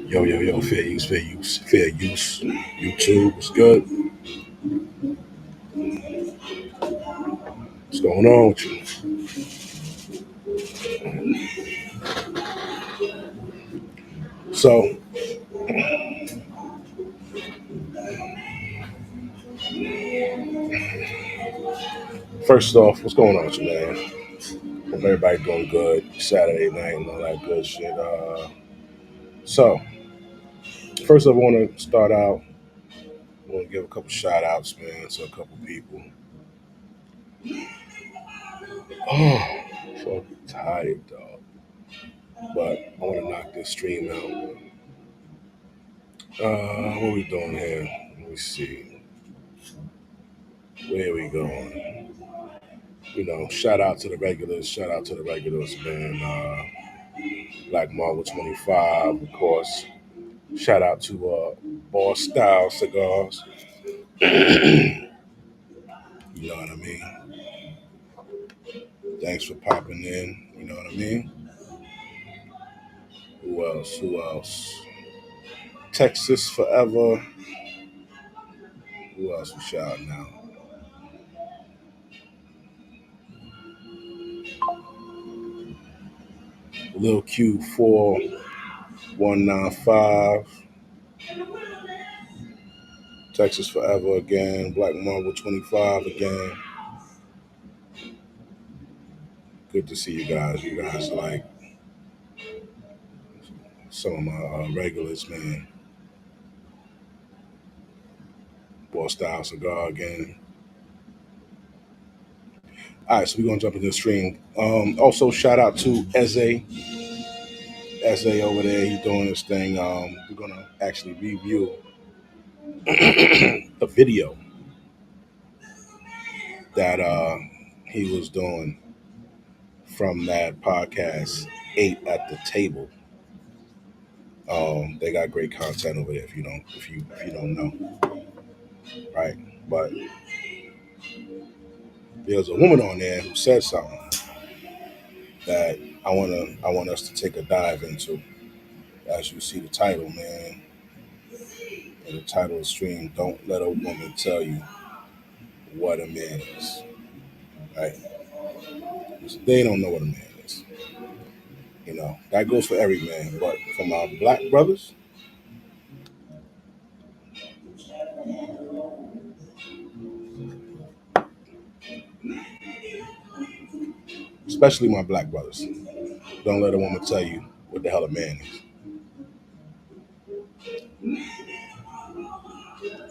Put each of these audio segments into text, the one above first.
Yo, yo, yo, fair use, fair use, fair use. YouTube, what's good? What's going on with you? So, first off, what's going on with you, man? Hope everybody doing good. Saturday night and all that good shit. So, first, I want to start out. I want to give a couple shout outs, man, to a couple people. Oh, so tired, dog. But I want to knock this stream out. What we doing here? Let me see. Where we going? Shout out to the regulars. Shout out to the regulars, man. Black Marvel 25, of course. Shout out to Boss Style Cigars. You know what I mean? Thanks for popping in. You know what I mean? Who else? Who else? Texas Forever. Who else we shouting out? Lil Q4195. Texas Forever again. Black Marble 25 again. Good to see you guys. You guys are like some of my regulars, man. Boss Style Cigar again. All right, so we're gonna jump into the stream. Also, shout out to Eze over there. He's doing this thing. We're gonna actually review a video that he was doing from that podcast, Eight at the Table. They got great content over there. If you don't know, right? But there's a woman on there who said something that I want us to take a dive into. As you see the title, man, and the title of the stream, "Don't Let a Woman Tell You What a Man Is." Right? They don't know what a man is. That goes for every man, but for my black brothers, especially my black brothers, don't let a woman tell you what the hell a man is,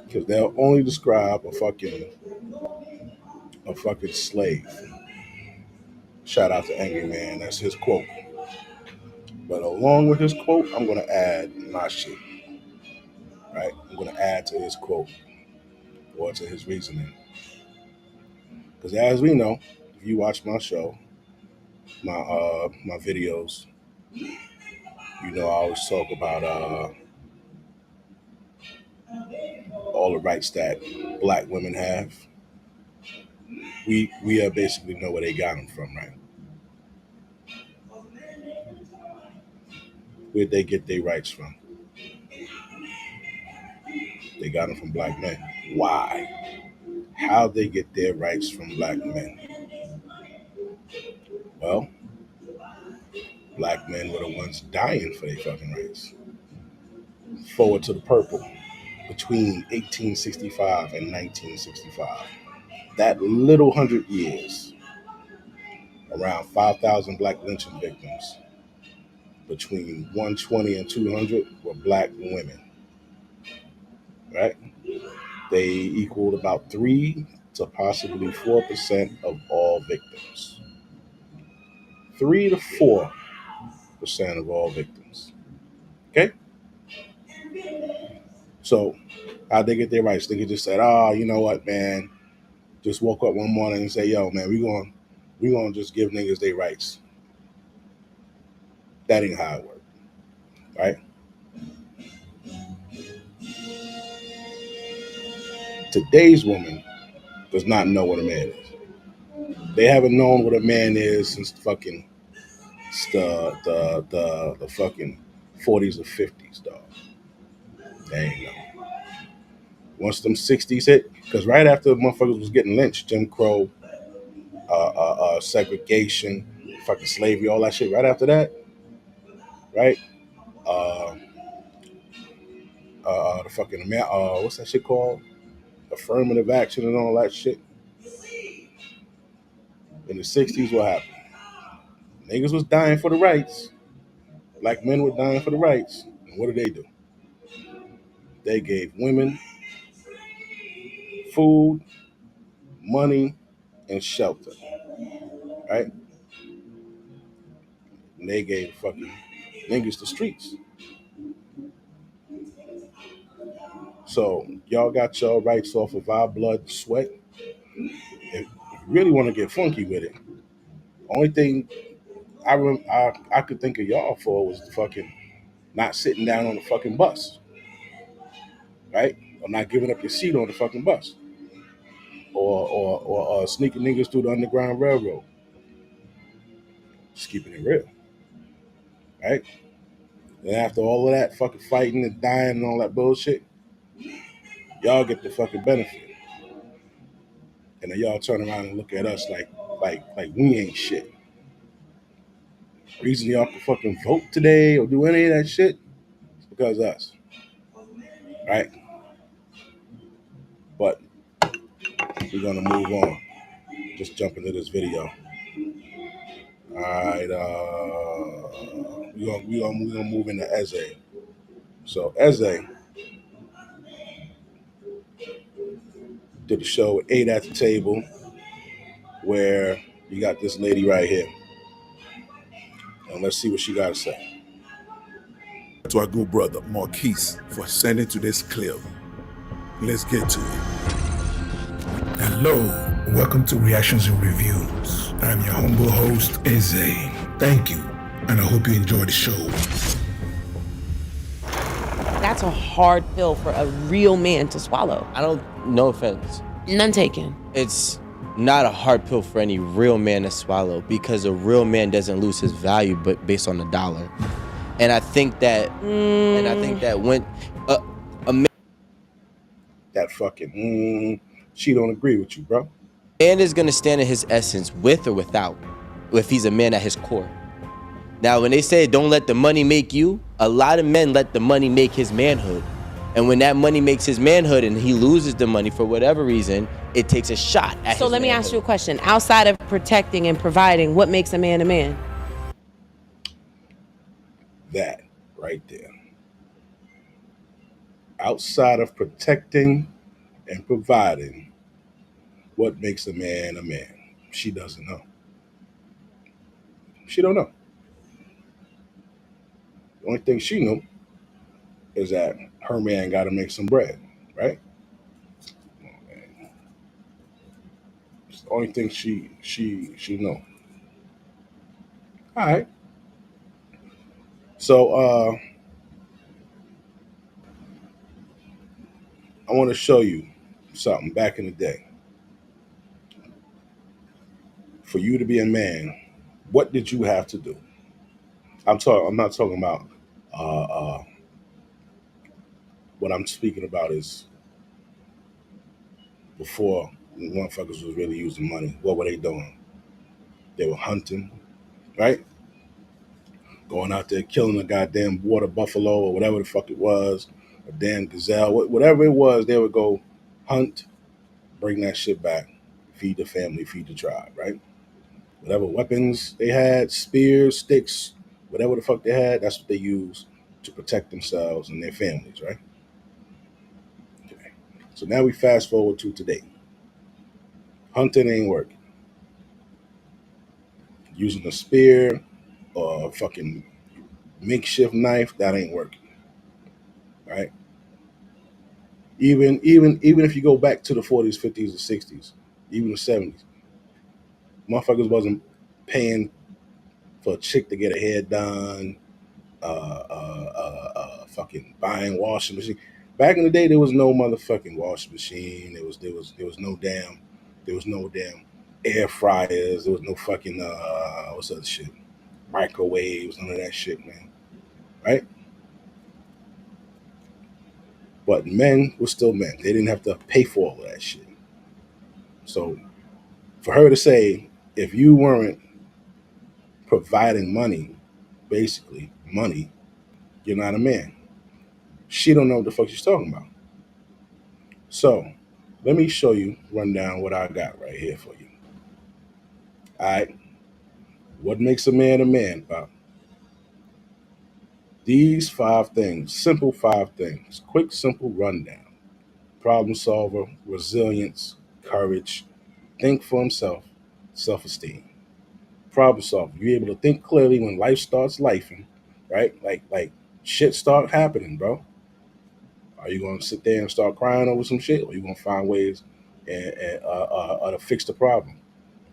because they'll only describe a fucking slave. Shout out to Angryman, that's his quote. But along with his quote, I'm gonna add my shit. Right? I'm gonna add to his quote or to his reasoning, because as we know, if you watch my show, my videos, I always talk about all the rights that black women have. We basically know where they got them from, right? Where'd they get their rights from? They got them from black men. Why? How they get their rights from black men? Well, black men were the ones dying for their fucking rights. Forward to the purple between 1865 and 1965. That little 100 years, around 5,000 black lynching victims. Between 120 and 200 were black women, right? They equaled about 3 to possibly 4% of all victims. 3 to 4% of all victims. Okay? So, how'd they get their rights? They could just said, oh, you know what, man? Just woke up one morning and say, yo, man, we gonna just give niggas their rights. That ain't how it works, right? Today's woman does not know what a man is. They haven't known what a man is since fucking It's the fucking 40s or 50s, dog. They ain't know. Once them 60s hit, because right after motherfuckers was getting lynched, Jim Crow, segregation, fucking slavery, all that shit. Right after that, right? Uh, the fucking what's that shit called? Affirmative action and all that shit. In the 60s, what happened? Niggas was dying for the rights. Black men were dying for the rights. And what did they do? They gave women food, money, and shelter, right? And they gave fucking niggas the streets. So y'all got your rights off of our blood, sweat. If you really want to get funky with it, only thing I could think of y'all for was the fucking not sitting down on the fucking bus, right? Or not giving up your seat on the fucking bus, or sneaking niggas through the Underground Railroad. Just keeping it real, right? And after all of that fucking fighting and dying and all that bullshit, y'all get the fucking benefit. And then y'all turn around and look at us like we ain't shit. Reason y'all can fucking vote today or do any of that shit is because of us, right? But we're gonna move on. Just jump into this video. All right, we gonna move into Eze. So Eze did a show with 8 at the Table, where you got this lady right here, and let's see what she got to say. To our good brother Marquise for sending to this clip. Let's get to it. Hello, welcome to Reactions and Reviews. I'm your humble host, Eze. Thank you, and I hope you enjoy the show. That's a hard pill for a real man to swallow. I don't, no offense. None taken. It's not a hard pill for any real man to swallow, because a real man doesn't lose his value but based on the dollar. And I think that, when a man That fucking she don't agree with you, bro. is gonna stand in his essence with or without, if he's a man at his core. Now, when they say don't let the money make you, a lot of men let the money make his manhood. And when that money makes his manhood and he loses the money for whatever reason, it takes a shot at his So let me manhood. ask you a question. Outside of protecting and providing, what makes a man a man? That right there. Outside of protecting and providing, what makes a man a man? She doesn't know. She don't know. The only thing she knew is that her man got to make some bread, right? It's the only thing she know. All right. So I want to show you something back in the day. For you to be a man, what did you have to do? I'm not talking about what I'm speaking about is before motherfuckers was really using money. What were they doing? They were hunting, right? Going out there killing a goddamn water buffalo or whatever the fuck it was, a damn gazelle, whatever it was. They would go hunt, bring that shit back, feed the family, feed the tribe, right? Whatever weapons they had, spears, sticks, whatever the fuck they had, that's what they used to protect themselves and their families, right? Okay. So now we fast forward to today. Hunting ain't working. Using a spear or a fucking makeshift knife, that ain't working, right? Even if you go back to the 40s, 50s, and 60s, even the 70s, motherfuckers wasn't paying for a chick to get her hair done, fucking buying washing machine. Back in the day, there was no motherfucking washing machine. There was no damn air fryers. There was no fucking what's other shit? microwaves, none of that shit, man. Right? But men were still men. They didn't have to pay for all of that shit. So for her to say, if you weren't providing money, basically money, you're not a man. She don't know what the fuck she's talking about. So let me show you, run down what I got right here for you. All right. What makes a man a man? These 5 things, simple 5 things, quick, simple rundown. Problem solver, resilience, courage, think for himself, self esteem. Problem solver, you're able to think clearly when life starts lifing, right? Like shit start happening, bro. Are you gonna sit there and start crying over some shit, or are you gonna find ways to fix the problem,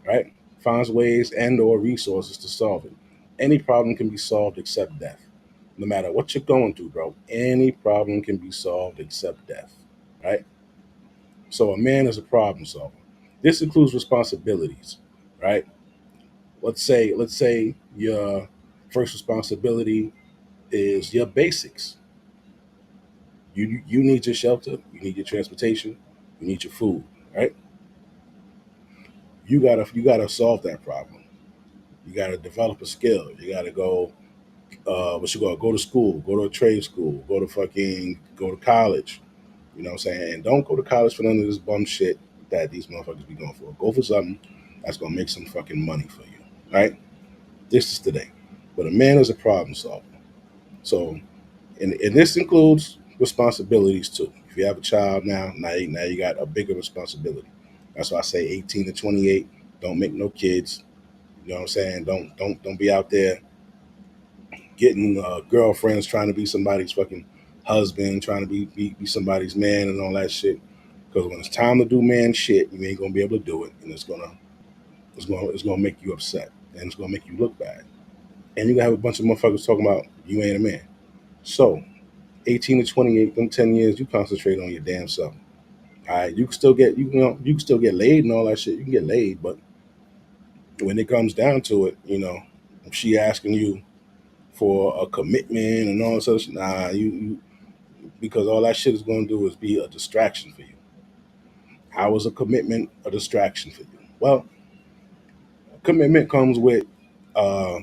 right? Finds ways and or resources to solve it. Any problem can be solved except death. No matter what you're going through, bro, any problem can be solved except death, right? So a man is a problem solver. This includes responsibilities, right? Let's say your first responsibility is your basics. You need your shelter, you need your transportation, you need your food, right? You gotta solve that problem. You gotta develop a skill. You gotta go what you go to school, go to a trade school, go to college. You know what I'm saying? And don't go to college for none of this bum shit that these motherfuckers be going for. Go for something that's gonna make some fucking money for you. Right? This is today. But a man is a problem solver. So and this includes responsibilities too. If you have a child now you got a bigger responsibility. That's why I say 18 to 28, don't make no kids. You know what I'm saying? Don't be out there getting girlfriends, trying to be somebody's fucking husband, trying to be somebody's man and all that shit. Because when it's time to do man shit, you ain't gonna be able to do it, and it's gonna make you upset, and it's gonna make you look bad, and you gonna have a bunch of motherfuckers talking about you ain't a man. So 18 to 28, them 10 years, you concentrate on your damn self. All right, you can still get laid and all that shit. You can get laid, but when it comes down to it, if she asking you for a commitment and all such, nah, you because all that shit is going to do is be a distraction for you. How is a commitment a distraction for you? Well, commitment comes with uh,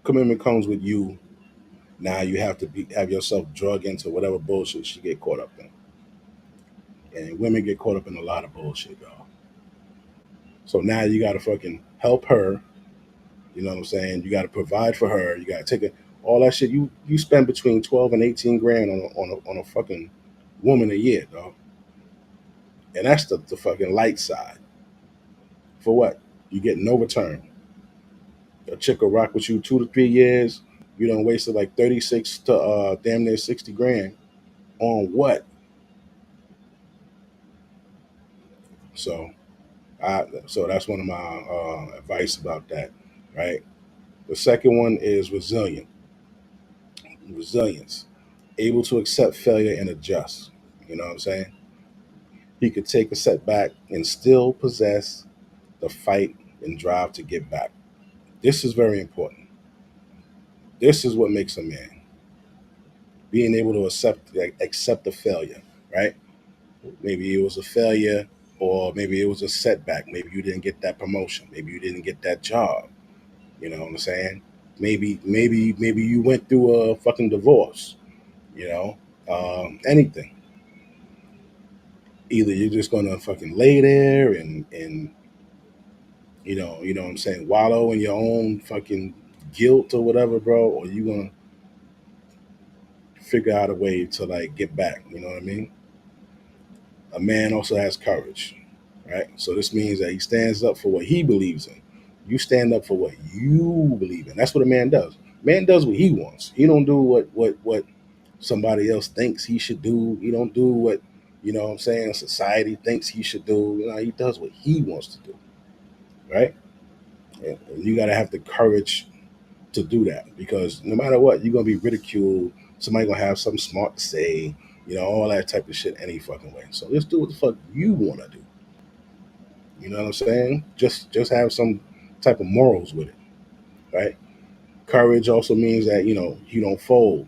commitment comes with you. Now you have to have yourself drug into whatever bullshit she get caught up in, and women get caught up in a lot of bullshit, y'all. So now you got to fucking help her. You know what I'm saying? You got to provide for her. You got to take it. All that shit. You spend between 12 and 18 grand on a fucking woman a year, dog. And that's the fucking light side. For what? You get no return. A chick will rock with you 2 to 3 years. You done wasted like 36 to damn near 60 grand on what? So so that's one of my advice about that, right? The second one is resilience, able to accept failure and adjust. You know what I'm saying? He could take a setback and still possess the fight and drive to get back. This is very important. This is what makes a man. Being able to accept the failure, right? Maybe it was a failure, or maybe it was a setback. Maybe you didn't get that promotion. Maybe you didn't get that job. You know what I'm saying? Maybe you went through a fucking divorce. You know, anything. Either you're just gonna fucking lay there and what I'm saying, wallow in your own fucking guilt or whatever, bro, or you gonna figure out a way to like get back. You know what I mean? A man also has courage, right? So this means that he stands up for what he believes in. You stand up for what you believe in. That's what a man does. Man does what he wants. He don't do what somebody else thinks he should do. He don't do what what I'm saying, society thinks he should do. He does what he wants to do, right? And you gotta have the courage to do that, because no matter what, you're gonna be ridiculed. Somebody gonna have something smart to say, all that type of shit any fucking way. So just do what the fuck you wanna do. You know what I'm saying? Just have some type of morals with it. right? Courage also means that, you don't fold.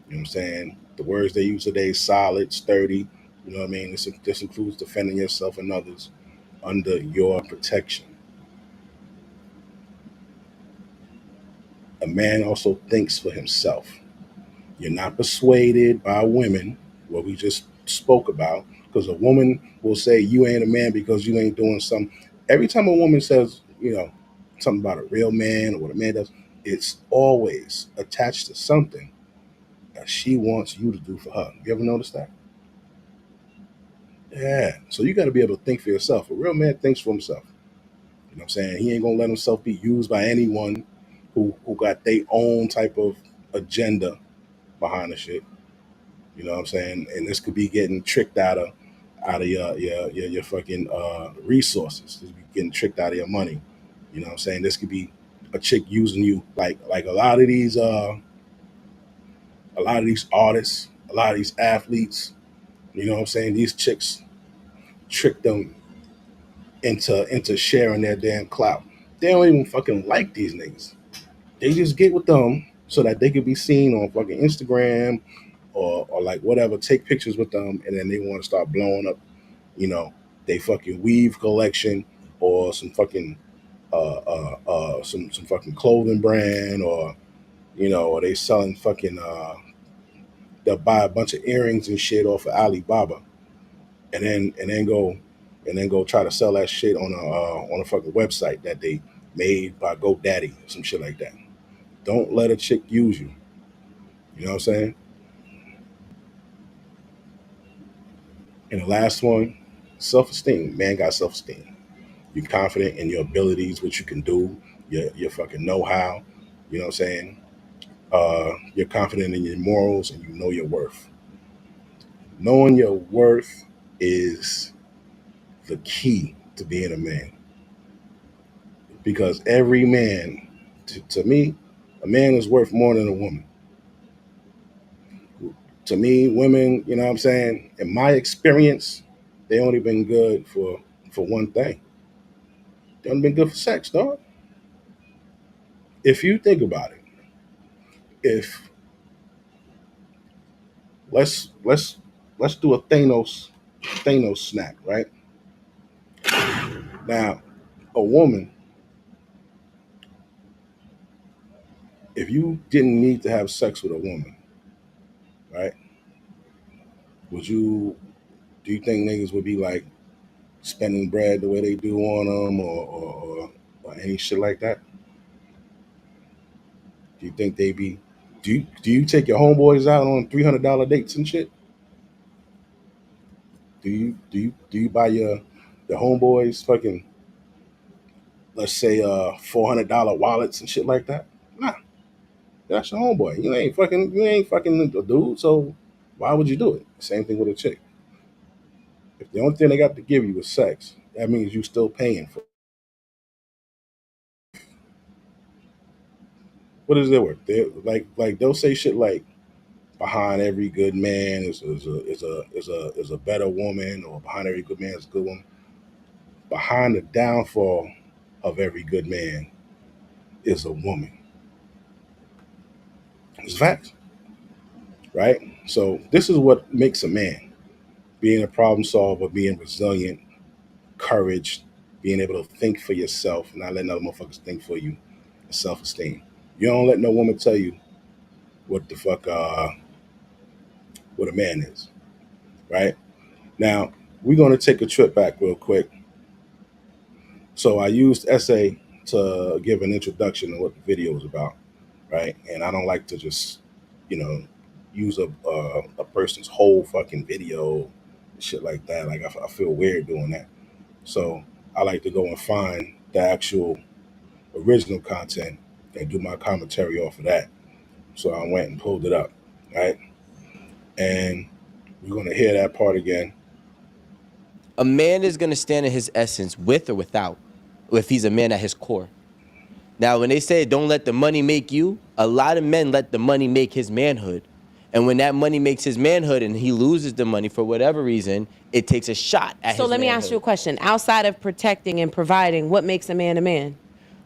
You know what I'm saying? The words they use today, solid, sturdy. You know what I mean? This includes defending yourself and others under your protection. A man also thinks for himself. You're not persuaded by women, what we just spoke about, because a woman will say you ain't a man because you ain't doing something. Every time a woman says, something about a real man or what a man does, it's always attached to something that she wants you to do for her. You ever notice that? Yeah. So you got to be able to think for yourself. A real man thinks for himself. You know what I'm saying? He ain't gonna let himself be used by anyone who got their own type of agenda behind the shit. You know what I'm saying? And this could be getting tricked out of your fucking resources. This could be getting tricked out of your money. You know what I'm saying? This could be a chick using you like a lot of these artists, a lot of these athletes. You know what I'm saying? These chicks trick them into sharing their damn clout. They don't even fucking like these niggas. They just get with them so that they could be seen on fucking Instagram or like whatever, take pictures with them, and then they want to start blowing up, you know, they fucking weave collection or some fucking some fucking clothing brand, or or they selling fucking they'll buy a bunch of earrings and shit off of Alibaba, and then go try to sell that shit on a fucking website that they made by GoDaddy, some shit like that. Don't let a chick use you. You know what I'm saying? And the last one, self-esteem. Man got self-esteem. You're confident in your abilities, what you can do, your fucking know-how. You know what I'm saying? You're confident in your morals and you know your worth. Knowing your worth is the key to being a man. Because every man, to me, a man is worth more than a woman. To me, women, you know what I'm saying? In my experience, they only been good for one thing. They only been good for sex, dog. If you think about it, if let's let's do a Thanos snap, right? Now, a woman, if you didn't need to have sex with a woman, right? Would you do you think niggas would be like spending bread the way they do on them, or any shit like that? Do you think they be? Do you take your homeboys out on $300 dates and shit? Do you buy your homeboys fucking, let's say, $400 wallets and shit like that? Nah, that's your homeboy. You ain't fucking a dude, so why would you do it? Same thing with a chick. If the only thing they got to give you is sex, that means you still paying for it. What is their worth? They like they'll say shit like behind every good man is a better woman, or behind every good man is a good woman. Behind the downfall of every good man is a woman. It's facts, right? So this is what makes a man: being a problem solver, being resilient, courage, being able to think for yourself, not letting other motherfuckers think for you, and self-esteem. You don't let no woman tell you what the fuck what a man is, right? Now we're gonna take a trip back real quick. So I used essay to give an introduction to what the video was about, right? And I don't like to just, you know, use a person's whole fucking video, shit like that. Like I feel weird doing that. So I like to go and find the actual original content and do my commentary off of that. So I went and pulled it up, right? And we're gonna hear that part again. A man is going to stand in his essence with or without, if he's a man at his core. Now, when they say don't let the money make you, a lot of men let the money make his manhood. And when that money makes his manhood and he loses the money for whatever reason, it takes a shot at his So let me manhood. ask you a question. Outside of protecting and providing, what makes a man a man?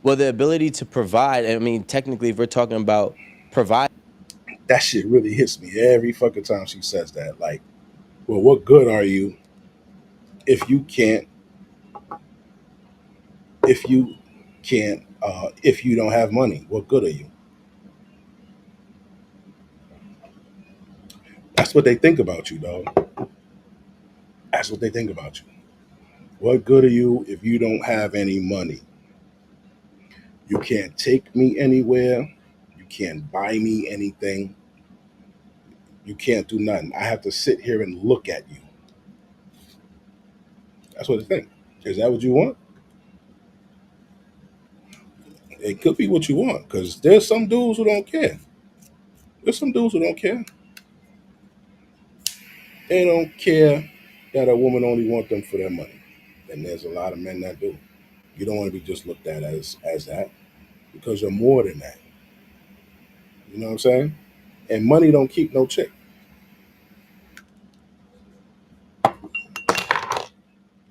Well, the ability to provide, I mean, technically, if we're talking about provide, That shit really hits me every fucking time she says that. Like, well, what good are you if you can't if you if you don't have money? What good are you? That's what they think about you, dog. That's what they think about you. What good are you if you don't have any money? You can't take me anywhere. You can't buy me anything. You can't do nothing. I have to sit here and look at you. That's what they think. Is that what you want? It could be what you want because there's some dudes who don't care. There's some dudes who don't care. They don't care that a woman only want them for their money. And there's a lot of men that do. You don't want to be just looked at as that because you're more than that. You know what I'm saying? And money don't keep no chick.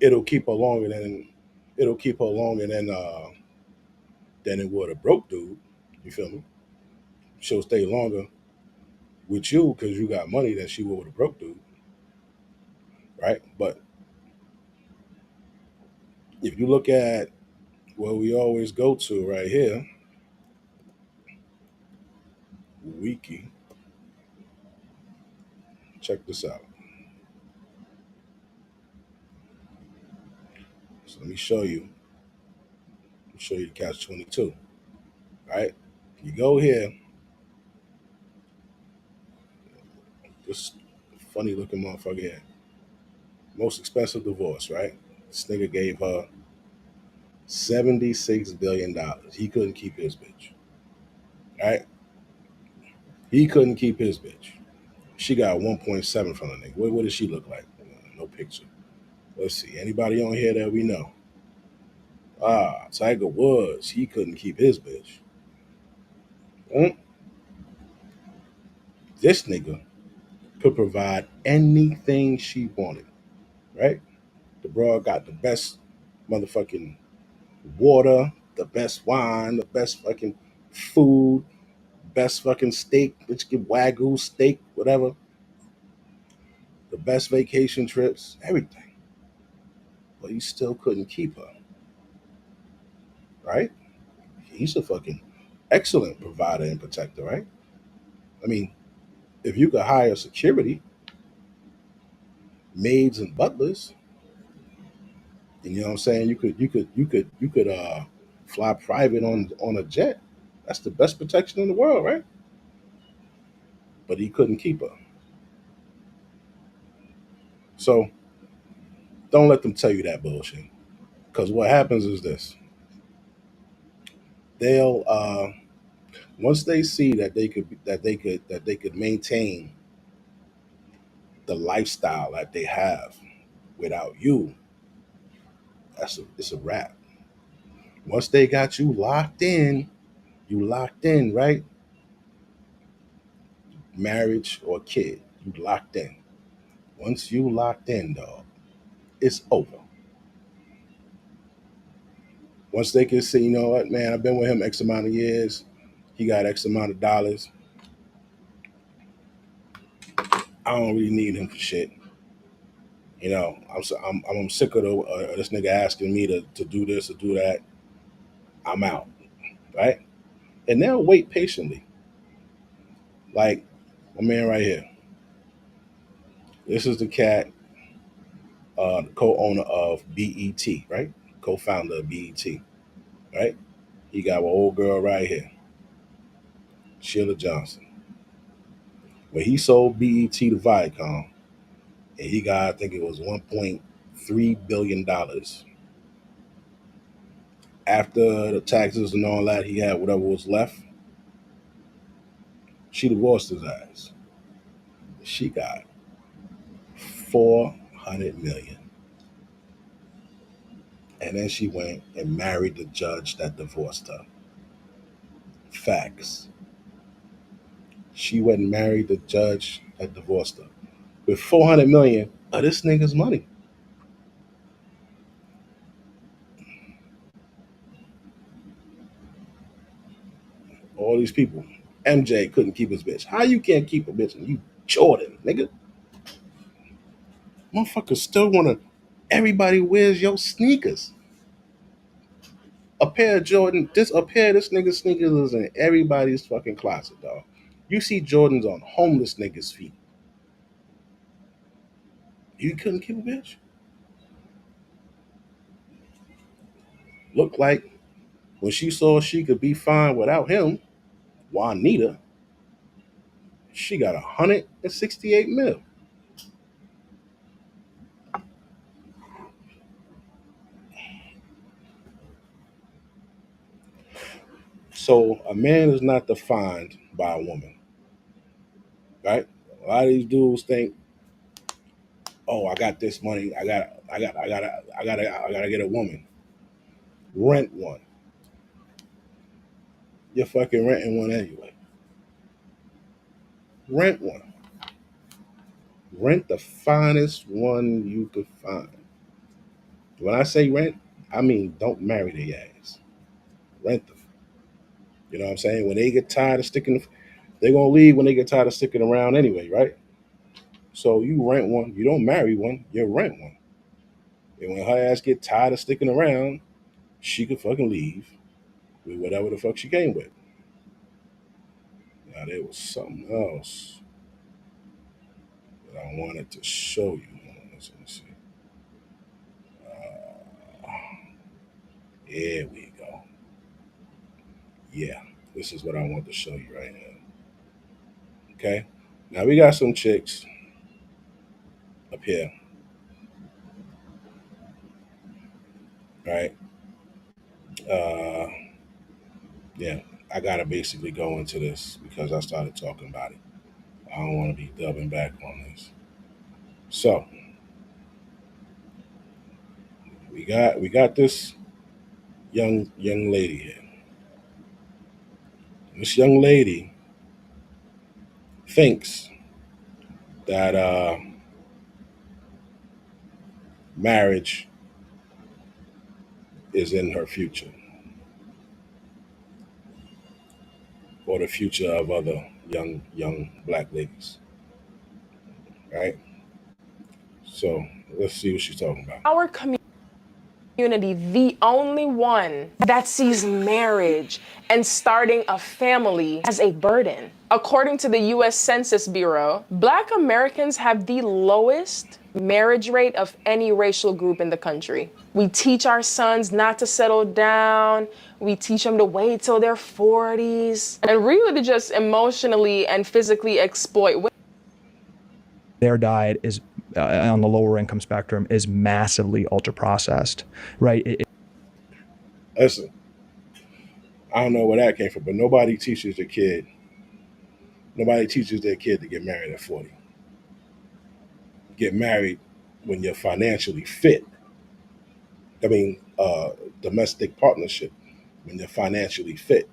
It'll keep her longer than it'll keep her longer than it would a broke dude. You feel me? She'll stay longer with you because you got money than she would with a broke dude, right? But if you look at what we always go to right here, Wiki, check this out. So let me show you. Let me show you the catch 22. Right? You go here, this funny looking motherfucker here. Most expensive divorce, right? This nigga gave her $76 billion. He couldn't keep his bitch. Right? He couldn't keep his bitch. She got 1.7 from the nigga. What does she look like? No picture. Let's see. Anybody on here that we know? Tiger Woods. He couldn't keep his bitch. Mm, This nigga could provide anything she wanted. Right? The broad got the best motherfucking water, the best wine, the best fucking food, best fucking steak, bitch get wagyu steak, whatever, the best vacation trips, everything. But he still couldn't keep her, right? He's a fucking excellent provider and protector, right? I mean, if you could hire security, maids and butlers, and you know what I'm saying, you could fly private on a jet. That's the best protection in the world, right? But he couldn't keep her. So don't let them tell you that bullshit. Because what happens is this: they'll once they see that they could maintain the lifestyle that they have without you, it's a wrap. Once they got you locked in, right? Marriage or kid, you locked in. Once you locked in, dog, it's over. Once they can see, you know what, man, I've been with him X amount of years. He got X amount of dollars. I don't really need him for shit. You know, I'm sick of this nigga asking me to do this or do that. I'm out, right? And they'll wait patiently. Like my man right here. This is the cat, the co-owner of BET, right? Co-founder of BET, right? He got an old girl right here, Sheila Johnson. When he sold BET to Viacom, and he got, I think it was $1.3 billion. After the taxes and all that, he had whatever was left. She divorced his ass. She got 400 million, and then she went and married the judge that divorced her. Facts. She went and married the judge that divorced her with 400 million of this nigga's money. All these people. MJ couldn't keep his bitch. How you can't keep a bitch and you Jordan, nigga? Motherfuckers still wanna. Everybody wears your sneakers. A pair of Jordan, a pair of this nigga's sneakers is in everybody's fucking closet, dog. You see Jordans on homeless niggas' feet. You couldn't keep a bitch. Looked like when she saw she could be fine without him, Juanita, she got 168 mil. So a man is not defined by a woman, right? A lot of these dudes think, oh, I got this money, I gotta get a woman. Rent one. You're fucking renting one anyway. Rent one. Rent the finest one you could find. When I say rent, I mean don't marry their ass. Rent them. You know what I'm saying? When they get tired of sticking, they're gonna leave when they get tired of sticking around anyway, right? So you rent one. You don't marry one. You rent one. And when her ass get tired of sticking around, she could fucking leave with whatever the fuck she came with. Now there was something else that I wanted to show you. Let me see. Here we go. Yeah, this is what I want to show you right now. Okay. Now we got some chicks up here, right? Uh, yeah, I gotta basically go into this because I started talking about it. I don't want to be dubbing back on this. So we got this young lady here. This young lady thinks that marriage is in her future or the future of other young black ladies, right? So let's see what she's talking about. Our community, the only one that sees marriage and starting a family as a burden. According to the US Census Bureau, Black Americans have the lowest marriage rate of any racial group in the country. We teach our sons not to settle down. We teach them to wait till their 40s and really to just emotionally and physically exploit women. Their diet is on the lower income spectrum is massively ultra processed, right? Listen, I don't know where that came from, but nobody teaches their kid to get married at 40. Get married when you're financially fit. I mean, domestic partnership when you're financially fit,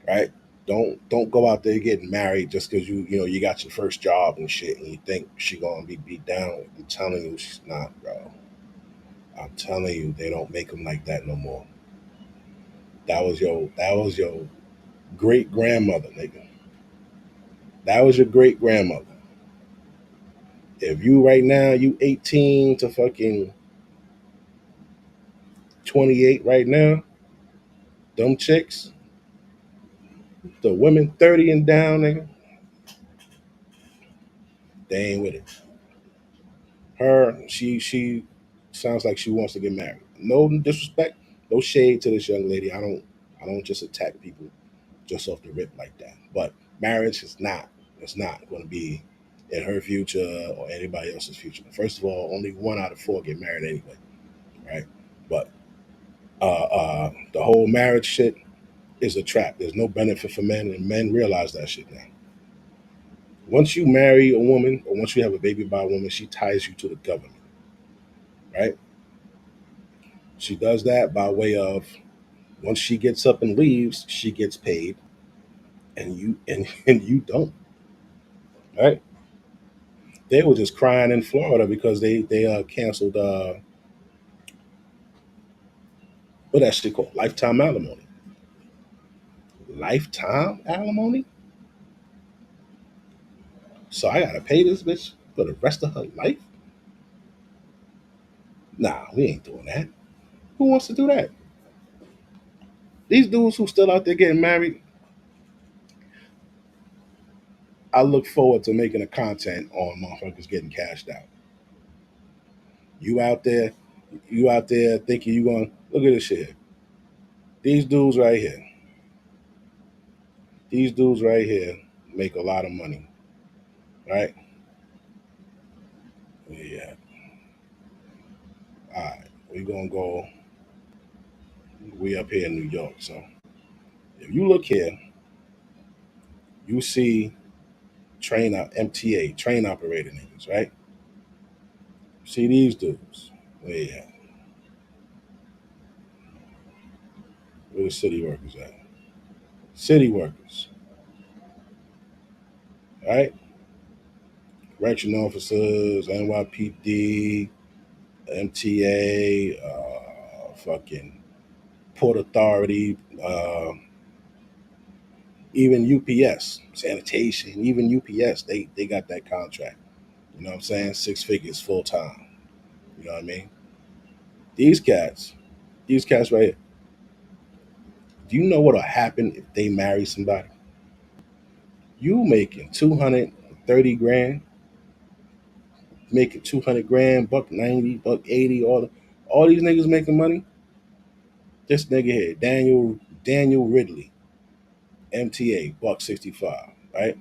right? Don't go out there getting married just because you got your first job and shit and you think she gonna be beat down. I'm telling you, she's not, bro. I'm telling you, they don't make them like that no more. That was your great grandmother, nigga. That was your great grandmother. If you right now you 18 to fucking 28 right now, them chicks, the women 30 and down, nigga, they ain't with it. She sounds like she wants to get married. No disrespect, no shade to this young lady. I don't just attack people just off the rip like that. But marriage is not. It's not going to be in her future or anybody else's future. First of all, only 1 out of 4 get married anyway, right? But the whole marriage shit is a trap. There's no benefit for men, and men realize that shit now. Once you marry a woman or once you have a baby by a woman, she ties you to the government, right? She does that by way of once she gets up and leaves, she gets paid, and you and you don't, right? They were just crying in Florida because they canceled what that shit called lifetime alimony. lifetime alimony. So I gotta pay this bitch for the rest of her life? Nah, we ain't doing that. Who wants to do that? These dudes who still out there getting married, I look forward to making a content on motherfuckers getting cashed out. You out there, you out there thinking you gonna look at this shit. These dudes right here, these dudes right here make a lot of money, right? Yeah. All right, we gonna go. We up here in New York, so if you look here, you see MTA, train operator niggas, right? See these dudes. Yeah, where the city workers at? City workers, right? Correction officers, NYPD, MTA, fucking Port Authority, even UPS, sanitation, even UPS, they got that contract. You know what I'm saying? 6 figures full time. You know what I mean? These cats, these cats right here. Do you know what'll happen if they marry somebody? You making 230 grand, making 200 grand, $190, $180, all these niggas making money. This nigga here, Daniel Ridley, MTA, $165, right?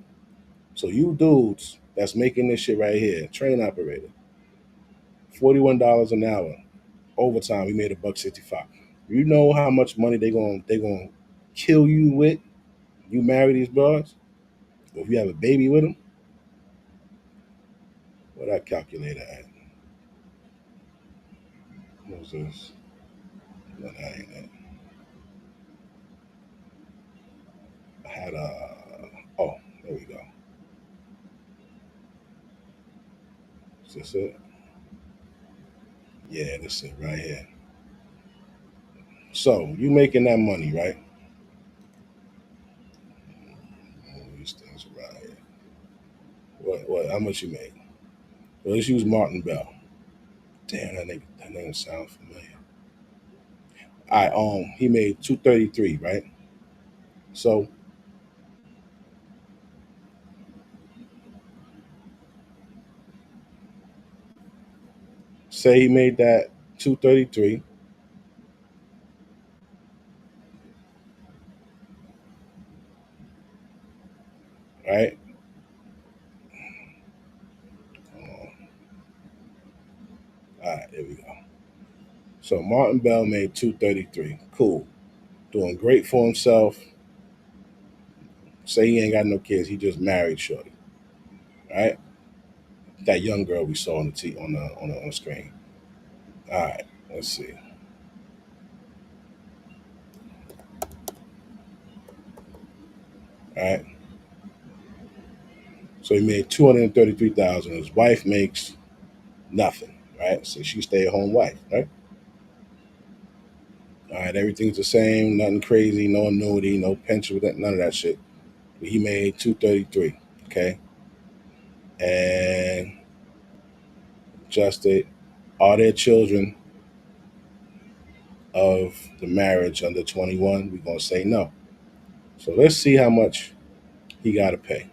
So you dudes that's making this shit right here, train operator, $41 an hour, overtime. We made $165. You know how much money they gonna kill you with? You marry these broads, or if you have a baby with them, what that calculator at? What was this? No, that ain't it. I had oh, there we go. Is this it? Yeah, this it right here. So you making that money, right? All these things right here. What? How much you make? Well, let's use Martin Bell. Damn, that name sounds familiar. I he made 233, right? So say he made that 233, right? All right, there we go. So Martin Bell made 233. Cool. Doing great for himself. Say he ain't got no kids. He just married Shorty. Right? That young girl we saw on the on the screen. All right. Let's see. All right. So he made 233,000. His wife makes nothing. Right? So she stay at home wife. Right? All right. Everything's the same. Nothing crazy. No annuity. No pension. None of that shit. But he made 233. Okay. And just it. Are there children of the marriage under 21? We're gonna say no. So let's see how much he got to pay.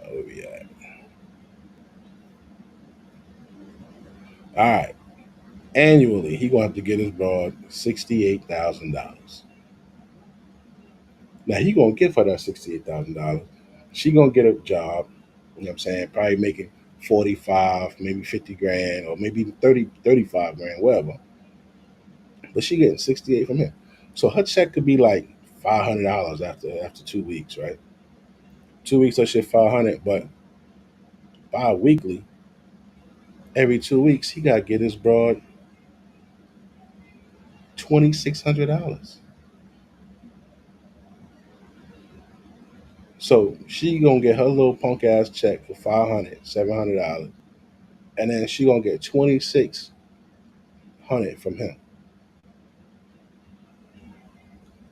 Where we at? All right. Annually, he gonna have to get his broad $68,000. Now he gonna give her that $68,000. She gonna get a job. You know what I'm saying? Probably making 45, maybe 50 grand, or maybe 30, 35 grand, whatever. But she getting 68 from him. So her check could be like $500 after 2 weeks, right? 2 weeks, that shit 500, but bi-weekly, every 2 weeks, he gotta get his broad $2,600. So she gonna get her little punk ass check for 500, $700, and then she gonna get 2,600 from him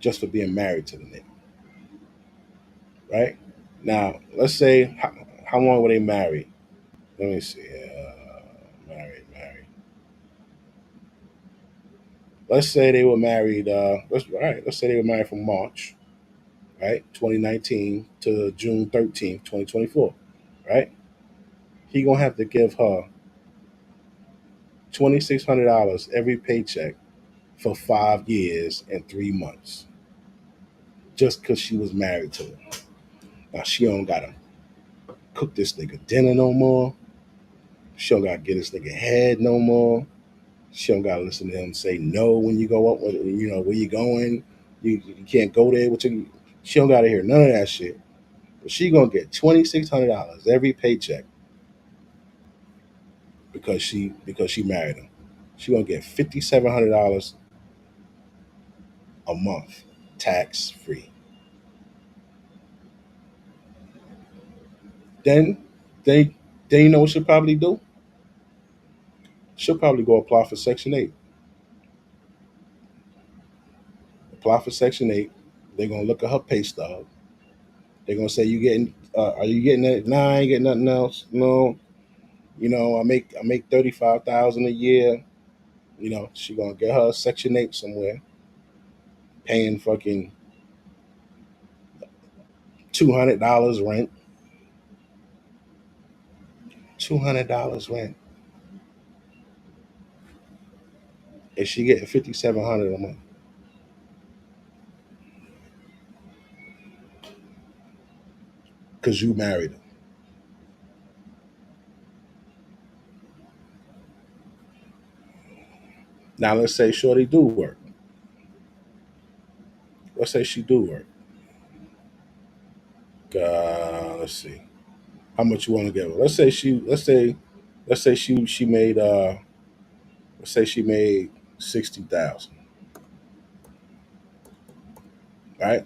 just for being married to the nigga, right? Now, let's say how long were they married? Let me see. Married. Let's say they were married. Let's say they were married from March, right, 2019 to June 13th, 2024, right? He gonna have to give her $2,600 every paycheck for 5 years and 3 months, just because she was married to him. Now she don't gotta cook this nigga dinner no more. She don't gotta get this nigga head no more. She don't gotta listen to him say no when you go up, where you going. You can't go there with your. She don't gotta hear none of that shit. But she gonna get $2,600 every paycheck because she married him. She gonna get $5,700 a month, tax free. Then, then, then you know what she'll probably do? She'll probably go apply for Section 8. Apply for Section 8. They're gonna look at her pay stub. They're gonna say, are you getting it? Nah, I ain't getting nothing else. No, I make 35,000 a year. She gonna get her Section 8 somewhere, paying fucking $200 rent. $200 rent, and she getting 5,700 a month because you married her. Now let's say Shorty do work. Let's say she do work. Let's see. How much you want to give her? Let's say she made let's say she made 60,000. Right?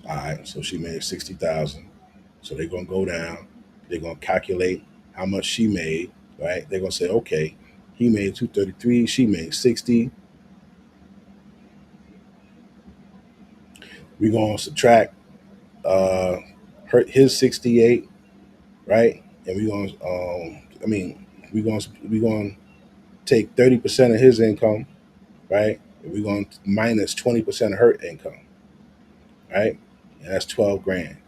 All right. So she made 60,000. So they're gonna go down. They're gonna calculate how much she made. Right? They're gonna say, okay, he made 233. She made 60. We're gonna subtract uh his 68, right? And we're gonna take 30% of his income, right? And we're gonna minus 20% of her income, right? And that's 12 grand.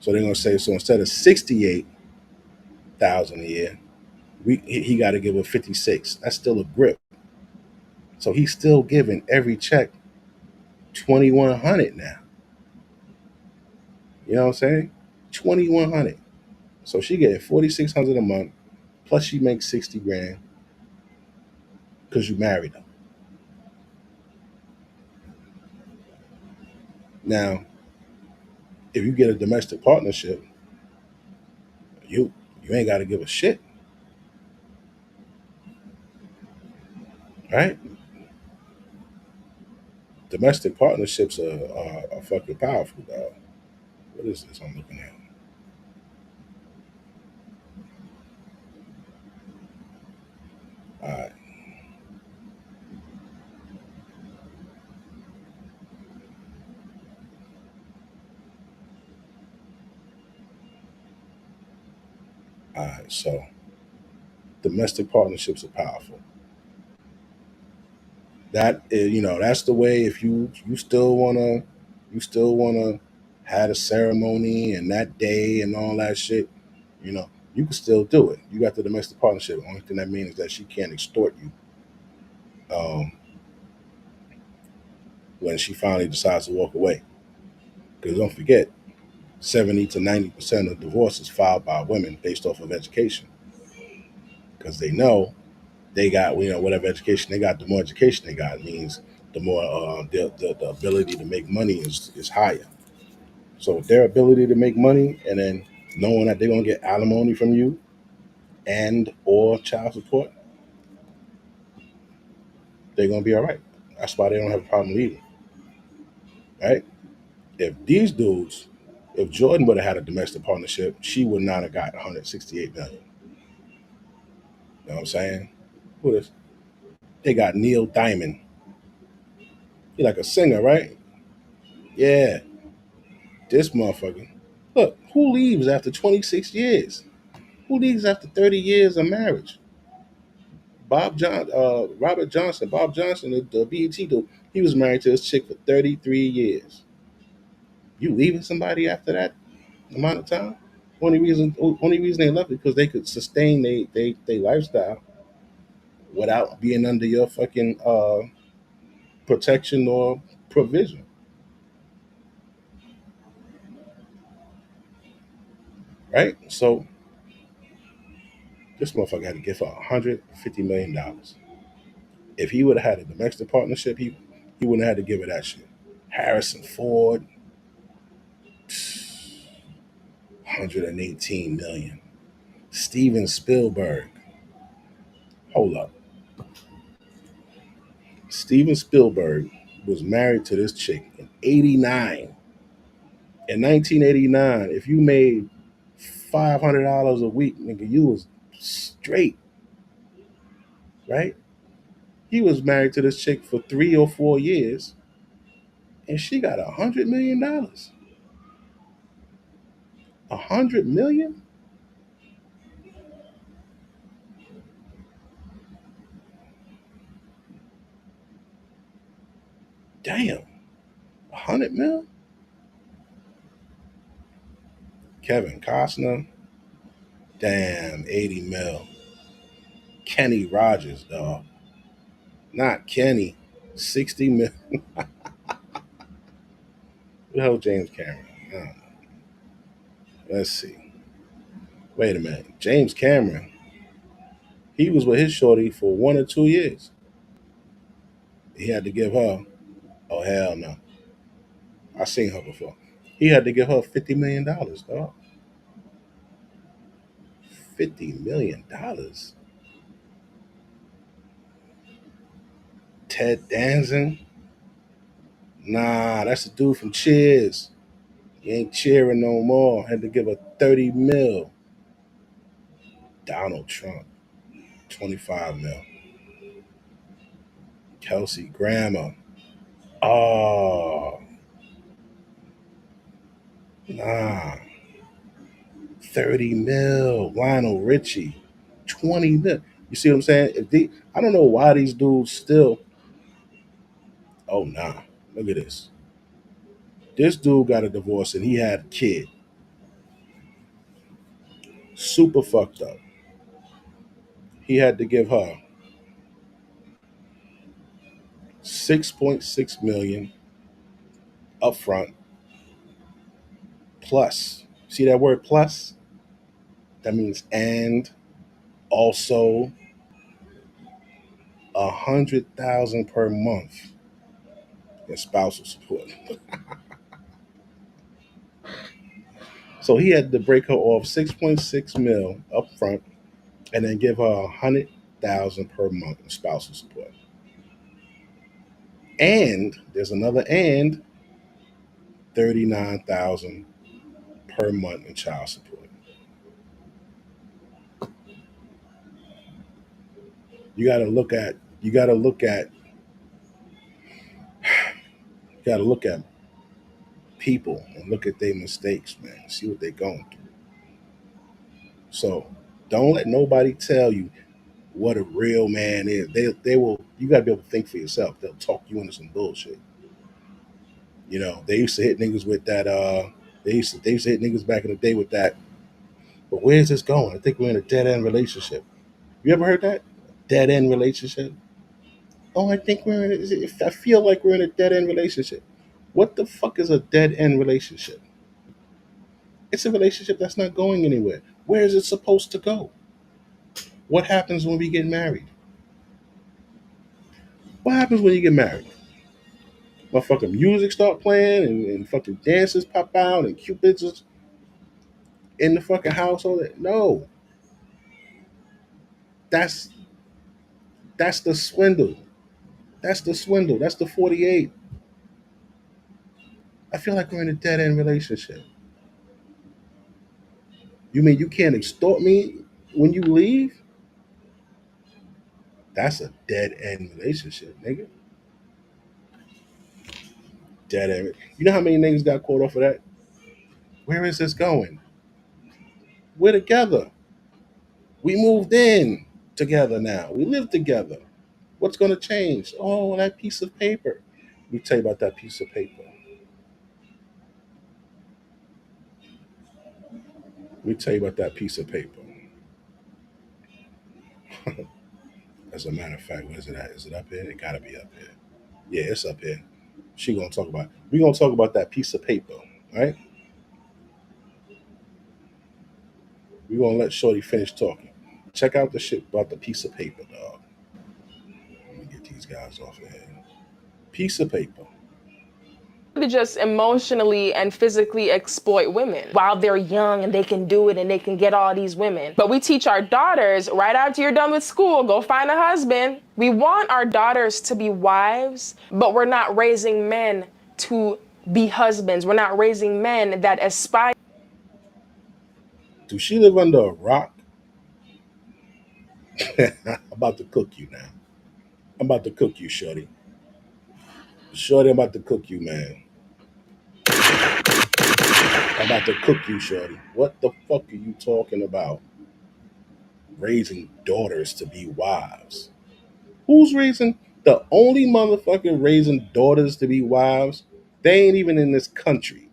So they're gonna say, so instead of 68,000 a year, he got to give her 56. That's still a grip. So he's still giving every check 2,100 now. You know what I'm saying? 2,100. So she getting 4,600 a month, plus she makes 60 grand because you married her. Now, if you get a domestic partnership, you you ain't got to give a shit, right? Domestic partnerships are fucking powerful, dog. What is this I'm looking at? All right, all right. So domestic partnerships are powerful. That is, that's the way. If you still wanna have a ceremony and that day and all that shit, you can still do it. You got the domestic partnership. The only thing that means is that she can't extort you um, when she finally decides to walk away. Because don't forget, 70 to 90% of divorces filed by women based off of education, because they know they got, whatever education they got, the more education they got means the more the ability to make money is higher. So their ability to make money, and then knowing that they're gonna get alimony from you and or child support, they're gonna be all right. That's why they don't have a problem leaving, right? If these dudes, if Jordan would have had a domestic partnership, she would not have got 168 million. You know what I'm saying? Who is? They got Neil Diamond He like a singer, right? Yeah, this motherfucker. Look, who leaves after 26 years? Who leaves after 30 years of marriage? Robert Johnson, Bob Johnson, the BET dude, he was married to this chick for 33 years. You leaving somebody after that amount of time? Only reason they left because they could sustain they lifestyle without being under your fucking protection or provision, right? So this motherfucker had to give her $150 million. If he would have had a domestic partnership, he wouldn't have had to give her that shit. Harrison Ford, 118 million. Steven Spielberg, hold up. Steven Spielberg was married to this chick in '89. In 1989, if you made $500 a week, nigga, you was straight, right? He was married to this chick for 3 or 4 years, and she got $100 million. $100 million? Damn, 100 mil. Kevin Costner, damn, 80 mil. Kenny Rogers, dog, not Kenny, 60 mil. Who the hell James Cameron? Let's see. Wait a minute. James Cameron, he was with his shorty for 1 or 2 years. He had to give her, oh hell no. I seen her before. He had to give her $50 million, dog. $50 million. Ted Danson, nah, that's the dude from Cheers. He ain't cheering no more. Had to give her 30 mil. Donald Trump, 25 mil. Kelsey Grammer, oh, nah, 30 mil. Lionel Richie, 20 mil. You see what I'm saying? I don't know why these dudes still. Oh nah, look at this. This dude got a divorce and he had a kid. Super fucked up. He had to give her 6.6 million upfront plus. See that word plus? That means and also 100,000 per month in spousal support. So he had to break her off 6.6 mil upfront and then give her 100,000 per month in spousal support. And there's another and 39,000 per month in child support. You gotta look at people and look at their mistakes, man. See what they're going through. So don't let nobody tell you what a real man is. They will. You gotta be able to think for yourself. They'll talk you into some bullshit. They used to hit niggas with that. They used to hit niggas back in the day with that. But where's this going? I think we're in a dead end relationship. You ever heard that? Dead end relationship. Oh, I think we're in. I feel like we're in a dead end relationship. What the fuck is a dead end relationship? It's a relationship that's not going anywhere. Where is it supposed to go? What happens when we get married? What happens when you get married? Motherfucking music start playing and fucking dances pop out and cupids is in the fucking house. All that. No, that's that's the swindle. That's the swindle. That's the 48. I feel like we're in a dead end relationship. You mean you can't extort me when you leave? That's a dead end relationship, nigga. Dead end. You know how many niggas got caught off of that? Where is this going? We're together. We moved in together now. We live together. What's going to change? Oh, that piece of paper. Let me tell you about that piece of paper. Let me tell you about that piece of paper. As a matter of fact, where is it at? Is it up here? It gotta be up here. Yeah, it's up here. She gonna talk about. We gonna talk about that piece of paper, right? We gonna let Shorty finish talking. Check out the shit about the piece of paper, dog. Let me get these guys off of here. Piece of paper. To just emotionally and physically exploit women while they're young and they can do it and they can get all these women. But we teach our daughters right after you're done with school, go find a husband. We want our daughters to be wives, but we're not raising men to be husbands. We're not raising men that aspire. Do she live under a rock? I'm about to cook you now. I'm about to cook you, Shorty. Shorty, I'm about to cook you, man. I'm about to cook you, Shorty. What the fuck are you talking about? Raising daughters to be wives. Who's raising the only motherfucker raising daughters to be wives? They ain't even in this country.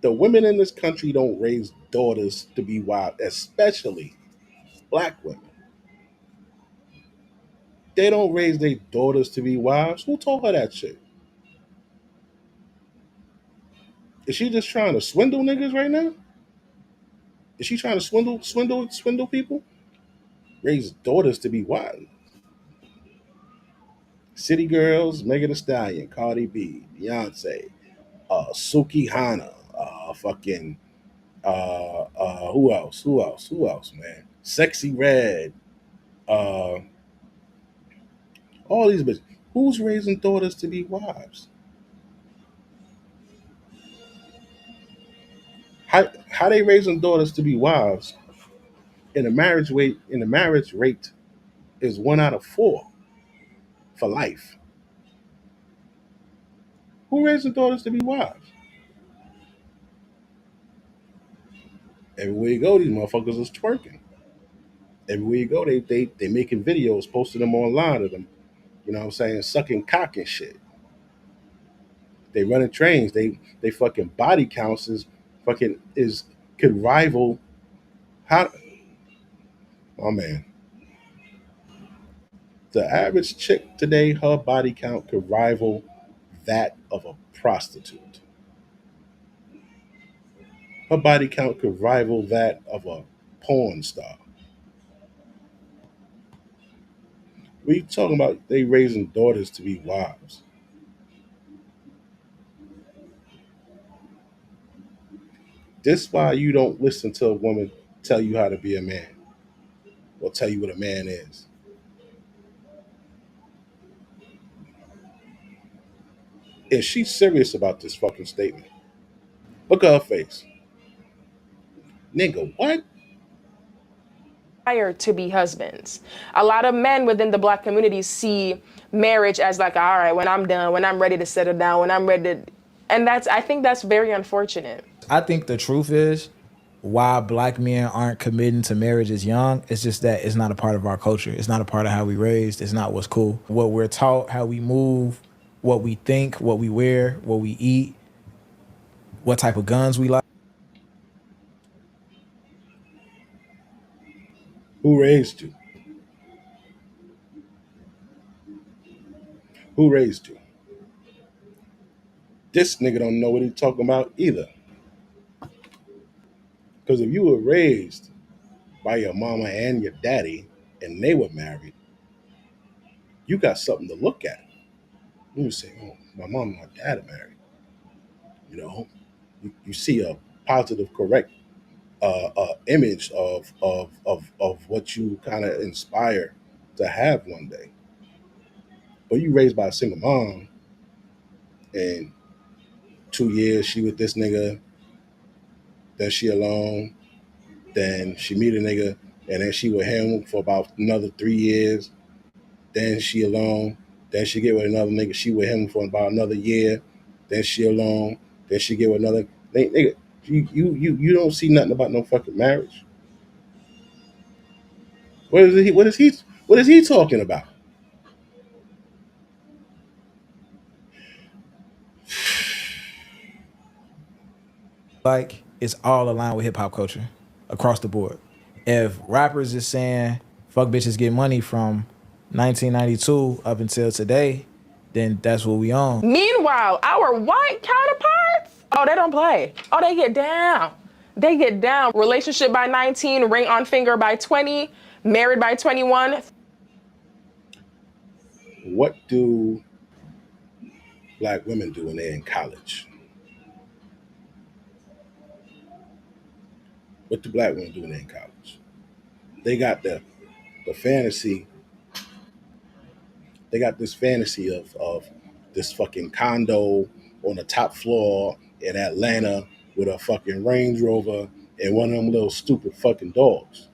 The women in this country don't raise daughters to be wives, especially black women. They don't raise their daughters to be wives. Who told her that shit? Is she just trying to swindle niggas right now? Is she trying to swindle people? Raise daughters to be wives. City Girls, Megan Thee Stallion, Cardi B, Beyonce, Suki Hana, fucking who else? Who else? Who else, man? Sexy Red, uh, all these bitches. Who's raising daughters to be wives? How they raising daughters to be wives? And the marriage rate is 1 out of 4 for life. Who raising daughters to be wives? Everywhere you go, these motherfuckers is twerking. Everywhere you go, they making videos, posting them online of them. You know what I'm saying? Sucking cock and shit. They running trains. They fucking body counts is fucking is could rival how oh man. The average chick today, her body count could rival that of a prostitute. Her body count could rival that of a porn star. We talking about they raising daughters to be wives. This why you don't listen to a woman tell you how to be a man or tell you what a man is. Is she serious about this fucking statement? Look at her face. Nigga, what? To be husbands. A lot of men within the black community see marriage as like, all right, when I'm done, when I'm ready to settle down, when I'm ready to, and I think that's very unfortunate. I think the truth is why black men aren't committing to marriage as young. It's just that it's not a part of our culture. It's not a part of how we raised. It's not what's cool. What we're taught, how we move, what we think, what we wear, what we eat, what type of guns we like. Who raised you? Who raised you? This nigga don't know what he's talking about either. Because if you were raised by your mama and your daddy and they were married, you got something to look at. You say, oh, my mom and my dad are married. You know, you see a positive, correct image of what you kind of inspire to have one day. But you raised by a single mom and 2 years she with this nigga, then she alone, then she meet a nigga, and then she with him for about another 3 years, then she alone. Then she get with another nigga. She with him for about another year. Then she alone. Then she get with another nigga. You don't see nothing about no fucking marriage. What is he? What is he talking about? Like it's all aligned with hip hop culture across the board. If rappers is saying fuck bitches get money from 1992 up until today, then that's what we own. Meanwhile, our white counterparts, oh, they don't play. Oh, they get down. They get down. Relationship by 19, ring on finger by 20, married by 21. What do black women do when they're in college? What do black women do when they're in college? They got the fantasy. They got this fantasy of this fucking condo on the top floor in Atlanta with a fucking Range Rover and one of them little stupid fucking dogs.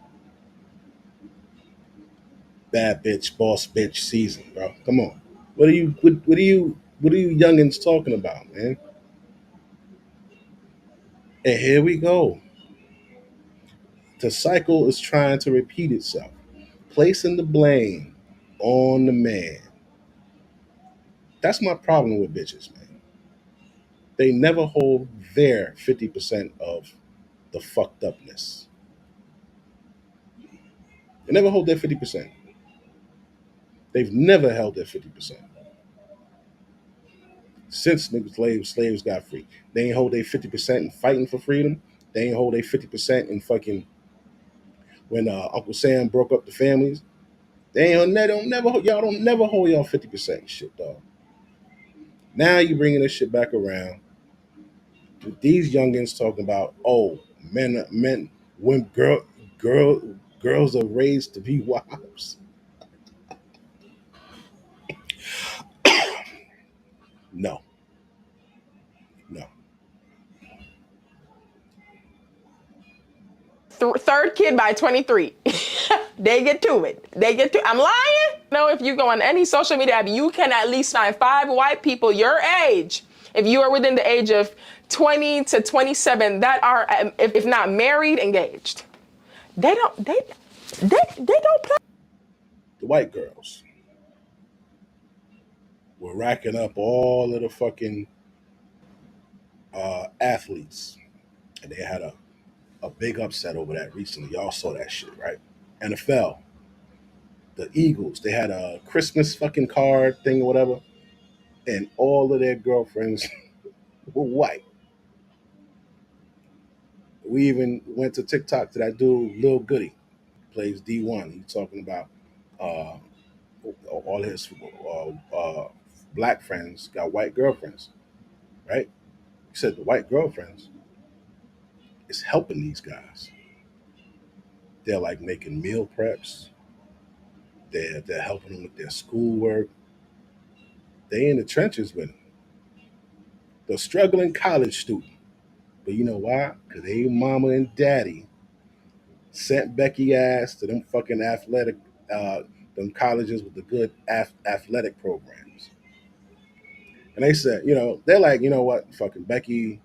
Bad bitch, boss bitch season, bro. Come on. What are you youngins talking about, man? And here we go. The cycle is trying to repeat itself, placing the blame on the man. That's my problem with bitches, man. They never hold their 50% of the fucked upness. They never hold their 50%. They've never held their 50%. Since niggas slaves got free. They ain't hold their 50% in fighting for freedom. They ain't hold their 50% in fucking when Uncle Sam broke up the families. They don't never y'all don't never hold y'all 50% shit, dog. Now you bringing this shit back around. These youngins talking about, oh, men, when girls are raised to be wives. No, no. Third kid by 23. They get to it. I'm lying? No, if you go on any social media app, you can at least find 5 white people your age. If you are within the age of 20 to 27 that are, if not married, engaged. They don't play. The white girls were racking up all of the fucking athletes, and they had a big upset over that recently. Y'all saw that shit, right? NFL, the Eagles, they had a Christmas fucking card thing or whatever, and all of their girlfriends were white. We even went to TikTok to that dude, Lil Goody, plays D1. He's talking about uh, all his black friends got white girlfriends, right? He said the white girlfriends is helping these guys. They're like making meal preps. They're helping them with their schoolwork. They in the trenches with them. The struggling college student. But you know why? Because they mama and daddy sent Becky ass to them fucking athletic, them colleges with the good athletic programs. And they said, they're like, you know what, fucking Becky,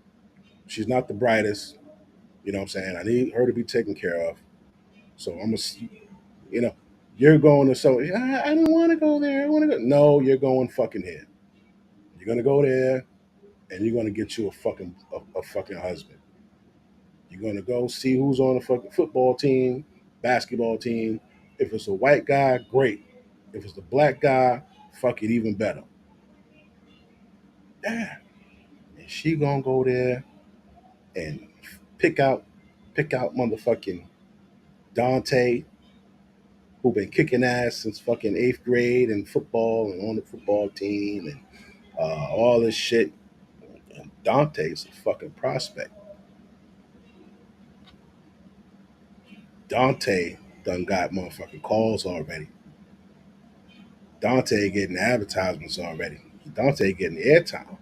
she's not the brightest. You know what I'm saying? I need her to be taken care of. So I'm gonna, you know, you're going to I don't want to go there. I want to go. No, you're going fucking here. You're gonna go there, and you're gonna get you a fucking husband. You're gonna go see who's on the fucking football team, basketball team. If it's a white guy, great. If it's the black guy, fuck it, even better. Yeah. And she gonna go there and pick out pick out motherfucking Dante, who been kicking ass since fucking eighth grade in football and on the football team and all this shit. And Dante's a fucking prospect. Dante done got motherfucking calls already. Dante getting advertisements already. Dante getting airtime.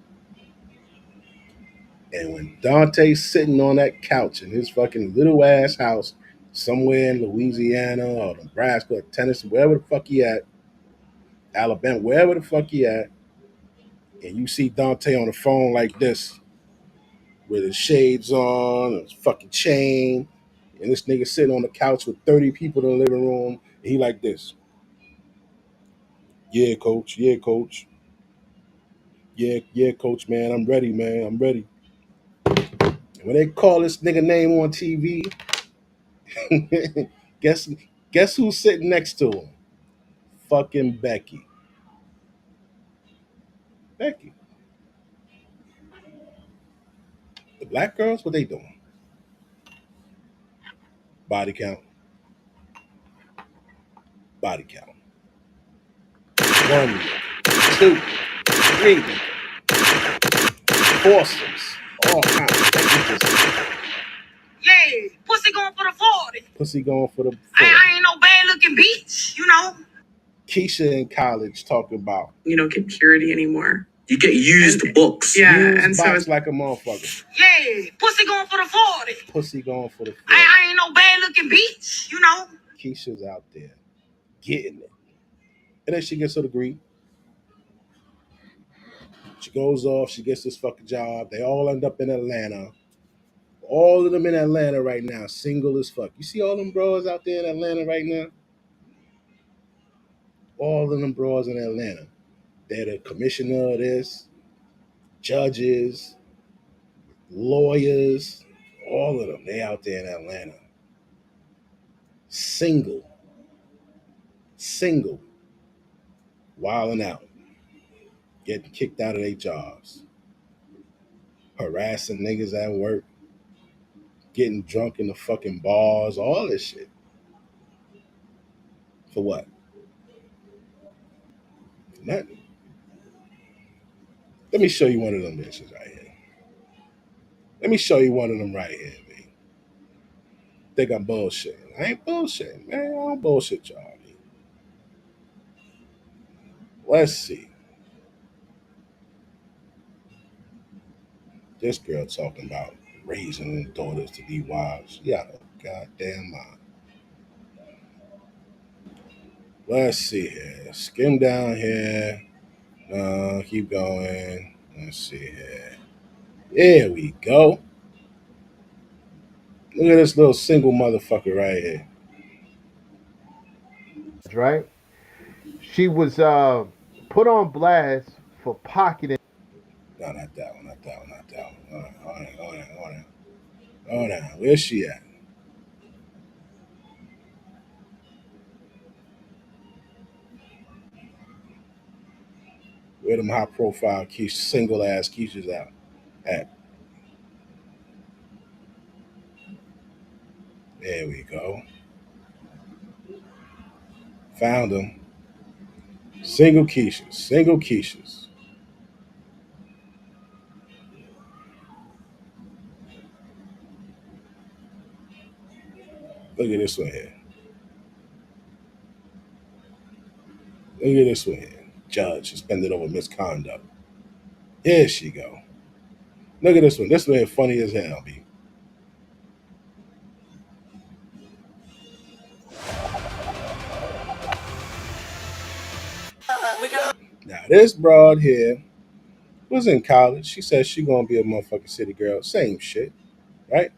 And when Dante's sitting on that couch in his fucking little ass house somewhere in Louisiana or Nebraska or Tennessee, wherever the fuck he at Alabama, wherever the fuck he at, and you see Dante on the phone like this, with his shades on, his fucking chain, and this nigga sitting on the couch with 30 people in the living room, and he like this. Yeah, coach. Yeah, coach. Yeah, coach, man. I'm ready, man. I'm ready. And when they call this nigga name on TV, guess guess who's sitting next to him? Fucking Becky. Becky. The black girls, what they doing? Body count. Body count. 1, 2, 3. Foursomes. All kinds. Becky just Yeah, pussy going for the 40. pussy going for the 40. I ain't no bad looking bitch, you know. Keisha in college talking about Get purity anymore. You get used books. Yeah, used and so box it's like a motherfucker. yeah, pussy going for the 40. Pussy going for the 40. I ain't no bad looking bitch, you know. Keisha's out there getting it. And then she gets her degree. She goes off, she gets this fucking job. They all end up in Atlanta. All of them in Atlanta right now, single as fuck. You see all them bros out there in Atlanta right now? All of them bros in Atlanta. They're the commissioner of this, judges, lawyers, all of them. They out there in Atlanta. Single, wilding out, getting kicked out of their jobs, harassing niggas at work, getting drunk in the fucking bars, all this shit. For what? Nothing. Let me show you one of them bitches right here. Let me show you one of them right here, man. Think I'm bullshitting. I ain't bullshitting, man. I don't bullshit y'all. Man. Let's see. This girl talking about raising her daughters to be wives. She out of goddamn mind. Let's see here. Skim down here. Keep going. Let's see here. There we go. Look at this little single motherfucker right here. Right? She was put on blast for pocketing. No, not that one. Not that one. Not that one. Hold on. Where's she at? Where them high profile Keisha, single ass Keisha's out at? There we go. Found them. Single Keishas. Look at this one here. Judge suspended over misconduct. Here she go. Look at this one. This one is funny as hell, B. Now this broad here was in college. She says she gonna be a motherfucking city girl. Same shit, right?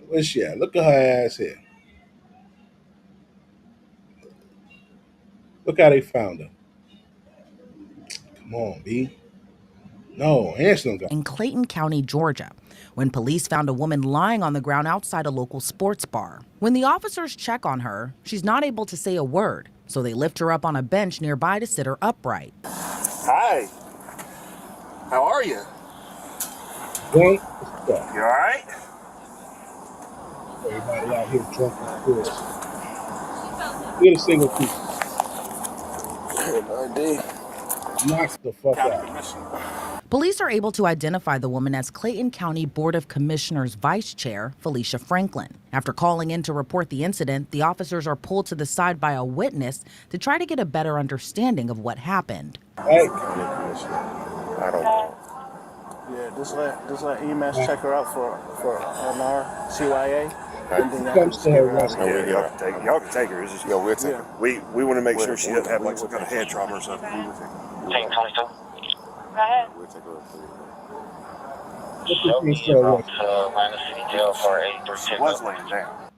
Where's she at? Look at her ass here. Look how they found her. Come on, B. No, Angela got. In Clayton County, Georgia, when police found a woman lying on the ground outside a local sports bar. When the officers check on her, she's not able to say a word, so they lift her up on a bench nearby to sit her upright. Hi. How are you? Well, You all right? everybody out here drunk, of course. Get a single piece. No idea. Knock the fuck out. Police are able to identify the woman as Clayton County Board of Commissioners Vice Chair Felicia Franklin. After calling in to report the incident, the officers are pulled to the side by a witness to try to get a better understanding of what happened. Hey. I don't know. Yeah, just let EMS check her out for NR, CYA. Comes to her rescue. Y'all can take her. It's just, we'll take her. We want to make sure she doesn't have like some kind of head trauma or something. Team 22. Go ahead. We'll take her up for you. She'll be brought to Atlanta City Jail for 832. She was laying down.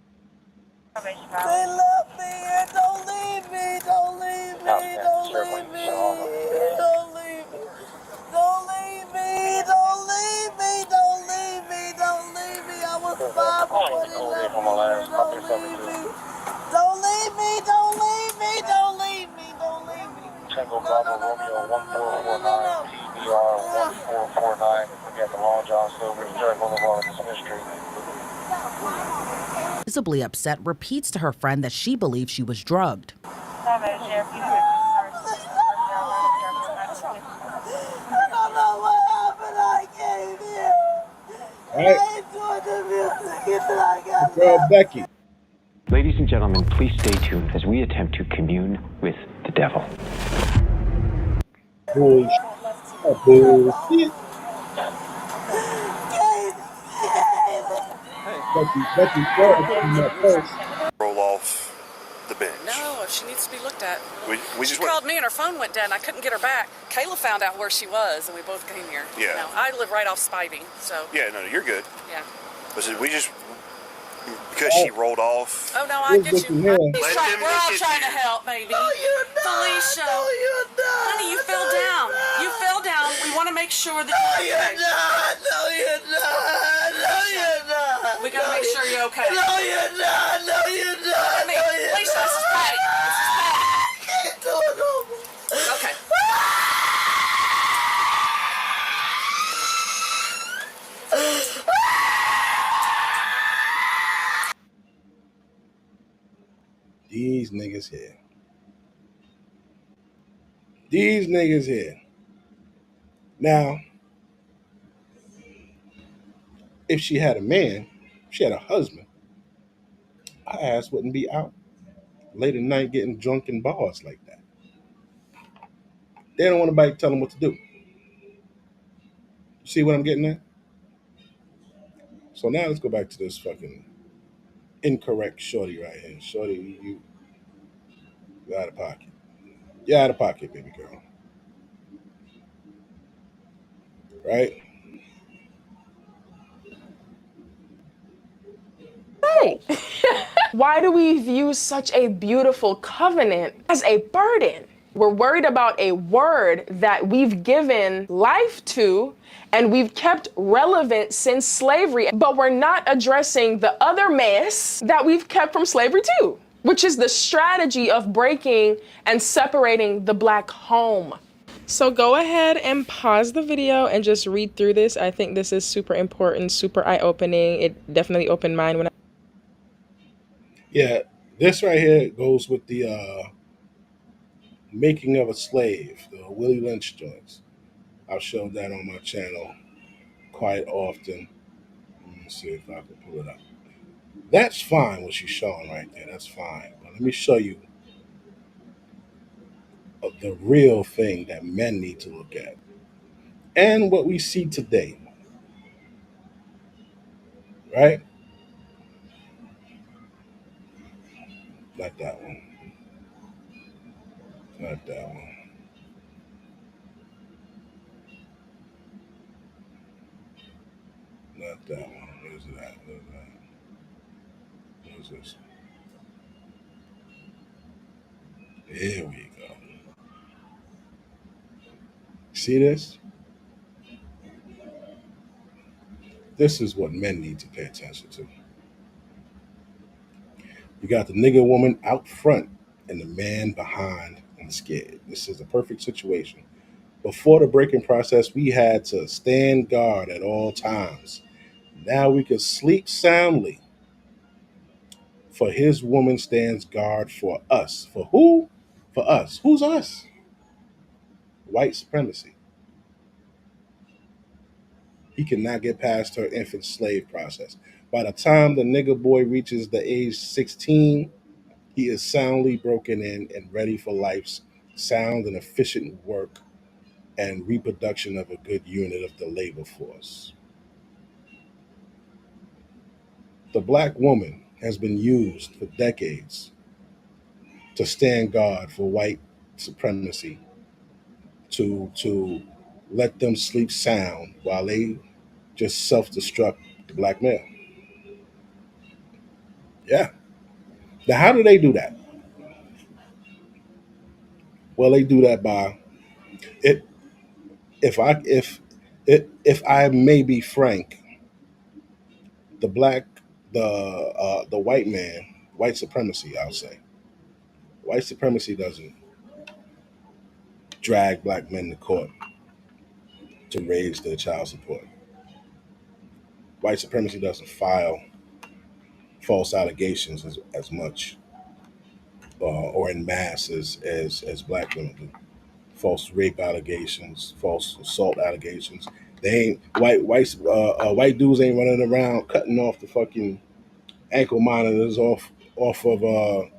They love me and don't leave me, don't leave me, don't leave me, don't leave me, don't leave me, don't leave me, don't leave me, don't leave me. I was 5 when he left me, don't leave me, don't leave me, don't leave me, don't leave me, don't leave me. Tango Bravo Romeo 1449, TBR 1449. We got the Long John Silver, Jerry Boulevard, Smith Street. Visibly upset, repeats to her friend that she believes she was drugged. I don't know what happened. I came here. Right. I enjoyed the music until I got Girl Becky. Ladies and gentlemen, please stay tuned as we attempt to commune with the devil. Bullshit. Bullshit. Becky first. Roll off the bench. No, she needs to be looked at. We She just called me and her phone went dead and I couldn't get her back. Kayla found out where she was and we both came here. Yeah. No, I live right off Spivey, so. Yeah, no, you're good. Yeah. But we just, because she rolled off. Oh, no, I get you. We're all look at trying to help, baby. No, you're not. Felicia. No, you're not. Honey, you fell down. You fell down. We want to make sure that No, you're not. No, you're not. No, you're not. We got to make sure you're okay. No, you're not. No, you're not. I mean, Felicia, this is Patty. This is Patty. I can't do it no more. Okay. These niggas here. These niggas here. Now, if she had a man, if she had a husband, her ass wouldn't be out late at night getting drunk in bars like that. They don't want nobody to tell them what to do. See what I'm getting at? So now let's go back to this fucking incorrect shorty right here. Shorty, you're out of pocket. You're out of pocket, baby girl. Right? Right. Why do we view such a beautiful covenant as a burden? We're worried about a word that we've given life to and we've kept relevant since slavery, but we're not addressing the other mess that we've kept from slavery too, which is the strategy of breaking and separating the Black home. So go ahead and pause the video and just read through this. I think this is super important, super eye-opening. It definitely opened mine when Yeah, this right here goes with the making of a slave, the Willie Lynch joints. I've showed that on my channel quite often. Let me see if I can pull it up. That's fine what she's showing right there. That's fine. But let me show you the real thing that men need to look at. And what we see today. Right? Not that one. Not that one. Not that one. Where's it at? Where's that? Where's this? Here we go. See this? This is what men need to pay attention to. You got the nigga woman out front and the man behind and scared. This is a perfect situation. Before the breaking process, we had to stand guard at all times. Now we can sleep soundly. For his woman stands guard for us. For who? For us. Who's us? White supremacy. He cannot get past her infant slave process. By the time the nigga boy reaches the age 16, he is soundly broken in and ready for life's sound and efficient work and reproduction of a good unit of the labor force. The black woman has been used for decades to stand guard for white supremacy, to let them sleep sound while they just self-destruct the black male. Yeah. Now, how do they do that? Well, they do that by it. If I may be frank, the black, the white man, white supremacy, I'll say, white supremacy doesn't drag black men to court to raise their child support. White supremacy doesn't file false allegations as much or in mass as black women do. False rape allegations, false assault allegations. They ain't white dudes ain't running around cutting off the fucking ankle monitors off of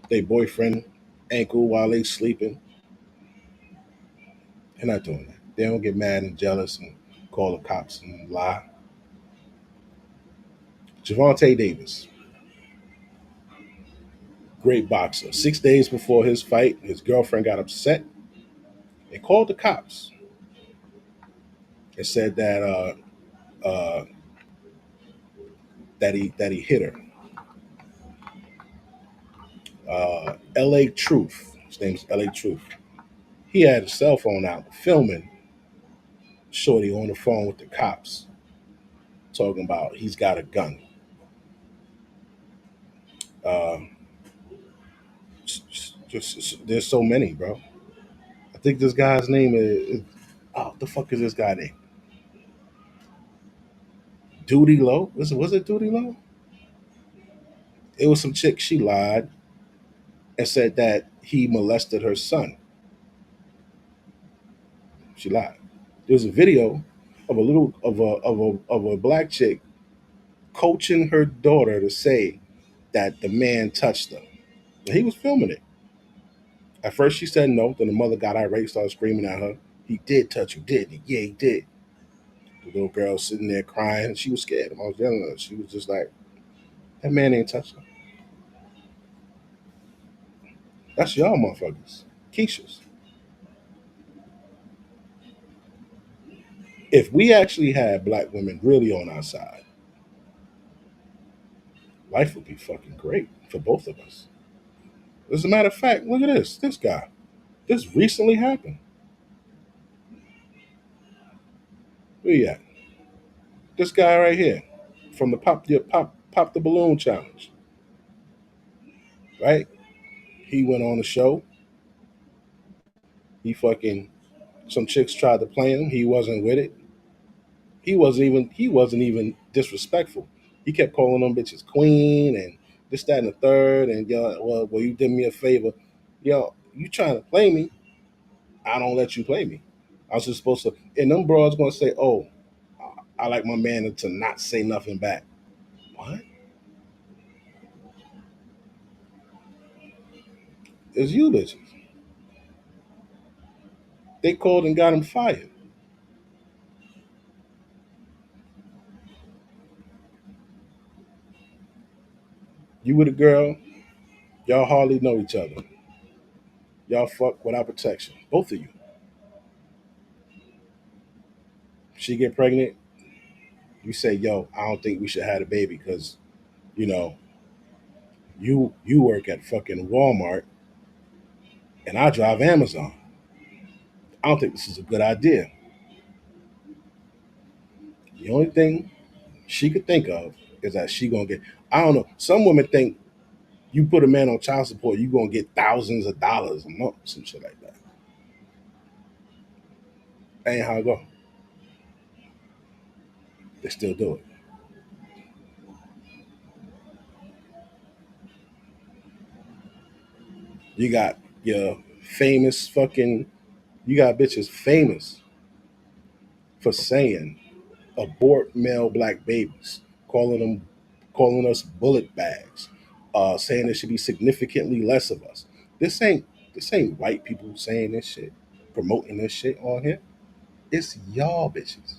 their boyfriend ankle while they sleeping. They're not doing that. They don't get mad and jealous and call the cops and lie. Javante Davis, great boxer. 6 days before his fight, his girlfriend got upset and called the cops and said uh, that he hit her. L.A. Truth, his name's L.A. Truth. He had a cell phone out filming Shorty on the phone with the cops, talking about he's got a gun. Uh, there's so many, bro. I think this guy's name is oh, what the fuck is this guy name? Duty Low? Was it Duty Low? It was some chick. She lied and said that he molested her son. She lied. There's a video of a black chick coaching her daughter to say that the man touched her. And he was filming it. At first she said no. Then the mother got irate, started screaming at her. He did touch you, didn't he? Yeah, he did. The little girl sitting there crying. She was scared. I was yelling at her. She was just like, that man ain't touched her. That's y'all motherfuckers. Keisha's. If we actually had black women really on our side, life would be fucking great for both of us. As a matter of fact, look at this. This guy. This recently happened. Where you at? This guy right here from the pop the balloon challenge. Right? He went on a show. He fucking some chicks tried to play him. He wasn't with it. He wasn't even disrespectful. He kept calling them bitches queen and this, that, and the third. And yo, well, you did me a favor. Yo, you trying to play me? I don't let you play me. I was just supposed to. And them broads gonna say, "Oh, I like my man to not say nothing back." What? It's you bitches. They called and got him fired. You with a girl, y'all hardly know each other. Y'all fuck without protection. Both of you. She get pregnant, you say, yo, I don't think we should have a baby because, you know, you work at fucking Walmart and I drive Amazon. I don't think this is a good idea. The only thing she could think of is that she gonna get, I don't know. Some women think you put a man on child support, you gonna get thousands of dollars a month, some shit like that. That ain't how it go. They still do it. You got your famous fucking, you got bitches famous for saying abort male black babies, calling us bullet bags, saying there should be significantly less of us. This ain't this ain't white people saying this shit, promoting this shit on here. It's y'all bitches.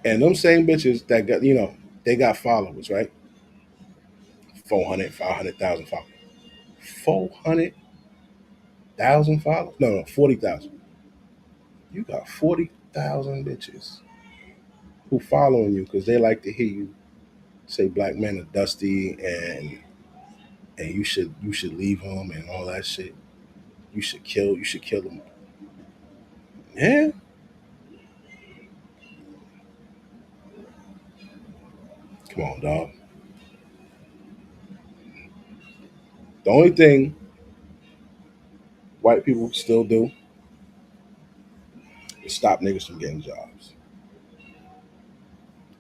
And them same bitches that got, they got followers, right? 400, 500,000 followers. 400,000 followers? No, 40,000. You got 40,000 bitches who following you because they like to hear you say black men are dusty and you should leave them and all that shit. You should kill them. Yeah. Come on, dog. The only thing white people still do is stop niggas from getting jobs.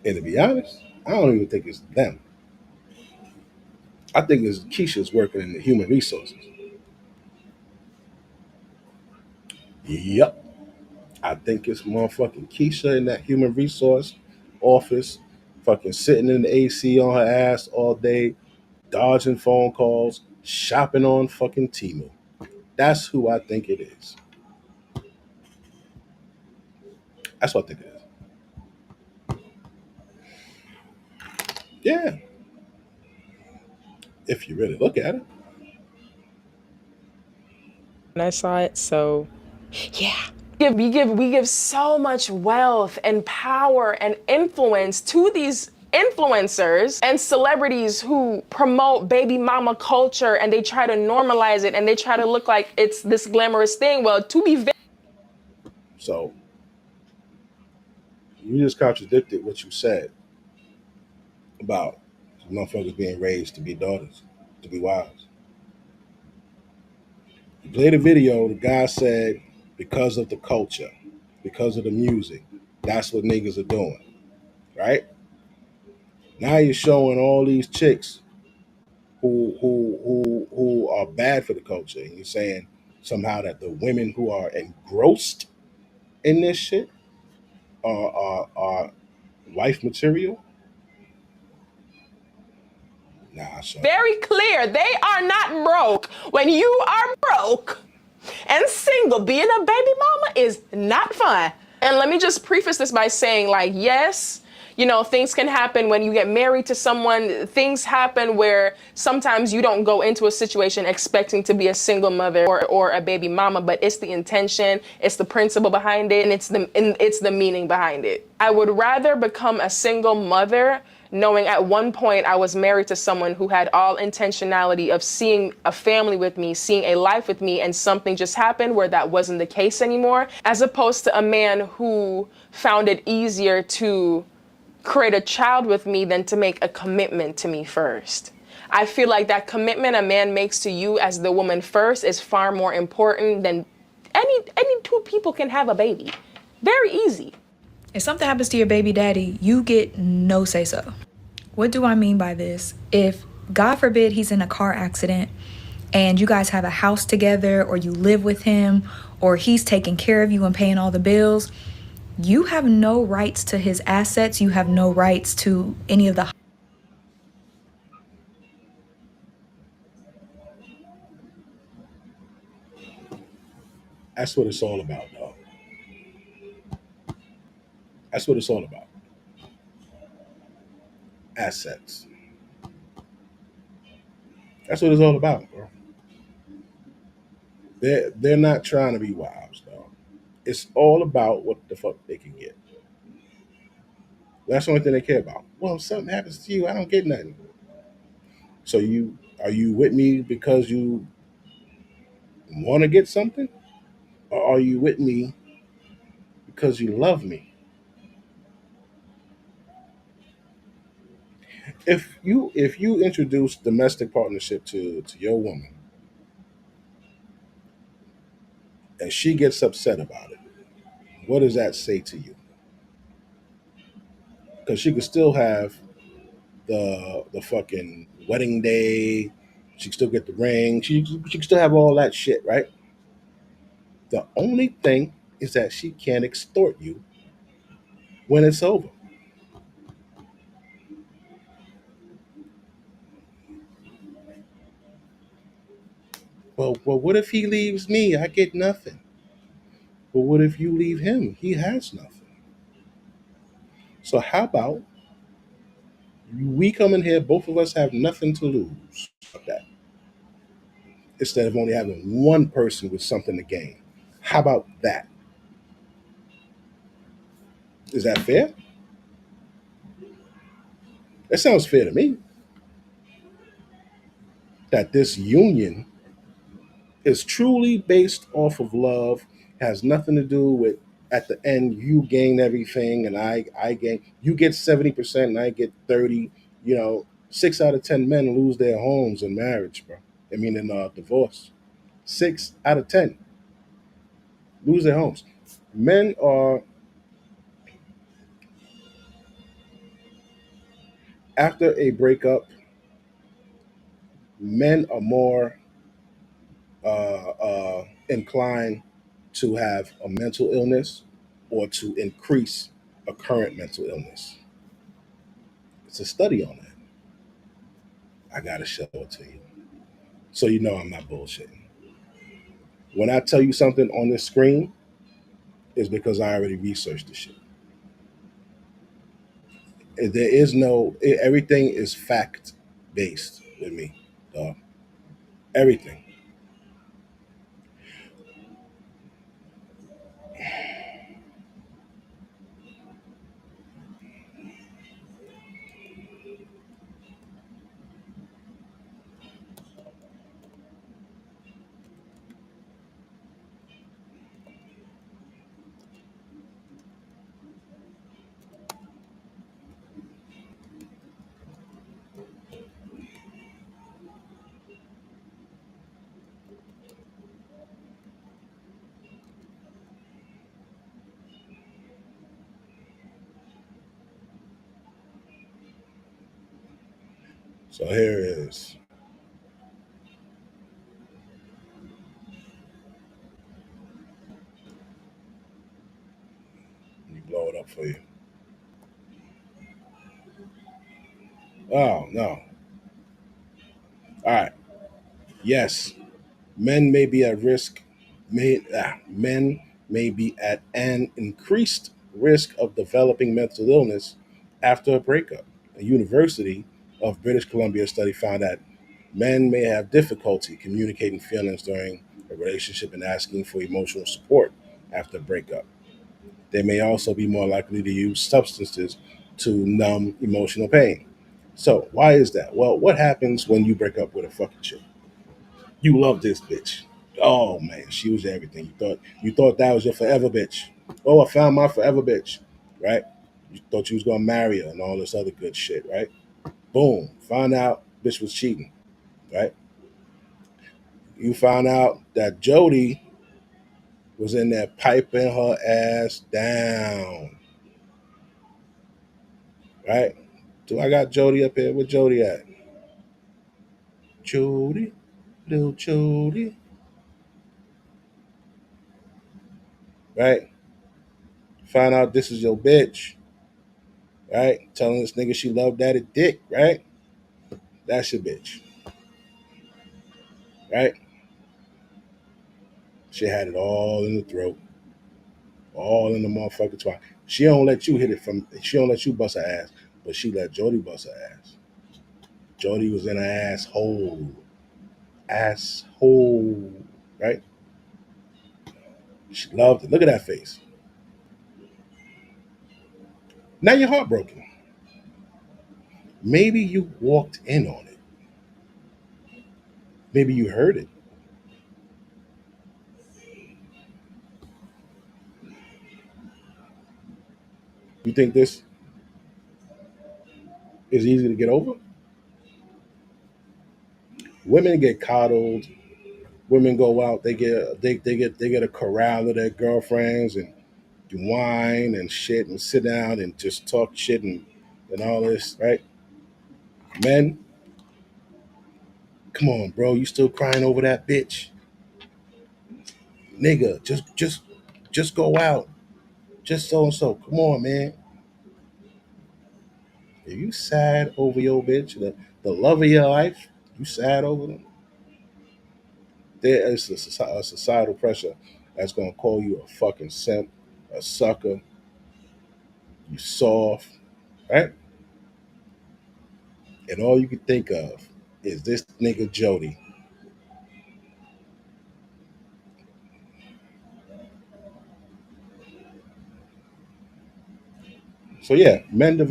And to be honest, I don't even think it's them. I think it's Keisha's working in the human resources. Yep. I think it's motherfucking Keisha in that human resource office, fucking sitting in the AC on her ass all day, dodging phone calls, shopping on fucking Temu. That's who I think it is. That's what I think it is. Yeah. If you really look at it. When I saw it, so yeah. We give so much wealth and power and influence to these influencers and celebrities who promote baby mama culture, and they try to normalize it and they try to look like it's this glamorous thing. Well, to be So you just contradicted what you said about motherfuckers being raised to be daughters, to be wives. You played a video, the guy said, because of the culture, because of the music, that's what niggas are doing. Right? Now you're showing all these chicks who are bad for the culture, and you're saying somehow that the women who are engrossed in this shit are wife material. Nah, son. very clear, they are not broke. When you are broke and single, being a baby mama is not fun. And let me just preface this by saying, like, yes, things can happen when you get married to someone. Things happen where sometimes you don't go into a situation expecting to be a single mother or a baby mama, but it's the intention, it's the principle behind it, and it's the meaning behind it. I would rather become a single mother knowing at one point I was married to someone who had all intentionality of seeing a family with me, seeing a life with me, and something just happened where that wasn't the case anymore, as opposed to a man who found it easier to create a child with me than to make a commitment to me first. I feel like that commitment a man makes to you as the woman first is far more important than any two people can have a baby. Very easy. If something happens to your baby daddy, you get no say so. What do I mean by this? If, God forbid, he's in a car accident and you guys have a house together, or you live with him, or he's taking care of you and paying all the bills, you have no rights to his assets. You have no rights to any of the... That's what it's all about, dog. That's what it's all about. Assets. That's what it's all about, bro. They're not trying to be wives, dog. It's all about what the fuck they can get. That's the only thing they care about. Well, if something happens to you, I don't get nothing. So are you with me because you want to get something? Or are you with me because you love me? If you introduce domestic partnership to your woman and she gets upset about it, what does that say to you? Because she could still have the fucking wedding day. She can still get the ring. She can still have all that shit, right? The only thing is that she can't extort you when it's over. Well, what if he leaves me? I get nothing. But what if you leave him? He has nothing. So how about we come in here, both of us have nothing to lose about that, instead of only having one person with something to gain. How about that? Is that fair? That sounds fair to me. That this union is truly based off of love, has nothing to do with at the end you gain everything and I gain, you get 70% and I get 30. 6 out of 10 men lose their homes in marriage, bro. I mean in divorce. 6 out of 10 lose their homes. Men are, after a breakup, men are more inclined to have a mental illness or to increase a current mental illness. It's a study on that. I gotta show it to you. So you know I'm not bullshitting. When I tell you something on this screen, it's because I already researched the shit. There is no, everything is fact based with me, dog. Everything. So here it is. Let me blow it up for you. Oh no. All right. Yes, men may be at risk. Men may be at an increased risk of developing mental illness after a breakup. A University of British Columbia study found that men may have difficulty communicating feelings during a relationship and asking for emotional support after a breakup. They may also be more likely to use substances to numb emotional pain. So, why is that? Well, what happens when you break up with a fucking chick? You love this bitch. Oh man, she was everything. You thought that was your forever bitch. Oh, I found my forever bitch. Right? You thought you was gonna marry her and all this other good shit, right? Boom. Found out bitch was cheating, right? You found out that Jody was in there piping her ass down. Right? Do I got Jody up here? Where Jody at? Jody, little Jody. Right? Find out this is your bitch. Right? Telling this nigga she loved daddy dick, right? That's your bitch. Right? She had it all in the throat, all in the motherfucking twat. She don't let you hit it from, she don't let you bust her ass, but she let Jody bust her ass. Jody was in her asshole. Asshole. Right? She loved it. Look at that face. Now you're heartbroken. Maybe you walked in on it. Maybe you heard it. You think this is easy to get over? Women get coddled. Women go out. They get a corral of their girlfriends and wine and shit and sit down and just talk shit and all this, right? Men, come on, bro. You still crying over that bitch, nigga? Just go out. Just so and so. Come on, man. If you sad over your bitch, the love of your life, you sad over them. There is a societal pressure that's gonna call you a fucking simp, a sucker, you soft, right? And all you can think of is this nigga Jody. So yeah, men are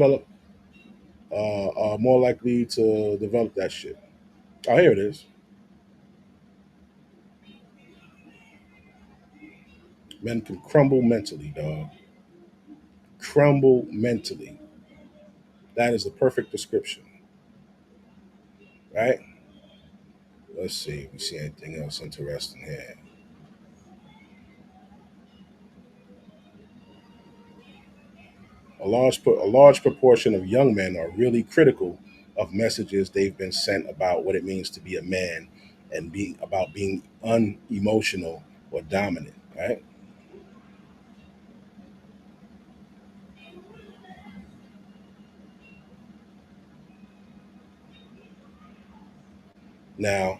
more likely to develop that shit. Oh, here it is. Men can crumble mentally, dog. Crumble mentally. That is the perfect description, right? Let's see if we see anything else interesting here. A large proportion of young men are really critical of messages they've been sent about what it means to be a man and being unemotional or dominant, right? Now,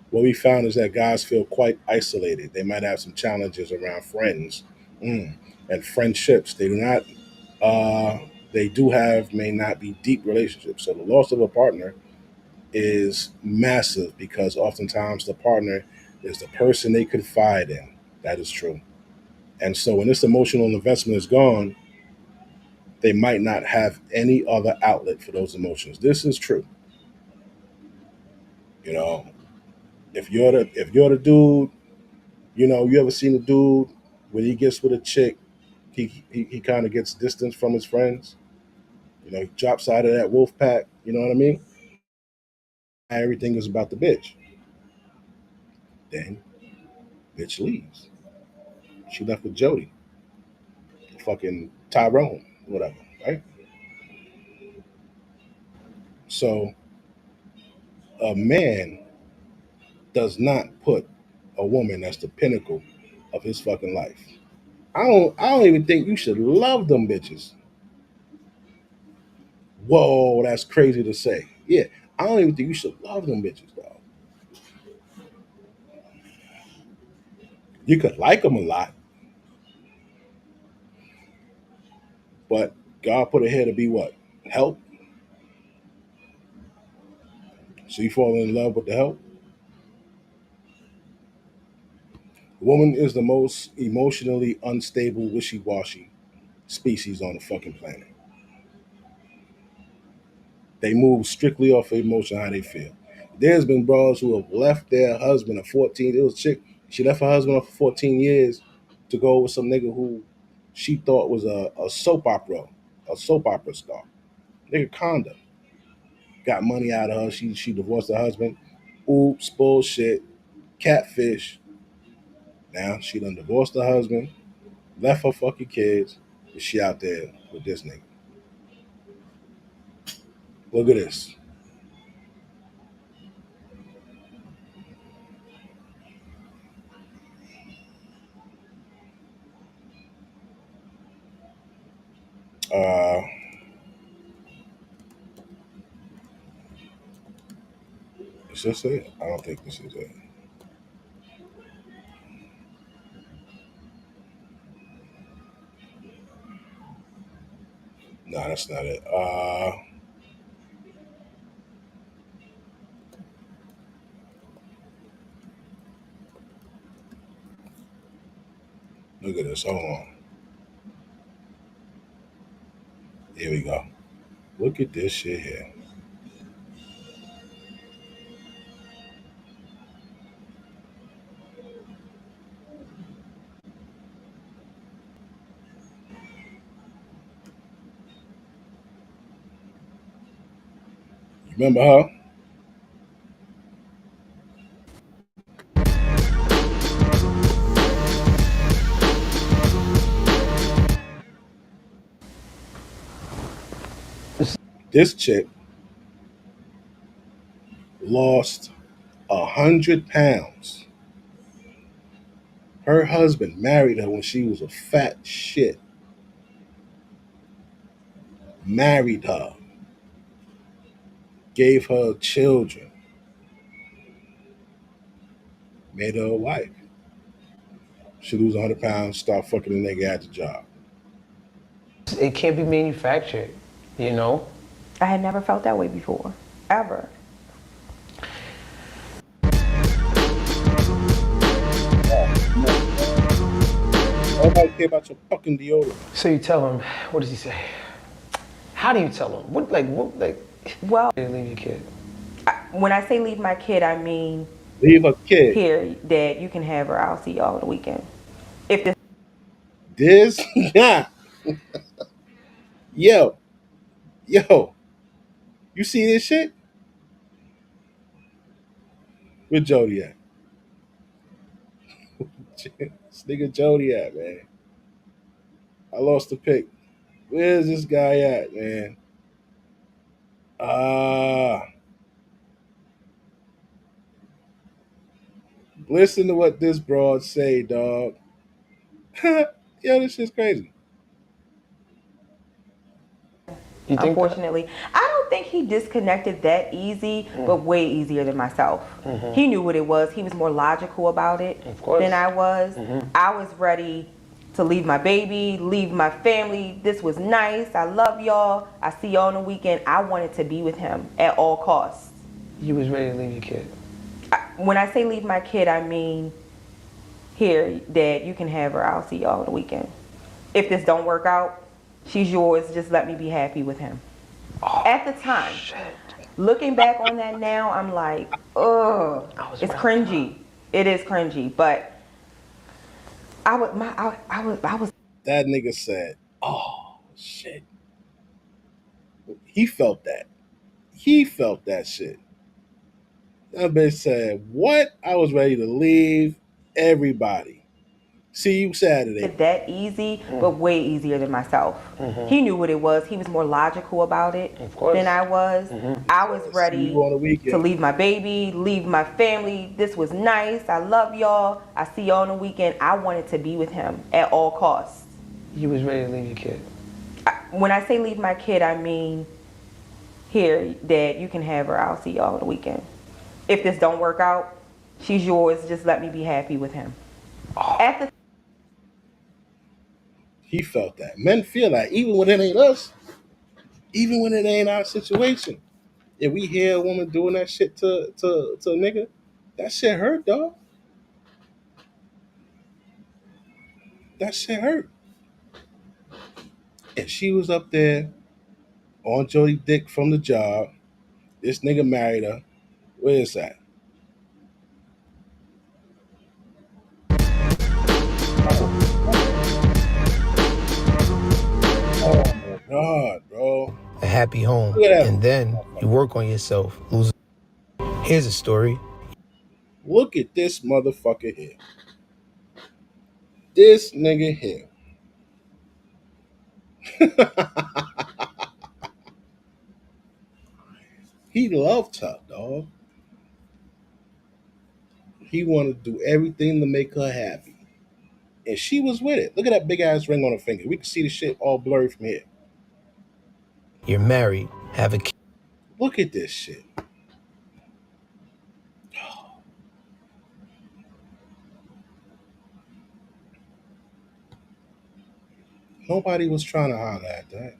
what we found is that guys feel quite isolated. They might have some challenges around friends and friendships. They do not. They do have may not be deep relationships. So the loss of a partner is massive because oftentimes the partner is the person they confide in. That is true. And so when this emotional investment is gone, they might not have any other outlet for those emotions. This is true. You know, if you're the dude, you ever seen a dude when he gets with a chick, he kind of gets distance from his friends. He drops out of that wolf pack. You know what I mean? Everything is about the bitch. Then bitch leaves. She left with Jody, fucking Tyrone, whatever, right? So a man does not put a woman as the pinnacle of his fucking life. I don't even think you should love them bitches. Whoa, that's crazy to say. Yeah, I don't even think you should love them bitches, dog. You could like them a lot, but God put her here to be what? Help. So you fall in love with the help. Woman is the most emotionally unstable, wishy-washy species on the fucking planet. They move strictly off of emotion, how they feel. There's been bros who have left their husband at 14. It was a chick. She left her husband for 14 years to go with some nigga who she thought was a soap opera star. Nigga Conda got money out of her. She divorced her husband. Oops, bullshit, catfish. Now she done divorced her husband, left her fucking kids, and she out there with this nigga. Look at this. Uh, is this it? I don't think this is it. No, that's not it. Look at this. Hold on. Here we go. Look at this shit here. You remember her? This chick lost 100 pounds. Her husband married her when she was a fat shit. Married her. Gave her children. Made her a wife. She lose 100 pounds, start fucking the nigga at the job. It can't be manufactured, you know? I had never felt that way before, ever. Nobody care about your fucking deodorant. So you tell him, what does he say? How do you tell him? Well, leave your kid? When I say leave my kid, I mean leave a kid. Here, Dad, you can have her. I'll see y'all on the weekend. If this, yeah, yo, you see this shit? Where Jody at? This nigga Jody at, man? I lost the pic. Where's this guy at, man? Listen to what this broad say, dog. Yo, this shit's crazy. unfortunately, I don't think he disconnected that easy, but way easier than myself. He knew what it was. He was more logical about it than I was. I was ready to leave my baby, leave my family. This was nice. I love y'all. I see y'all on the weekend. I wanted to be with him at all costs. You was ready to leave your kid? When I say leave my kid, I mean, here, Dad, you can have her. I'll see y'all on the weekend. If this don't work out, she's yours. Just let me be happy with him. At the time, looking back on that now, I'm like, ugh, it's cringy. It is cringy, but I was. That nigga said, "Oh shit." He felt that. He felt that shit. That bitch said, "What? I was ready to leave everybody. See you Saturday." That easy, but way easier than myself. He knew what it was. He was more logical about it than I was. I was ready to leave my baby, leave my family. This was nice. I love y'all. I see y'all on the weekend. I wanted to be with him at all costs. You was ready to leave your kid? When I say leave my kid, I mean, here, Dad, you can have her. I'll see y'all on the weekend. If this don't work out, she's yours. Just let me be happy with him. At the He felt that. Men feel that, even when it ain't us, even when it ain't our situation. If we hear a woman doing that shit to a nigga, that shit hurt, dog. That shit hurt. And she was up there on Jody Dick from the job. This nigga married her. Where is that? Oh my God, bro. A happy home, and then you work on yourself. Here's a story. Look at this motherfucker here. This nigga here. He loved her, dog. He wanted to do everything to make her happy. And she was with it. Look at that big ass ring on her finger. We can see the shit all blurry from here. You're married, have a kid. Look at this shit. Nobody was trying to holler at that.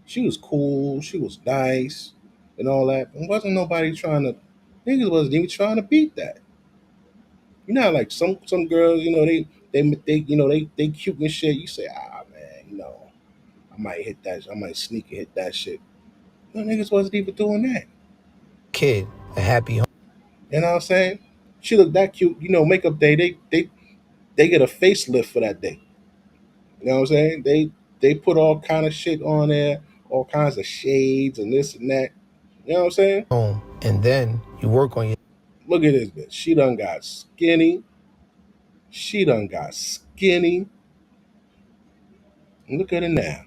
She was cool, she was nice, and all that. And wasn't nobody trying to, niggas wasn't even trying to beat that. You know how like some girls, you know, they cute and shit. You say, man, you know, I might hit that, I might sneak and hit that shit. No, niggas wasn't even doing that. Kid, a happy home. You know what I'm saying? She looked that cute. You know, makeup day, they get a facelift for that day. You know what I'm saying? They put all kind of shit on there, all kinds of shades and this and that. You know what I'm saying? Home, and then you work on your. Look at this bitch. She done got skinny. She done got skinny. Look at her now.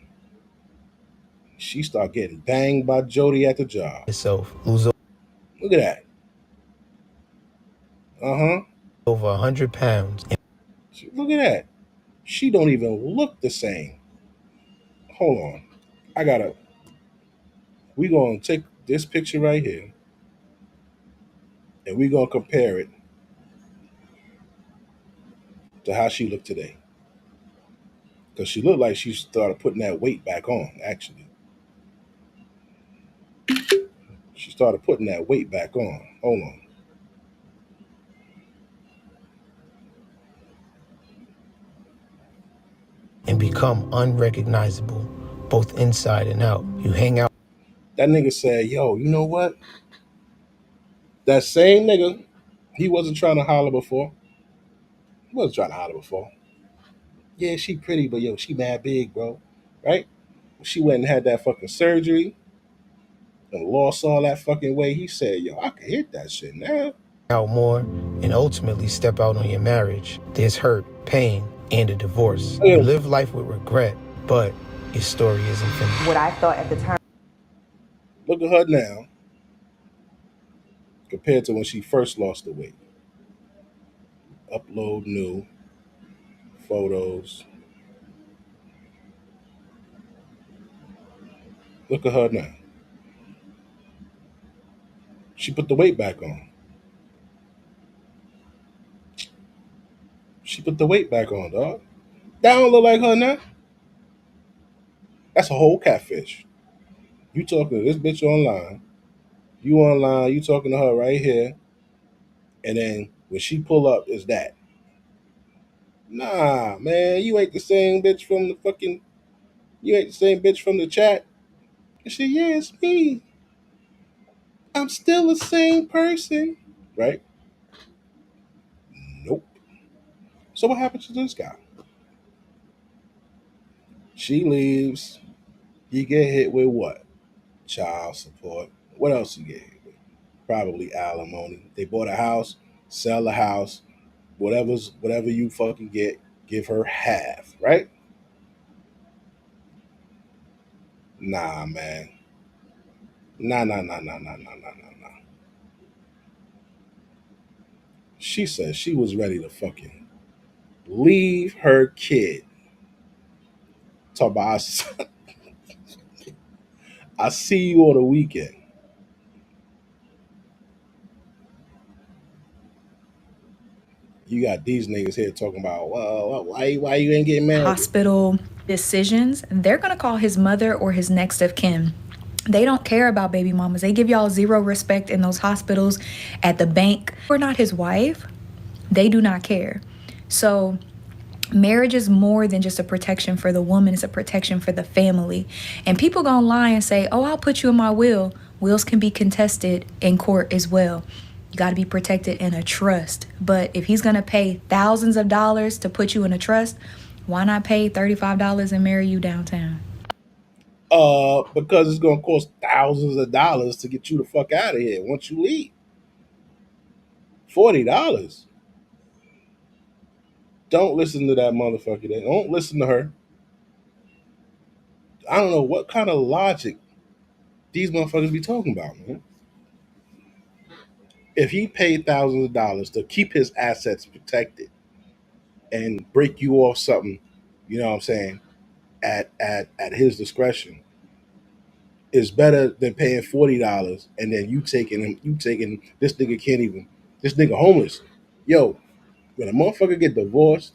She start getting banged by Jody at the job. Yourself lose. Look at that. Over 100 pounds. Look at that. She don't even look the same. Hold on. We gonna take this picture right here and we gonna compare it to how she looked today. Because she looked like she started putting that weight back on, actually. She started putting that weight back on. Hold on. And become unrecognizable, both inside and out. You hang out. That nigga said, yo, you know what? That same nigga, he wasn't trying to holler before. He wasn't trying to holler before. Yeah, she pretty, but yo, she mad big, bro. Right? She went and had that fucking surgery and lost all that fucking weight. He said, yo, I can hit that shit now. Out more and ultimately step out on your marriage. There's hurt, pain, and a divorce. You live life with regret, but your story isn't finished. What I thought at the time. Look at her now compared to when she first lost the weight. Upload new photos. Look at her now. She put the weight back on. She put the weight back on, dog. That don't look like her now. That's a whole catfish. You talking to this bitch online. You online, you talking to her right here. And then when she pull up, is that. Nah, man, you ain't the same bitch from the fucking, you ain't the same bitch from the chat. And she, yeah, it's me. I'm still the same person. Right? Nope. So what happened to this guy? She leaves. You get hit with what? Child support. What else you get hit with? Probably alimony. They bought a house, sell the house, whatever you fucking get, give her half, right? Nah, man. Nah. She said she was ready to fucking leave her kid. Talk about I see you on the weekend. You got these niggas here talking about, well, why you ain't getting married? Hospital decisions, they're going to call his mother or his next of kin. They don't care about baby mamas. They give y'all zero respect in those hospitals, at the bank. We're not his wife. They do not care. So marriage is more than just a protection for the woman. It's a protection for the family. And people gonna lie and say, oh, I'll put you in my will. Wills can be contested in court as well. You got to be protected in a trust. But if he's going to pay thousands of dollars to put you in a trust, why not pay $35 and marry you downtown? Because it's gonna cost thousands of dollars to get you the fuck out of here once you leave. $40. Don't listen to that motherfucker. Don't listen to her. I don't know what kind of logic these motherfuckers be talking about, man. If he paid thousands of dollars to keep his assets protected and break you off something, you know what I'm saying, at his discretion, is better than paying $40 and then you taking this nigga can't even, this nigga homeless. Yo, when a motherfucker get divorced,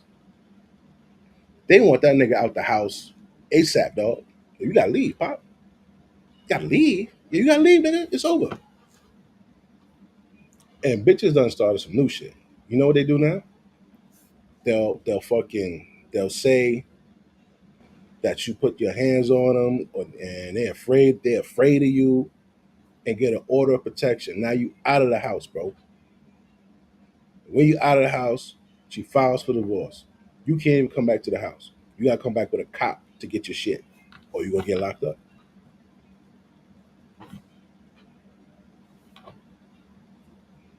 they want that nigga out the house ASAP, dog. You gotta leave, pop. You gotta leave. Yeah, you gotta leave, nigga. It's over. And bitches done started some new shit. You know what they do now? They'll say that you put your hands on them, and they're afraid of you, and get an order of protection. Now you out of the house, bro. When you out of the house, she files for divorce. You can't even come back to the house. You gotta come back with a cop to get your shit, or you gonna get locked up.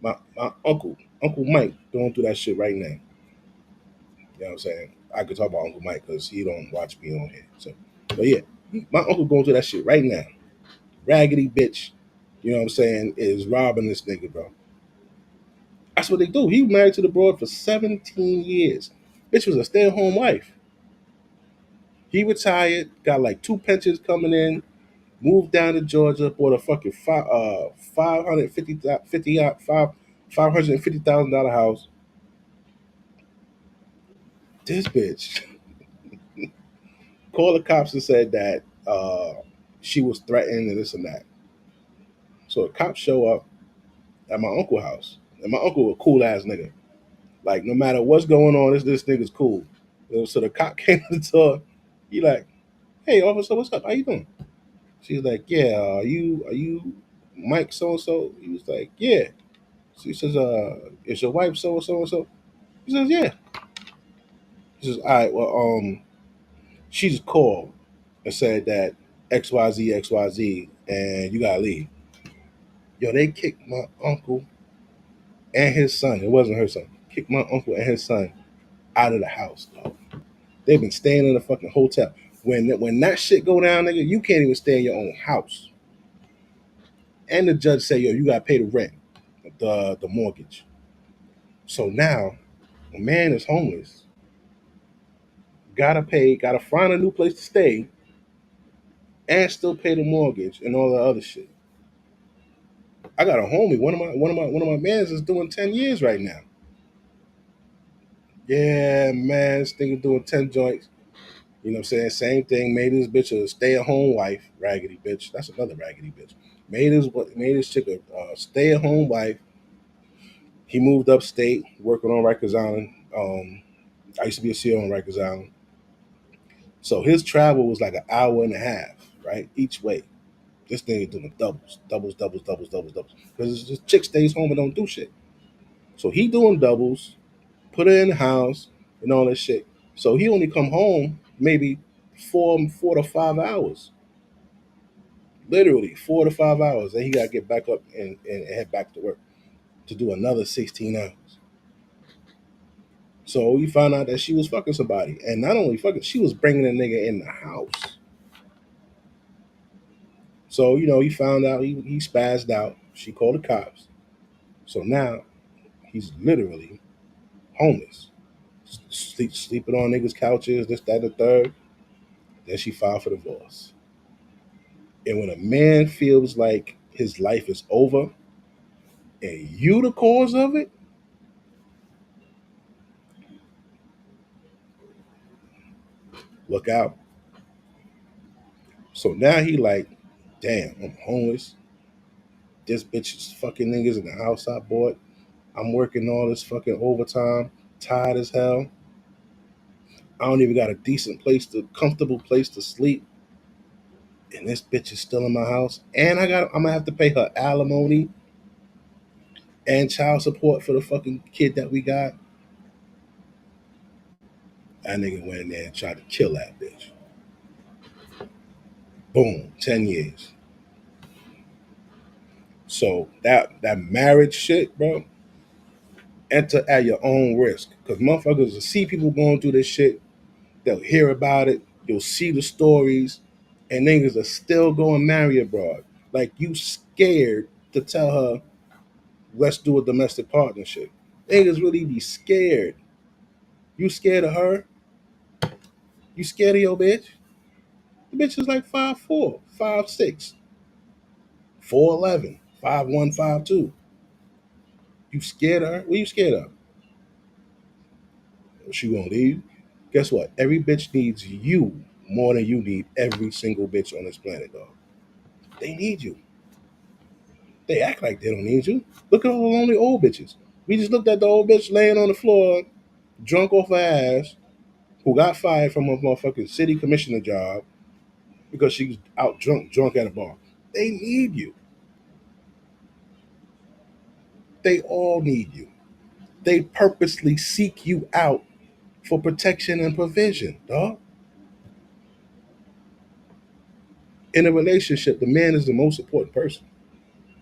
My Uncle Mike, going through that shit right now. You know what I'm saying? I could talk about Uncle Mike because he don't watch me on here. So, but yeah, my uncle going through that shit right now. Raggedy bitch, you know what I'm saying, is robbing this nigga, bro. That's what they do. He was married to the broad for 17 years. Bitch was a stay-at-home wife. He retired, got like 2 pensions coming in, moved down to Georgia, bought a fucking $550,000 house, This bitch called the cops and said that she was threatened and this and that. So the cops show up at my uncle's house. And my uncle a cool ass nigga. Like no matter what's going on, this nigga's cool. So the cop came to the door. He like, hey officer, what's up? How you doing? She's like, yeah, are you Mike so and so? He was like, yeah. She says, is your wife so and so and so? He says, yeah. He says, all right, well, she just called and said that XYZ, XYZ, and you gotta leave. Yo, they kicked my uncle and his son. It wasn't her son. Kicked my uncle and his son out of the house, dog. They've been staying in a fucking hotel. When that shit go down, nigga, you can't even stay in your own house. And the judge say, yo, you gotta pay the rent, the mortgage. So now, a man is homeless, gotta find a new place to stay, and still pay the mortgage and all the other shit. I got a homie. One of my mans is doing 10 years right now. Yeah, man, this nigga doing 10 joints. You know what I'm saying? Same thing. Made this bitch a stay-at-home wife, raggedy bitch. That's another raggedy bitch. Made this chick a stay-at-home wife. He moved upstate, working on Rikers Island. I used to be a CEO on Rikers Island. So his travel was like an hour and a half, right? Each way. This nigga doing doubles. Because this chick stays home and don't do shit. So he doing doubles, put her in the house and all that shit. So he only come home maybe 4 to 5 hours. Literally 4 to 5 hours. Then he gotta get back up and head back to work to do another 16 hours. So he found out that she was fucking somebody. And not only fucking, she was bringing a nigga in the house. So, he found out he spazzed out. She called the cops. So now he's literally homeless. Sleeping on niggas' couches, this, that, the third. Then she filed for divorce. And when a man feels like his life is over and you the cause of it, look out. So now he like, damn, I'm homeless. This bitch is fucking niggas in the house I bought. I'm working all this fucking overtime, tired as hell. I don't even got a comfortable place to sleep. And this bitch is still in my house. And I'm gonna have to pay her alimony and child support for the fucking kid that we got. That nigga went in there and tried to kill that bitch. Boom, 10 years. So that marriage shit, bro, enter at your own risk. Because motherfuckers will see people going through this shit. They'll hear about it. You'll see the stories. And niggas are still going marry abroad. Like you scared to tell her, let's do a domestic partnership. Niggas really be scared. You scared of her? You scared of your bitch? The bitch is like 5'4", 5'6", 4'11", 5'1", 5'2". You scared of her? What you scared of? She gonna leave? Guess what? Every bitch needs you more than you need every single bitch on this planet, dog. They need you. They act like they don't need you. Look at all the lonely old bitches. We just looked at the old bitch laying on the floor, drunk off her ass, who got fired from a motherfucking city commissioner job because she was out drunk at a bar. They need you. They all need you. They purposely seek you out for protection and provision, dog. In a relationship, the man is the most important person.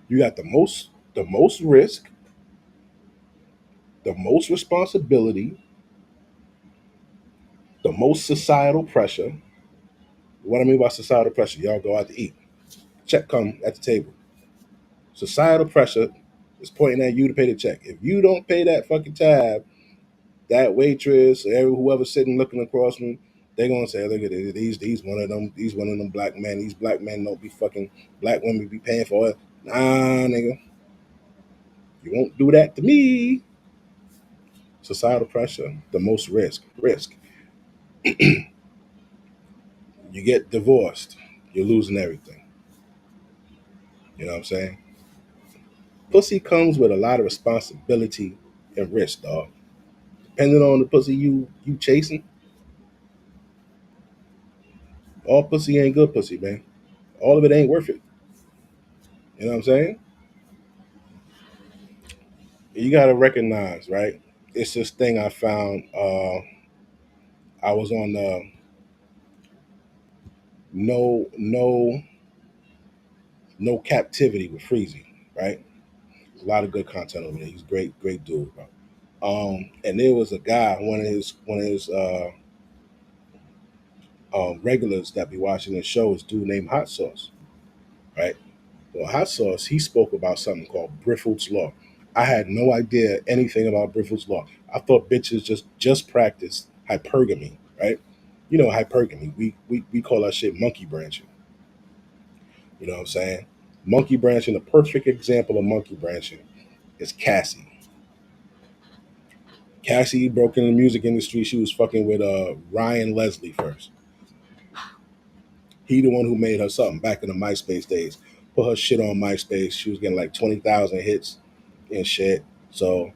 You got the most risk, the most responsibility, the most societal pressure. What I mean by societal pressure, y'all go out to eat. Check come at the table. Societal pressure is pointing at you to pay the check. If you don't pay that fucking tab, that waitress or whoever's sitting looking across from you, they're gonna say, look at it, he's one of them black men. These black men don't be fucking black women be paying for it. Nah, nigga. You won't do that to me. societal pressure, the most risk. You get divorced, you're losing everything. You know what I'm saying? Pussy comes with a lot of responsibility and risk, dog. Depending on the pussy you chasing, all pussy ain't good pussy, man. All of it ain't worth it. You know what I'm saying? You gotta recognize, right? It's this thing I found. I was on no captivity with Freezy, right? There's a lot of good content over there. He's great dude, bro. And there was a guy, one of his regulars that be watching his show is dude named Hot Sauce, right? Well, Hot Sauce, he spoke about something called Briffelt's Law. I had no idea anything about Briffelt's Law. I thought bitches just practiced hypergamy, right? You know hypergamy. We call that shit monkey branching. You know what I'm saying? Monkey branching, the perfect example of monkey branching is Cassie. Cassie broke in the music industry. She was fucking with Ryan Leslie first. He the one who made her something back in the MySpace days. Put her shit on MySpace. She was getting like 20,000 hits and shit. So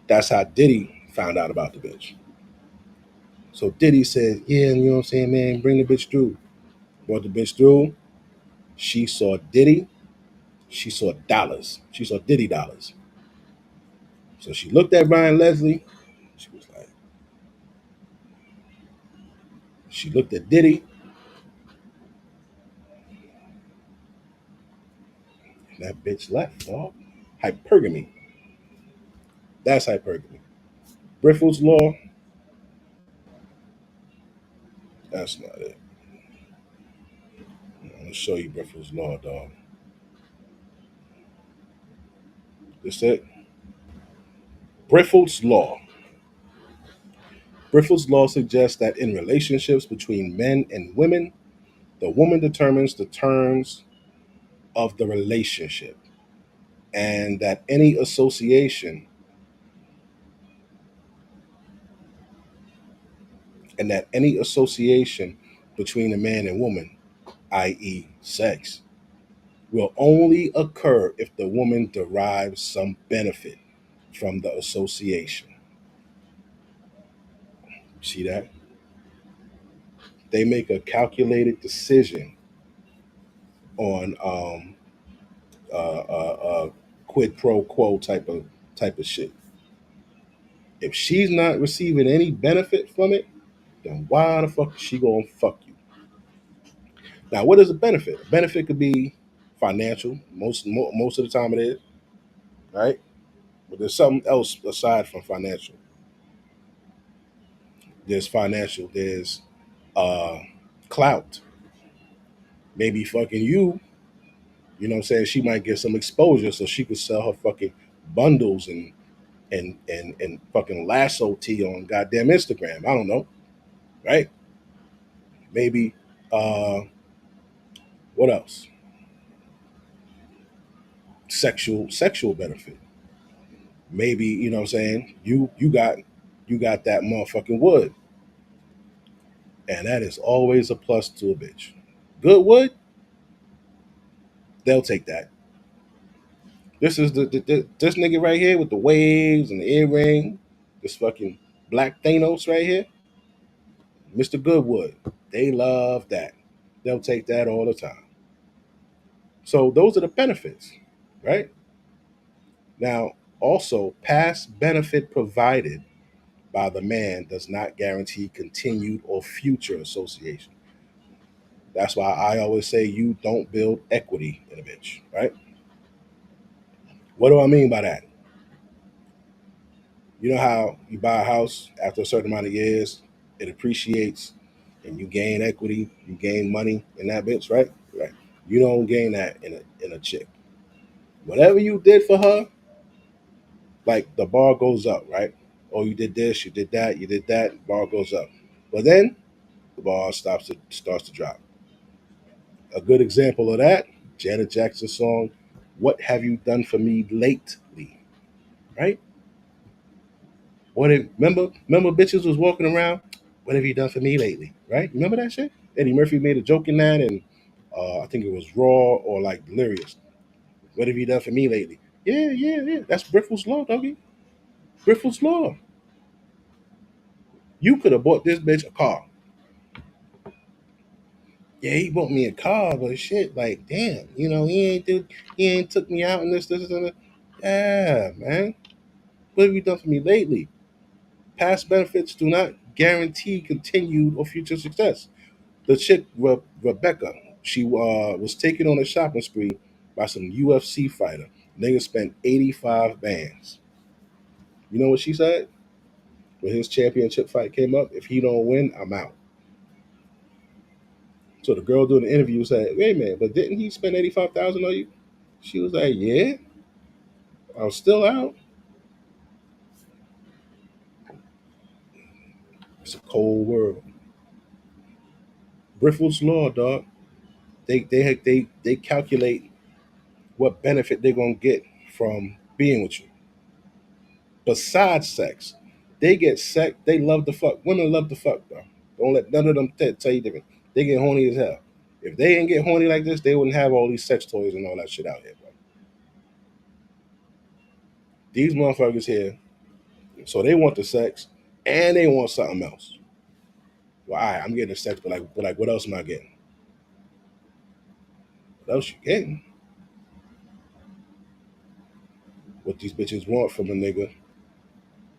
that's how Diddy found out about the bitch. So Diddy said, yeah, you know what I'm saying, man, bring the bitch through. Brought the bitch through. She saw Diddy. She saw dollars. She saw Diddy dollars. So she looked at Ryan Leslie. She was like, she looked at Diddy. And that bitch left, dog. Hypergamy. That's hypergamy. Briffel's Law, that's not it. I'm going to show you Briffel's Law, dog. This it? Briffel's Law. Briffel's Law suggests that in relationships between men and women, the woman determines the terms of the relationship, and that any association between a man and woman, i.e., sex, will only occur if the woman derives some benefit from the association. See that? They make a calculated decision on quid pro quo type of shit. If she's not receiving any benefit from it, then why the fuck is she gonna fuck you? Now, what is a benefit? A benefit could be financial. Most of the time, it is, right? But there's something else aside from financial. There's financial. There's uh, clout. Maybe fucking you. You know what I'm saying? She might get some exposure, so she could sell her fucking bundles and fucking lasso tea on goddamn Instagram. I don't know, right? Maybe what else? Sexual benefit. Maybe, you know what I'm saying, you got that motherfucking wood. And that is always a plus to a bitch. Good wood, they'll take that. This is this nigga right here with the waves and the earring, this fucking black Thanos right here, Mr. Goodwood. They love that. They'll take that all the time. So those are the benefits, right? Now, also, past benefit provided by the man does not guarantee continued or future association. That's why I always say you don't build equity in a bitch, right? What do I mean by that? You know how you buy a house after a certain amount of years, it appreciates and you gain equity, you gain money in that bitch, right? Right. You don't gain that in a chick. Whatever you did for her, like the bar goes up, right? Oh, you did this, you did that, bar goes up. But then the bar starts to drop. A good example of that, Janet Jackson's song, What Have You Done For Me Lately? Right? Remember bitches was walking around. What have you done for me lately? Right? Remember that shit? Eddie Murphy made a joke in that, and I think it was Raw or like Delirious. What have you done for me lately? Yeah, yeah, yeah. That's Briffle's law, doggy. Briffle's law. You could have bought this bitch a car. Yeah, he bought me a car, but shit, like, damn, he ain't took me out and this, and that. Yeah, man. What have you done for me lately? Past benefits do not guarantee continued or future success. The chick Rebecca, she was taken on a shopping spree by some UFC fighter. Nigga spent 85 bands. You know what she said? When his championship fight came up, if he don't win, I'm out. So the girl doing the interview said, "Wait a minute, but didn't he spend 85,000 on you?" She was like, "Yeah, I was still out." It's a cold world. Briffle's law, dog. They calculate what benefit they're gonna get from being with you. Besides sex, they get sex. They love to fuck. Women love to fuck, bro. Don't let none of them tell you different. They get horny as hell. If they didn't get horny like this, they wouldn't have all these sex toys and all that shit out here, bro. These motherfuckers here, so they want the sex and they want something else. Well, all right, I'm getting the sex, but what else am I getting? What else you getting? What these bitches want from a nigga?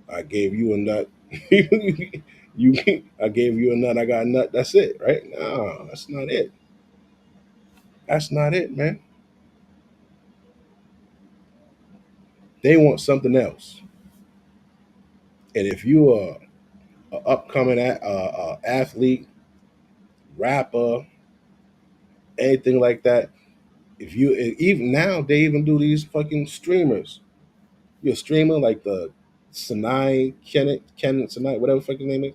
I gave you a nut. I gave you a nut. I got a nut. That's it, right? No, that's not it. That's not it, man. They want something else. And if you are an upcoming athlete, rapper, anything like that, if you even now they even do these fucking streamers. You're a streamer like the Sinai, Kenan Sinai, whatever fucking name is.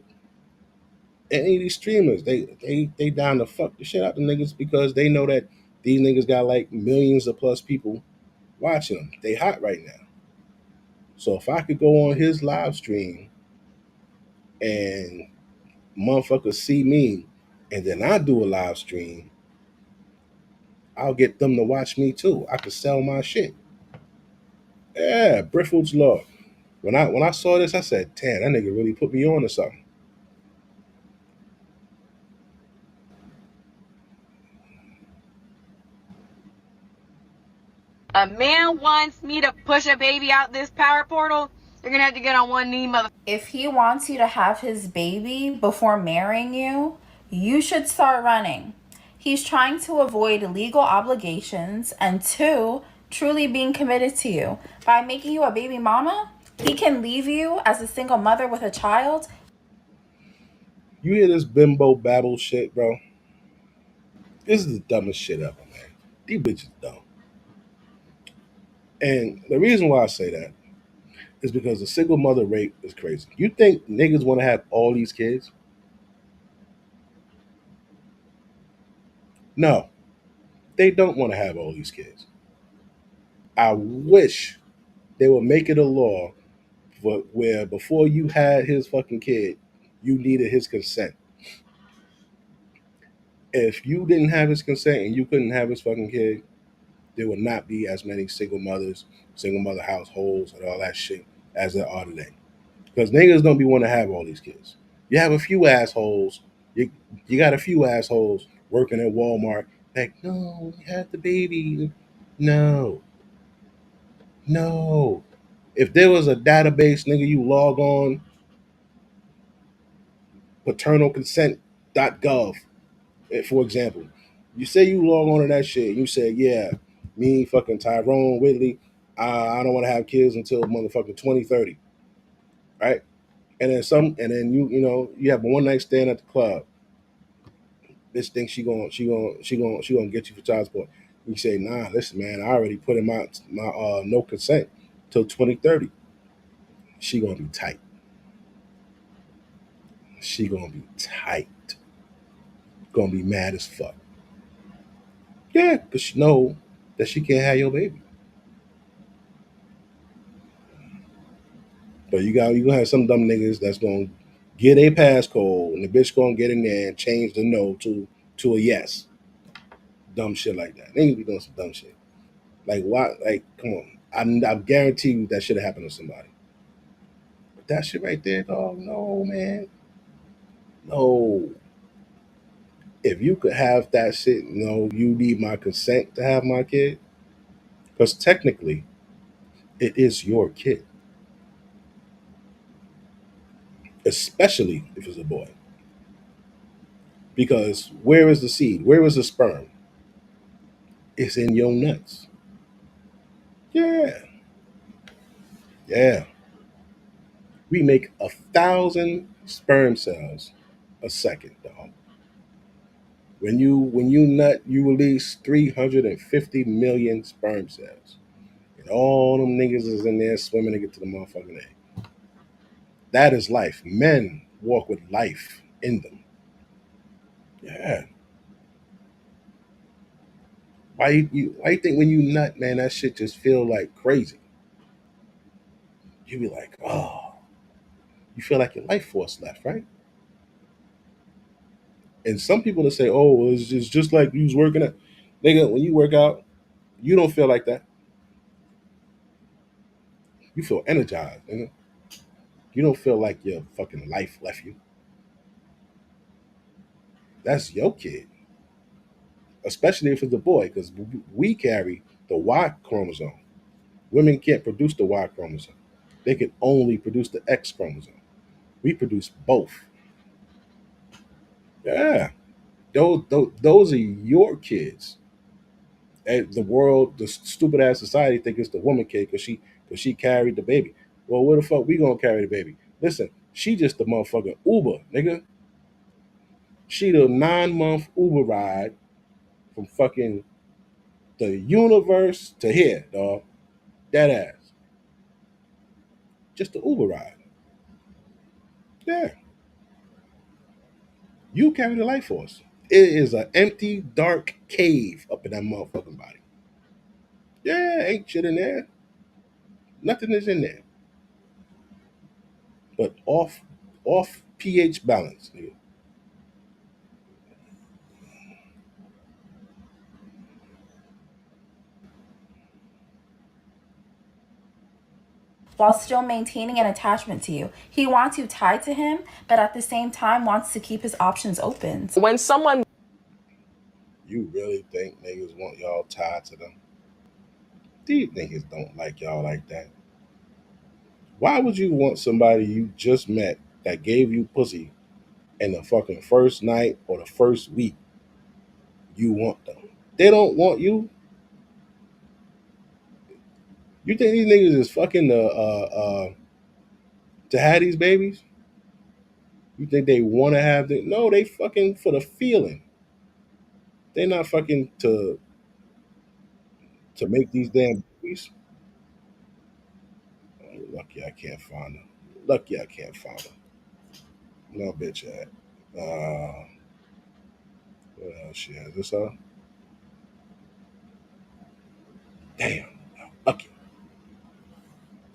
Any of these streamers, they down to fuck the shit out the niggas because they know that these niggas got like millions of plus people watching them. They hot right now. So if I could go on his live stream and motherfuckers see me, and then I do a live stream, I'll get them to watch me too. I could sell my shit. Yeah, Briffle's law. When I saw this, I said, "Damn, that nigga really put me on to something." A man wants me to push a baby out this power portal, you're gonna have to get on one knee, mother. If he wants you to have his baby before marrying you, you should start running. He's trying to avoid legal obligations and two, truly being committed to you. By making you a baby mama, he can leave you as a single mother with a child. You hear this bimbo babble shit, bro? This is the dumbest shit ever, man. These bitches dumb. And the reason why I say that is because the single mother rate is crazy. You think niggas want to have all these kids? No, they don't want to have all these kids. I wish they would make it a law where before you had his fucking kid, you needed his consent. If you didn't have his consent and you couldn't have his fucking kid, there would not be as many single mothers, single mother households, and all that shit as there are today. Because niggas don't be want to have all these kids. You have a few assholes. You got a few assholes working at Walmart. Like, no, we had the baby. No, no. If there was a database, nigga, you log on paternalconsent.gov, for example. You say you log on to that shit. You say, yeah, me fucking Tyrone Whitley, I don't want to have kids until motherfucking 2030, right? And then you have a one night stand at the club. Bitch thinks she gonna get you for child support. You say, nah, listen, man, I already put in my no consent till 2030. She gonna be tight. She gonna be tight. Gonna be mad as fuck. Yeah, cause she know that she can't have your baby. But you gonna have some dumb niggas that's gonna get a passcode and the bitch gonna get in there and change the no to a yes. Dumb shit like that. Niggas be doing some dumb shit. Like why? Like come on. I guarantee you that should have happened to somebody. But that shit right there, dog. No man. No. If you could have that shit, no, you need my consent to have my kid. Because technically, it is your kid, especially if it's a boy. Because where is the seed? Where is the sperm? It's in your nuts. Yeah, yeah. We make 1,000 sperm cells a second, dog. When you nut, you release 350 million sperm cells, and all them niggas is in there swimming to get to the motherfucking egg. That is life. Men walk with life in them. Yeah. Why you think when you nut, man, that shit just feel like crazy? You be like, oh, you feel like your life force left, right? And some people that say, oh, well, it's just like you was working out. Nigga, when you work out, you don't feel like that. You feel energized, nigga. You don't feel like your fucking life left you. That's your kid, especially if it's a boy, because we carry the Y chromosome. Women can't produce the Y chromosome. They can only produce the X chromosome. We produce both. Yeah. Those are your kids. And the world, the stupid ass society, think it's the woman kid because she carried the baby. Well, where the fuck we gonna carry the baby? Listen, she just the motherfucking Uber, nigga. She the 9 month Uber ride from fucking the universe to here, dog. That ass. Just the Uber ride. Yeah. You carry the life force. It is an empty, dark cave up in that motherfucking body. Yeah, ain't shit in there. Nothing is in there. But off pH balance, nigga. while still maintaining an attachment to you. He wants you tied to him, but at the same time wants to keep his options open. When someone You really think niggas want y'all tied to them? These niggas don't like y'all like that. Why would you want somebody you just met that gave you pussy in the fucking first night or the first week? You want them. They don't want you. You think these niggas is fucking to have these babies? You think they want to have the? No, they fucking for the feeling. They not fucking to make these damn babies. Oh, lucky I can't find her. Lucky I can't find her. No bitch at. What else she has? This her? Damn. Lucky.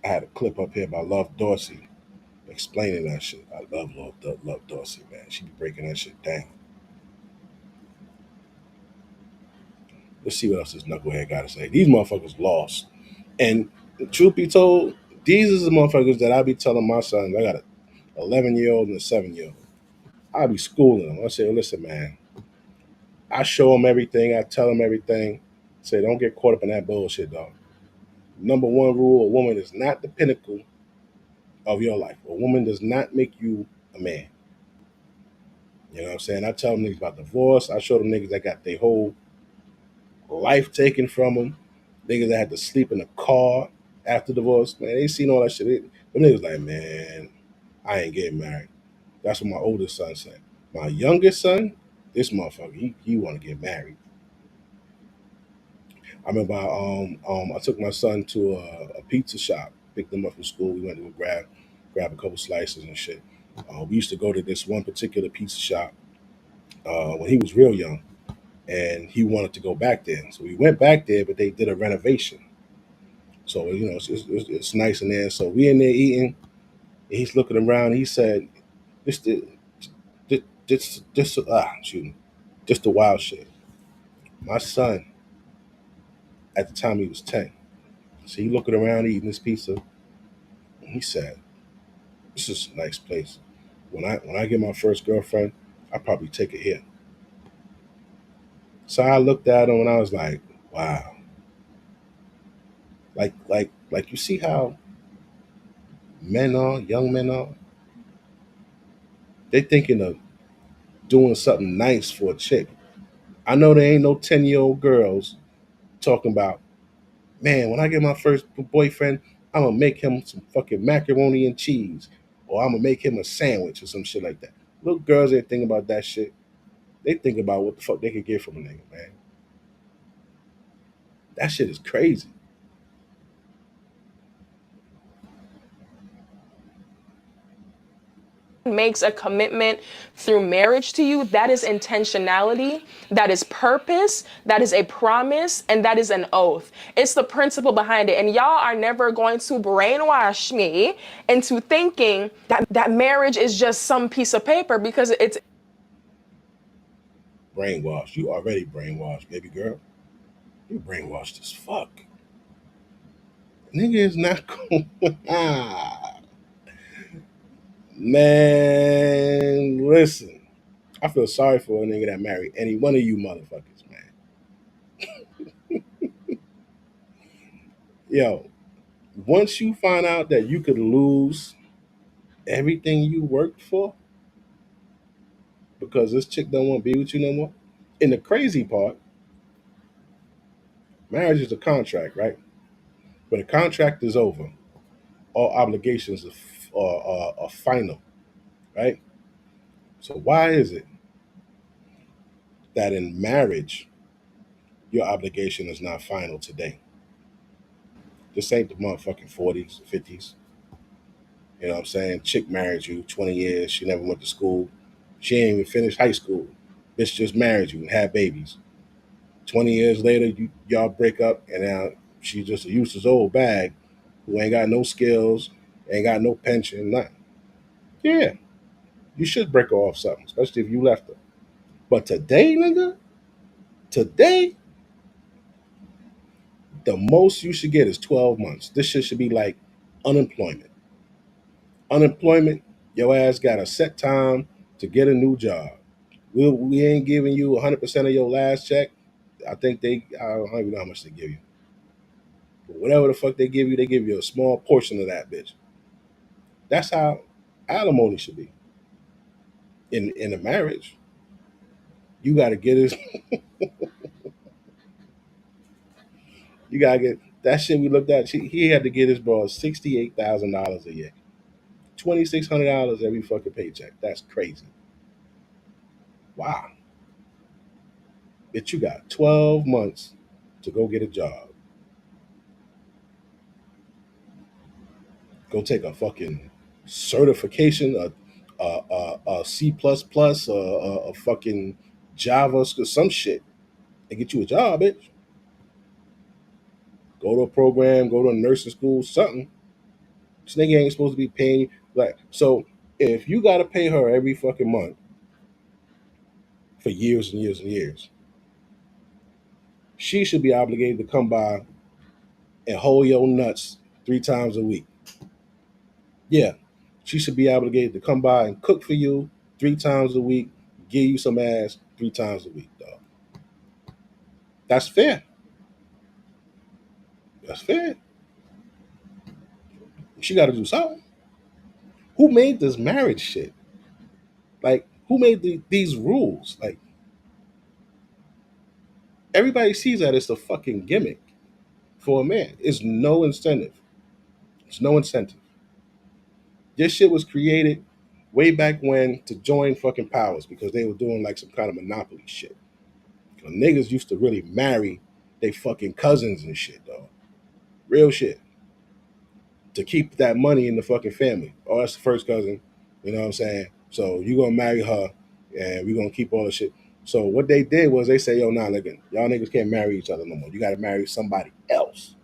I had a clip up here by Love Dorsey explaining that shit. I love Love Dorsey, man. She be breaking that shit down. Let's see what else this knucklehead got to say. These motherfuckers lost. And the truth be told, these is the motherfuckers that I be telling my sons. I got a 11-year-old and a 7-year-old. I be schooling them. I say, listen, man. I show them everything. I tell them everything. Say, don't get caught up in that bullshit, dog. Number one rule: a woman is not the pinnacle of your life. A woman does not make you a man. You know what I'm saying? I tell them niggas about divorce. I show them niggas that got their whole life taken from them. Niggas that had to sleep in a car after divorce. Man, they seen all that shit. Them niggas like, man, I ain't getting married. That's what my oldest son said. My youngest son, this motherfucker, he want to get married. I remember I took my son to a pizza shop, picked him up from school. We went to go grab a couple slices and shit. We used to go to this one particular pizza shop when he was real young, and he wanted to go back there. So we went back there, but they did a renovation. So it's nice in there. So we in there eating. He's looking around. He said, "This the shoot me, just the wild shit." My son, at the time he was 10, so he looking around eating his pizza. And he said, "This is a nice place. When I get my first girlfriend, I'll probably take it here." So I looked at him and I was like, "Wow." Like you see how young men are. They thinking of doing something nice for a chick. I know there ain't no 10-year-old girls talking about, man, when I get my first boyfriend, I'm gonna make him some fucking macaroni and cheese, or I'm gonna make him a sandwich or some shit like that. Little girls ain't thinking about that shit. They think about what the fuck they could get from a nigga, man. That shit is crazy. Makes a commitment through marriage to you, that is intentionality, that is purpose, that is a promise, and that is an oath. It's the principle behind it. And y'all are never going to brainwash me into thinking that marriage is just some piece of paper, because it's Brainwashed. You already brainwashed, baby girl. You brainwashed as fuck. Nigga is not going. Man, listen. I feel sorry for a nigga that married any one of you motherfuckers, man. Yo, once you find out that you could lose everything you worked for because this chick don't want to be with you no more. And the crazy part, marriage is a contract, right? When a contract is over, all obligations are final, right? So why is it that in marriage your obligation is not final today? This ain't the motherfucking 40s, 50s. You know what I'm saying? Chick married you 20 years. She never went to school. She ain't even finished high school. Bitch just married you and had babies. 20 years later, y'all break up, and now she's just a useless old bag who ain't got no skills, ain't got no pension, nothing. Yeah, you should break her off something, especially if you left her. But today, nigga, today, the most you should get is 12 months. This shit should be like unemployment. Unemployment, your ass got a set time to get a new job. We ain't giving you 100% of your last check. I think I don't even know how much they give you. But whatever the fuck they give you a small portion of that bitch. That's how alimony should be. In a marriage, you got to get his. You gotta get that shit. We looked at. He had to get his bro $68,000 a year, $2,600 every fucking paycheck. That's crazy. Wow. Bitch, you got 12 months to go get a job. Go take a fucking certification, a C plus plus, a fucking Java, some shit, and get you a job, bitch. Go to a program, go to a nursing school, something. This nigga ain't supposed to be paying you. Like, so if you gotta pay her every fucking month for years and years and years, she should be obligated to come by and hold your nuts 3 times a week. Yeah. She should be obligated to come by and cook for you 3 times a week, give you some ass 3 times a week, dog. That's fair. That's fair. She got to do something. Who made this marriage shit? Like, who made these rules? Like, everybody sees that it's a fucking gimmick for a man. It's no incentive. It's no incentive. This shit was created way back when to join fucking powers because they were doing like some kind of monopoly shit. Niggas used to really marry they fucking cousins and shit, dog. Real shit. To keep that money in the fucking family. Oh, that's the first cousin. You know what I'm saying? So you gonna marry her and we gonna keep all the shit. So what they did was they say, yo, nah, look, y'all niggas can't marry each other no more. You gotta marry somebody else.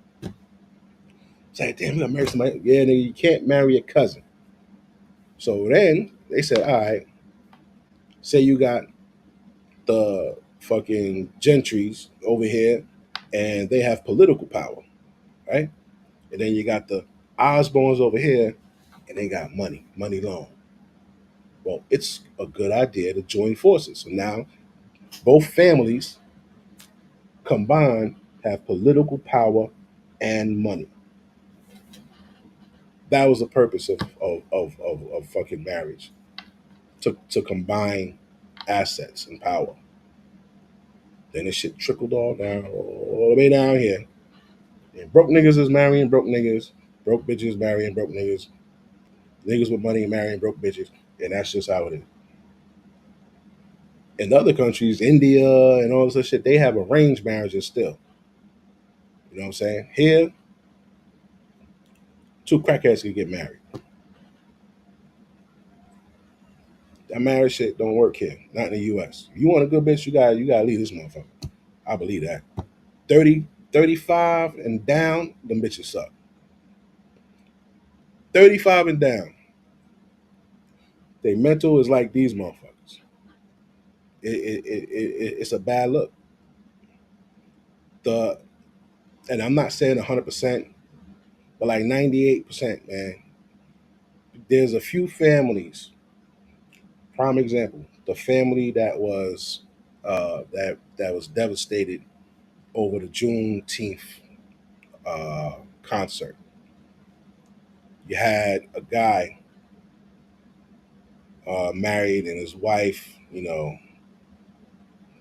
Say, damn, we gotta marry somebody. Yeah, nigga, you can't marry a cousin. So then they said, all right, say you got the fucking gentries over here and they have political power, right? And then you got the Osborns over here and they got money long. Well, it's a good idea to join forces. So now both families combined have political power and money. That was the purpose of fucking marriage, to combine assets and power. Then this shit trickled all the way down here. And broke niggas is marrying broke niggas. Broke bitches marrying broke niggas. Niggas with money marrying broke bitches. And that's just how it is. In other countries, India and all this other shit, they have arranged marriages still. You know what I'm saying? Here, two crackheads can get married. That marriage shit don't work here. Not in the US. If you want a good bitch, you gotta leave this motherfucker. I believe that. 30, 35 and down, them bitches suck. 35 and down. They mental is like these motherfuckers. It's a bad look. The and I'm not saying 100%, but like 98%, man. There's a few families. Prime example, the family that was that was devastated over the Juneteenth concert. You had a guy married and his wife,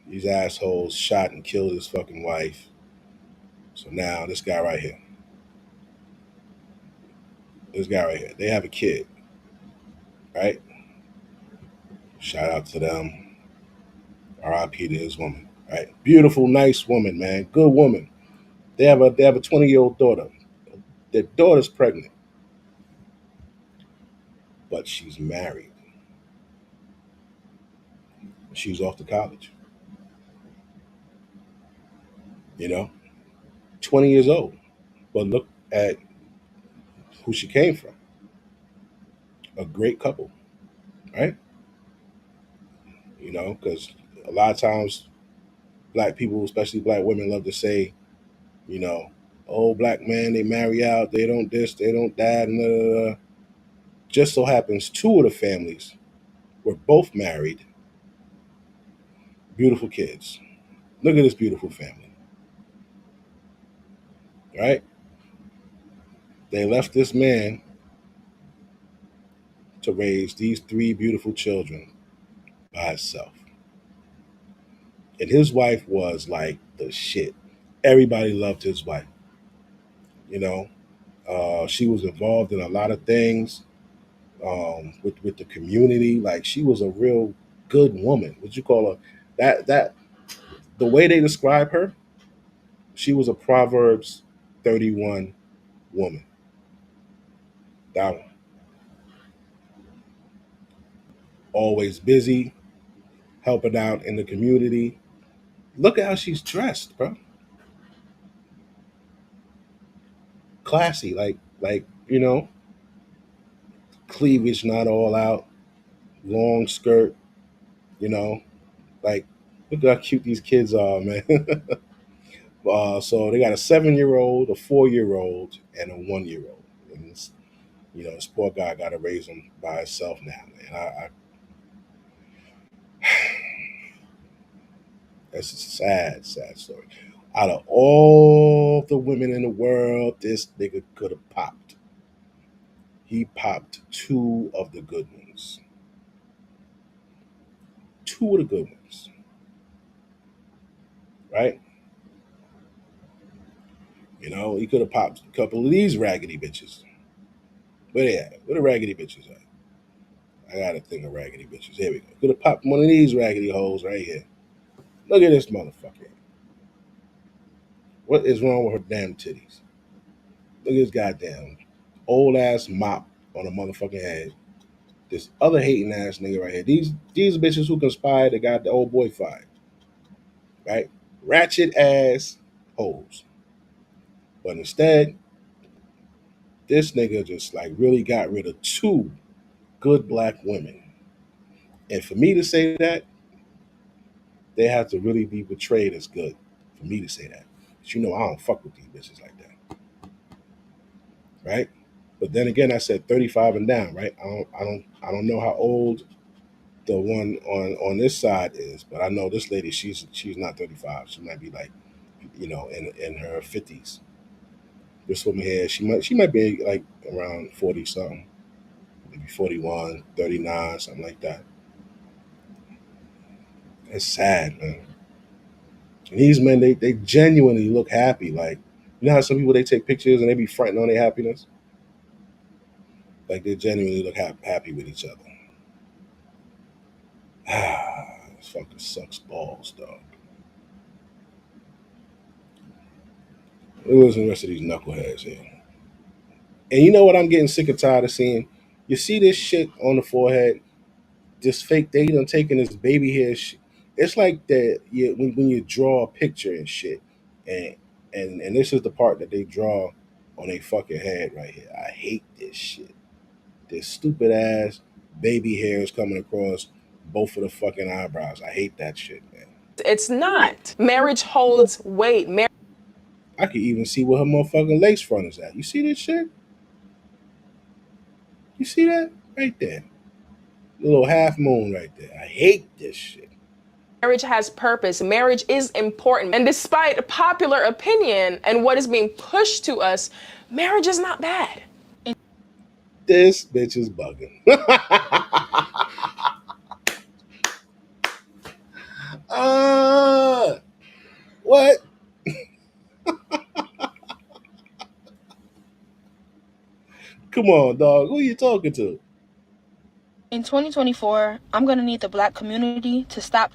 these assholes shot and killed his fucking wife. So now this guy right here, they have a kid, right? Shout out to them. R.I.P. to his woman, right? Beautiful, nice woman, man, good woman. They have a 20-year-old daughter. Their daughter's pregnant, but she's married. She's off to college. You know, 20 years old. But look at who she came from. A great couple, right? Because a lot of times black people, especially black women, love to say, you know, oh, black men, they marry out, they don't this, they don't that, and just so happens two of the families were both married, beautiful kids. Look at this beautiful family, right? They left this man to raise these three beautiful children by himself. And his wife was like the shit. Everybody loved his wife. You know, she was involved in a lot of things with the community. Like she was a real good woman. What you call her? That the way they describe her, she was a Proverbs 31 woman. That one. Always busy, helping out in the community. Look at how she's dressed, bro. Classy, like cleavage not all out, long skirt. You know, like look how cute these kids are, man. So they got a 7-year-old, a 4-year-old, and a 1-year-old. And this poor guy got to raise them by himself now, man. That's a sad, sad story. Out of all the women in the world, this nigga could have popped. He popped two of the good ones. Two of the good ones, right? He could have popped a couple of these raggedy bitches. Where they at? Where the raggedy bitches at? I got to think of raggedy bitches. Here we go. Could have popped one of these raggedy hoes right here. Look at this motherfucker. What is wrong with her damn titties? Look at this goddamn old ass mop on a motherfucking head. This other hating ass nigga right here. These bitches who conspired that got the old boy fired. Right? Ratchet ass hoes. But instead, this nigga just like really got rid of two good black women. And for me to say that, they have to really be portrayed as good for me to say that. But I don't fuck with these bitches like that, right? But then again, I said 35 and down, right? I don't know how old the one on this side is, but I know this lady, she's not 35. She might be like, in her 50s. This woman here, she might be like around 40 something, maybe 41, 39, something like that. It's sad, man. And these men, they genuinely look happy. Like, you know how some people, they take pictures and they be fronting on their happiness? Like, they genuinely look happy with each other. This fucking sucks balls, dog. Look at the rest of these knuckleheads here. And you know what I'm getting sick and tired of seeing? You see this shit on the forehead, this fake, they done taking this baby hair shit. It's like that when you draw a picture and shit, and and this is the part that they draw on a fucking head right here. I hate this shit. This stupid ass baby hairs coming across both of the fucking eyebrows. I hate that shit, man. It's not. Marriage holds weight. I can even see where her motherfucking lace front is at. You see this shit? You see that? Right there. The little half moon right there. I hate this shit. Marriage has purpose. Marriage is important. And despite popular opinion and what is being pushed to us, marriage is not bad. This bitch is bugging. What? Come on, dog. Who you talking to? In 2024, I'm going to need the black community to stop.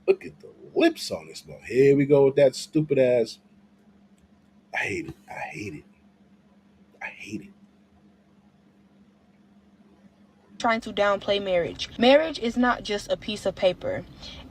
Look at the lips on this one. Here we go with that stupid ass. I hate it. I hate it. I hate it. Trying to downplay marriage. Marriage is not just a piece of paper,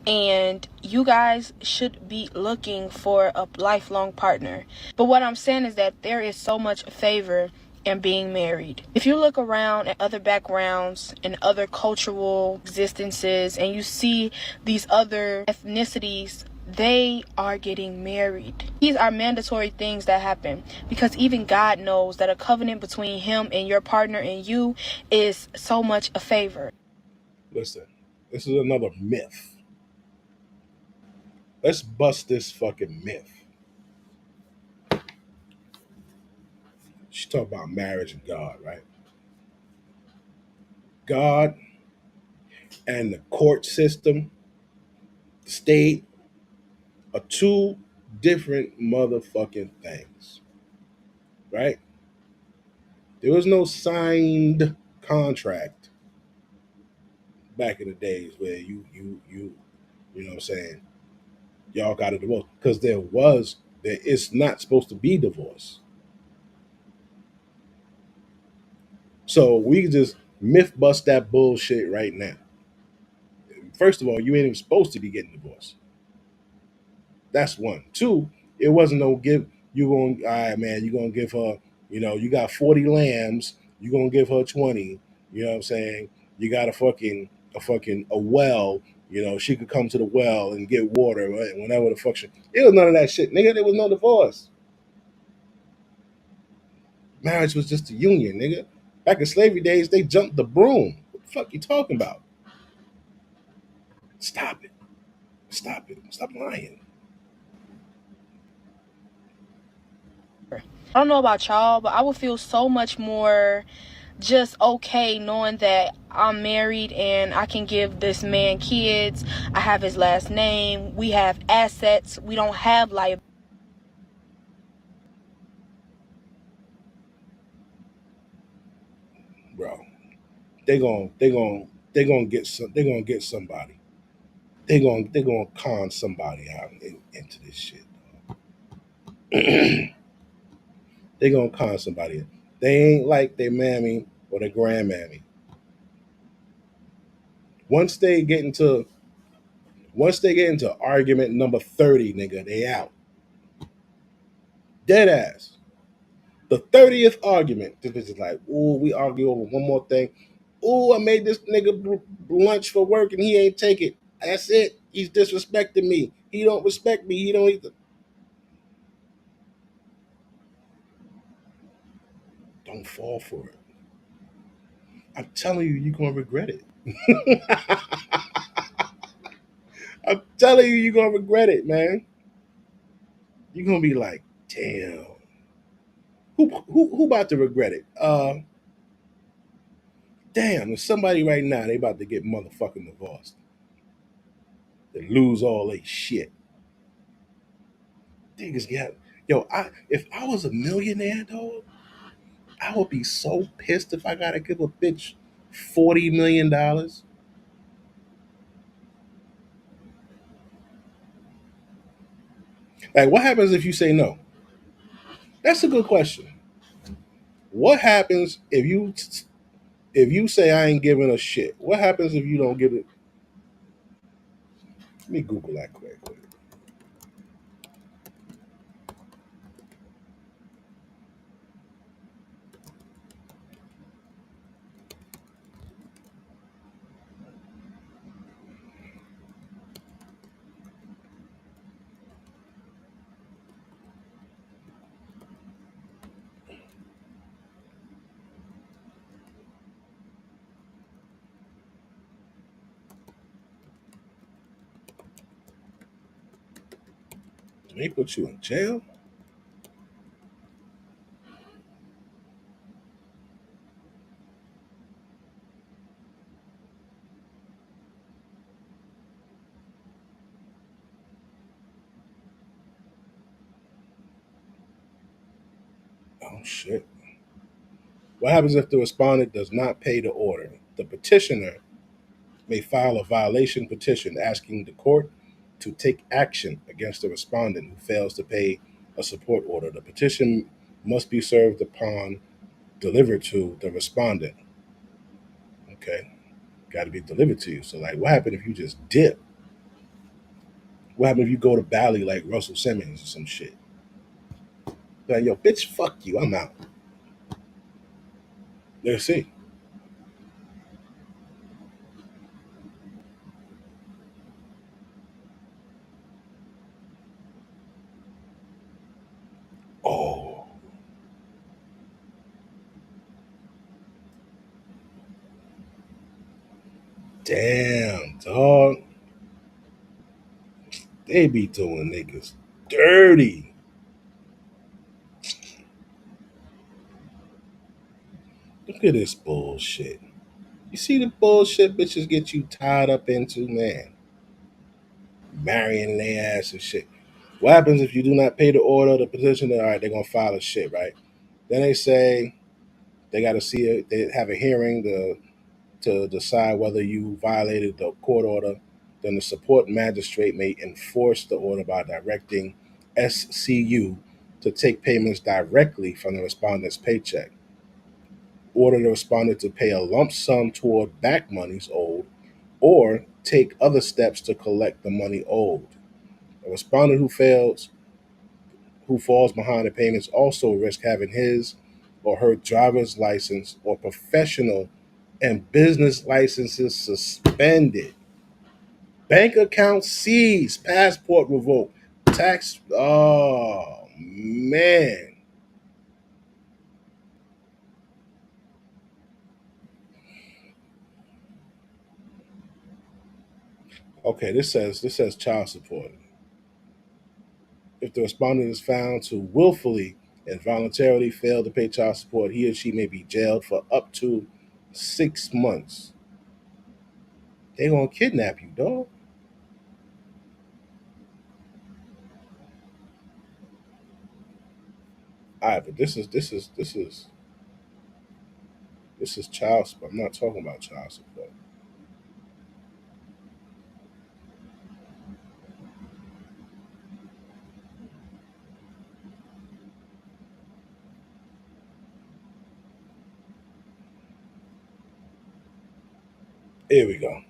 and you guys should be looking for a lifelong partner. But what I'm saying is that there is so much favor in being married. If you look around at other backgrounds and other cultural existences and you see these other ethnicities, they are getting married. These are mandatory things that happen because even God knows that a covenant between him and your partner and you is so much a favor. Listen, this is another myth. Let's bust this fucking myth. She talk about marriage and God, right? God and the court system, the state, are two different motherfucking things, right? There was no signed contract back in the days where you know what I'm saying, y'all got a divorce, because there is not supposed to be divorce. So we can just myth bust that bullshit right now. First of all, you ain't even supposed to be getting divorced. That's one. Two, it wasn't no give. You going, all right, man. You gonna give her. You got 40 lambs. You gonna give her 20. You know what I'm saying? You got a well. She could come to the well and get water, right? Whenever the fuck she. It was none of that shit, nigga. There was no divorce. Marriage was just a union, nigga. Back in slavery days, they jumped the broom. What the fuck you talking about? Stop it. Stop it. Stop lying. I don't know about y'all, but I would feel so much more just okay knowing that I'm married and I can give this man kids. I have his last name. We have assets. We don't have liability. Bro, they gonna get somebody. They gonna con somebody out into this shit. They gonna con somebody. They ain't like their mammy or their grandmammy. Once they get into argument number 30, nigga, they out. Dead ass. The 30th argument, this bitch is like, ooh, we argue over one more thing. ooh, I made this nigga lunch for work and he ain't take it. That's it. He's disrespecting me. He don't respect me. He don't either. Don't fall for it. I'm telling you, you're gonna regret it. I'm telling you, you're gonna regret it, man. You're gonna be like, damn. Who about to regret it? Damn, there's somebody right now, they about to get motherfucking divorced. They lose all their shit. Niggas get yo, if I was a millionaire, dog, I would be so pissed if I gotta give a bitch $40 million. Like, what happens if you say no? That's a good question. What happens if you say I ain't giving a shit? What happens if you don't give it? Let me Google that quick. They put you in jail? Oh shit. What happens if the respondent does not pay the order? The petitioner may file a violation petition asking the court to take action against the respondent who fails to pay a support order. The petition must be served upon delivered to the respondent. Okay, got to be delivered to you. So, like, what happened if you just dip? What happened if you go to Bali like Russell Simmons or some shit? Like, yo, bitch, fuck you. I'm out. Let's see. Oh, damn, dog. They be doing niggas dirty. Look at this bullshit. You see the bullshit bitches get you tied up into, man. Marrying their ass and shit. What happens if you do not pay the order, the petitioner, all right, they're gonna file a shit, right? Then they say they gotta see it, they have a hearing to decide whether you violated the court order. Then the support magistrate may enforce the order by directing SCU to take payments directly from the respondent's paycheck. Order the respondent to pay a lump sum toward back monies owed or take other steps to collect the money owed. A respondent who falls behind the payments also risk having his or her driver's license or professional and business licenses suspended, bank account seized, passport revoked, tax. Oh man. Okay, this says child support. If the respondent is found to willfully and voluntarily fail to pay child support, he or she may be jailed for up to 6 months. They gonna kidnap you, dog. All right, but this is child support. I'm not talking about child support. Here we go.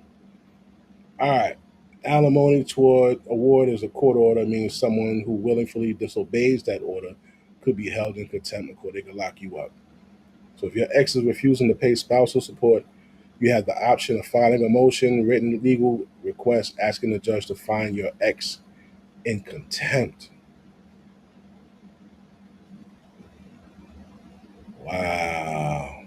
All right. Alimony toward award is a court order, means someone who willingly disobeys that order could be held in contempt of court. They could lock you up. So if your ex is refusing to pay spousal support, You have the option of filing a motion, written legal request asking the judge to find your ex in contempt. Wow.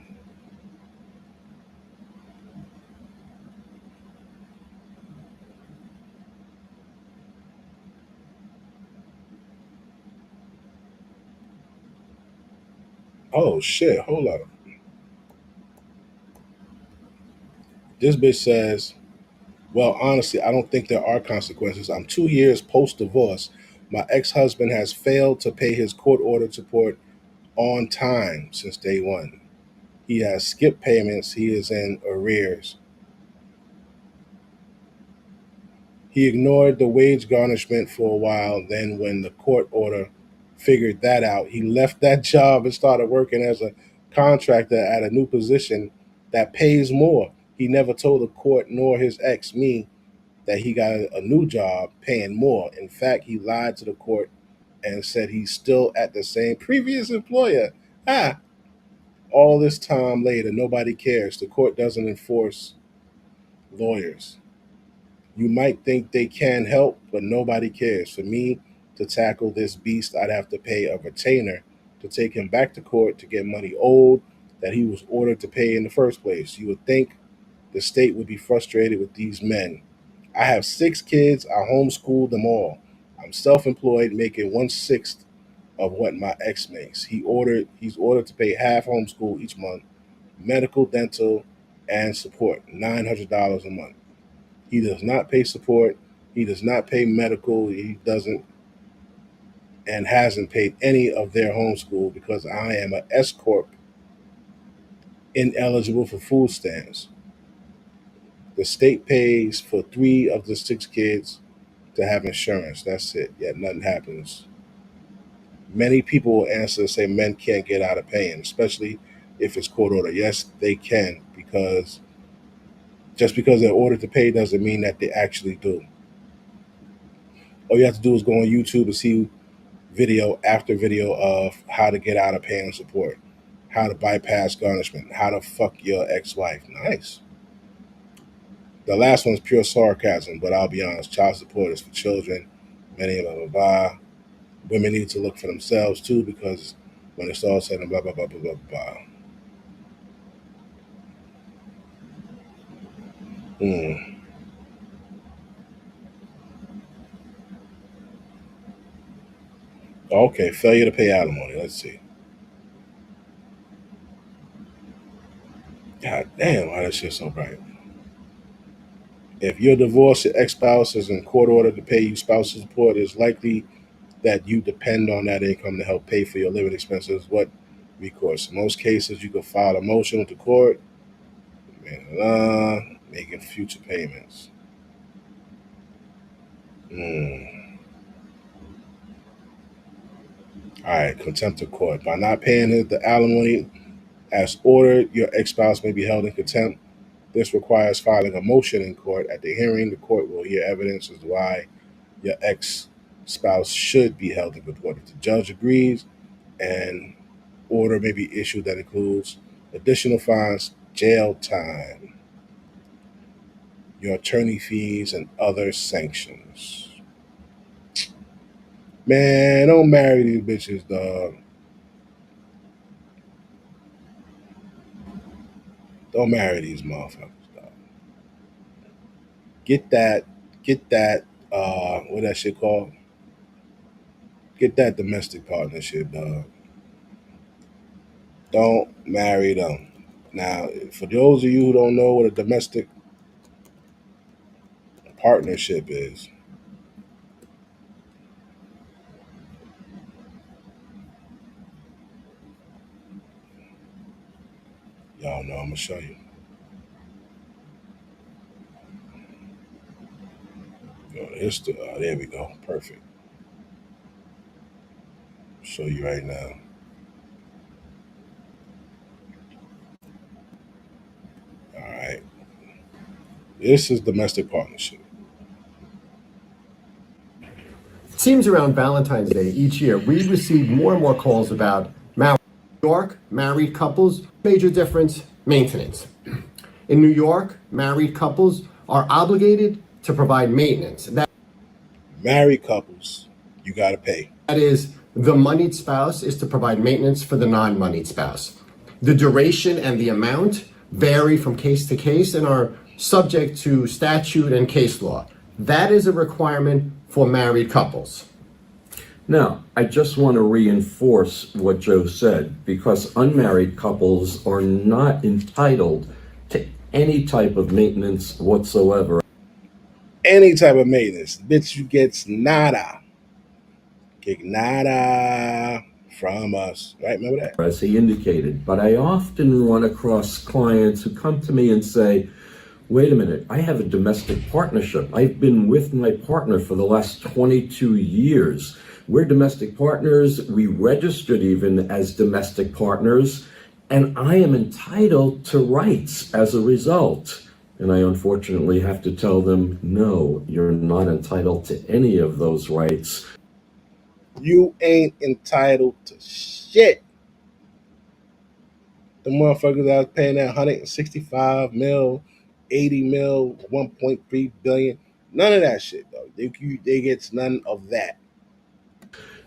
Oh shit, hold up. This bitch says, well, honestly, I don't think there are consequences. I'm 2 years post divorce. My ex husband has failed to pay his court ordered support on time since day one. He has skipped payments. He is in arrears. He ignored the wage garnishment for a while. Then, when the court order figured that out, he left that job and started working as a contractor at a new position that pays more. He never told the court nor his ex, me, that he got a new job paying more. In fact, he lied to the court and said he's still at the same previous employer. Ah, all this time later, nobody cares. The court doesn't enforce lawyers. You might think they can help, but nobody cares. For me to tackle this beast, I'd have to pay a retainer to take him back to court to get money owed that he was ordered to pay in the first place. You would think the state would be frustrated with these men. I have 6 kids. I homeschooled them all. I'm self-employed, making 1/6 of what my ex makes. He's ordered to pay half homeschool each month, medical, dental, and support, $900 a month. He does not pay support. He does not pay medical. He doesn't and hasn't paid any of their homeschool because I am an S corp ineligible for food stamps. The state pays for 3 of the 6 kids to have insurance. That's it. Yet nothing happens. Many people will answer and say men can't get out of paying, especially if it's court order. Yes, they can, because just because they're ordered to pay doesn't mean that they actually do. All you have to do is go on YouTube and see video after video of how to get out of paying support, how to bypass garnishment, how to fuck your ex-wife. Nice. The last one's pure sarcasm, but I'll be honest, child support is for children, many blah blah blah. Women need to look for themselves too, because when it's all said and blah blah blah blah blah blah. Hmm. Okay, failure to pay alimony. Let's see. God damn, why that shit so bright? If you're divorced, your ex-spouse is in court order to pay you spousal support, it's likely that you depend on that income to help pay for your living expenses. What recourse? In most cases, you can file a motion with the court, making future payments. All right, contempt of court. By not paying the alimony as ordered, your ex-spouse may be held in contempt. This requires filing a motion in court. At the hearing, the court will hear evidence as to why your ex-spouse should be held in contempt. If the judge agrees, an order may be issued that includes additional fines, jail time, your attorney fees, and other sanctions. Man, don't marry these bitches, dog. Don't marry these motherfuckers, dog. Get that, what that shit called? Get that domestic partnership, dog. Don't marry them. Now, for those of you who don't know what a domestic partnership is, y'all know I'm gonna show you. There we go. Perfect. Show you right now. All right. This is domestic partnership. It seems around Valentine's Day each year, we receive more and more calls about marriage. New York, married couples, major difference, maintenance. In New York, married couples are obligated to provide maintenance. Married couples, you got to pay. That is, the moneyed spouse is to provide maintenance for the non-moneyed spouse. The duration and the amount vary from case to case and are subject to statute and case law. That is a requirement for married couples. Now, I just want to reinforce what Joe said, because unmarried couples are not entitled to any type of maintenance whatsoever. Any type of maintenance. Bitch, you gets nada. Get nada from us. Right? Remember that? As he indicated. But I often run across clients who come to me and say, wait a minute, I have a domestic partnership. I've been with my partner for the last 22 years. We're domestic partners. We registered even as domestic partners, and I am entitled to rights as a result. And I unfortunately have to tell them, no, you're not entitled to any of those rights. You ain't entitled to shit. The motherfuckers that was paying that 165 mil, 80 mil, 1.3 billion. None of that shit, though. They get none of that.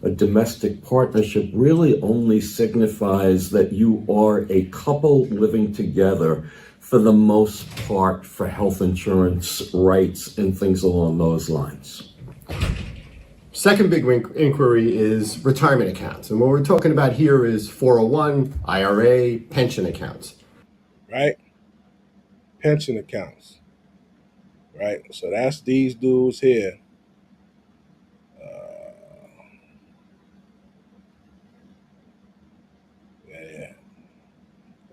A domestic partnership really only signifies that you are a couple living together, for the most part, for health insurance rights and things along those lines. Second big inquiry is retirement accounts. And what we're talking about here is 401, IRA, pension accounts. Right? Pension accounts. Right? So that's these dudes here. Yeah.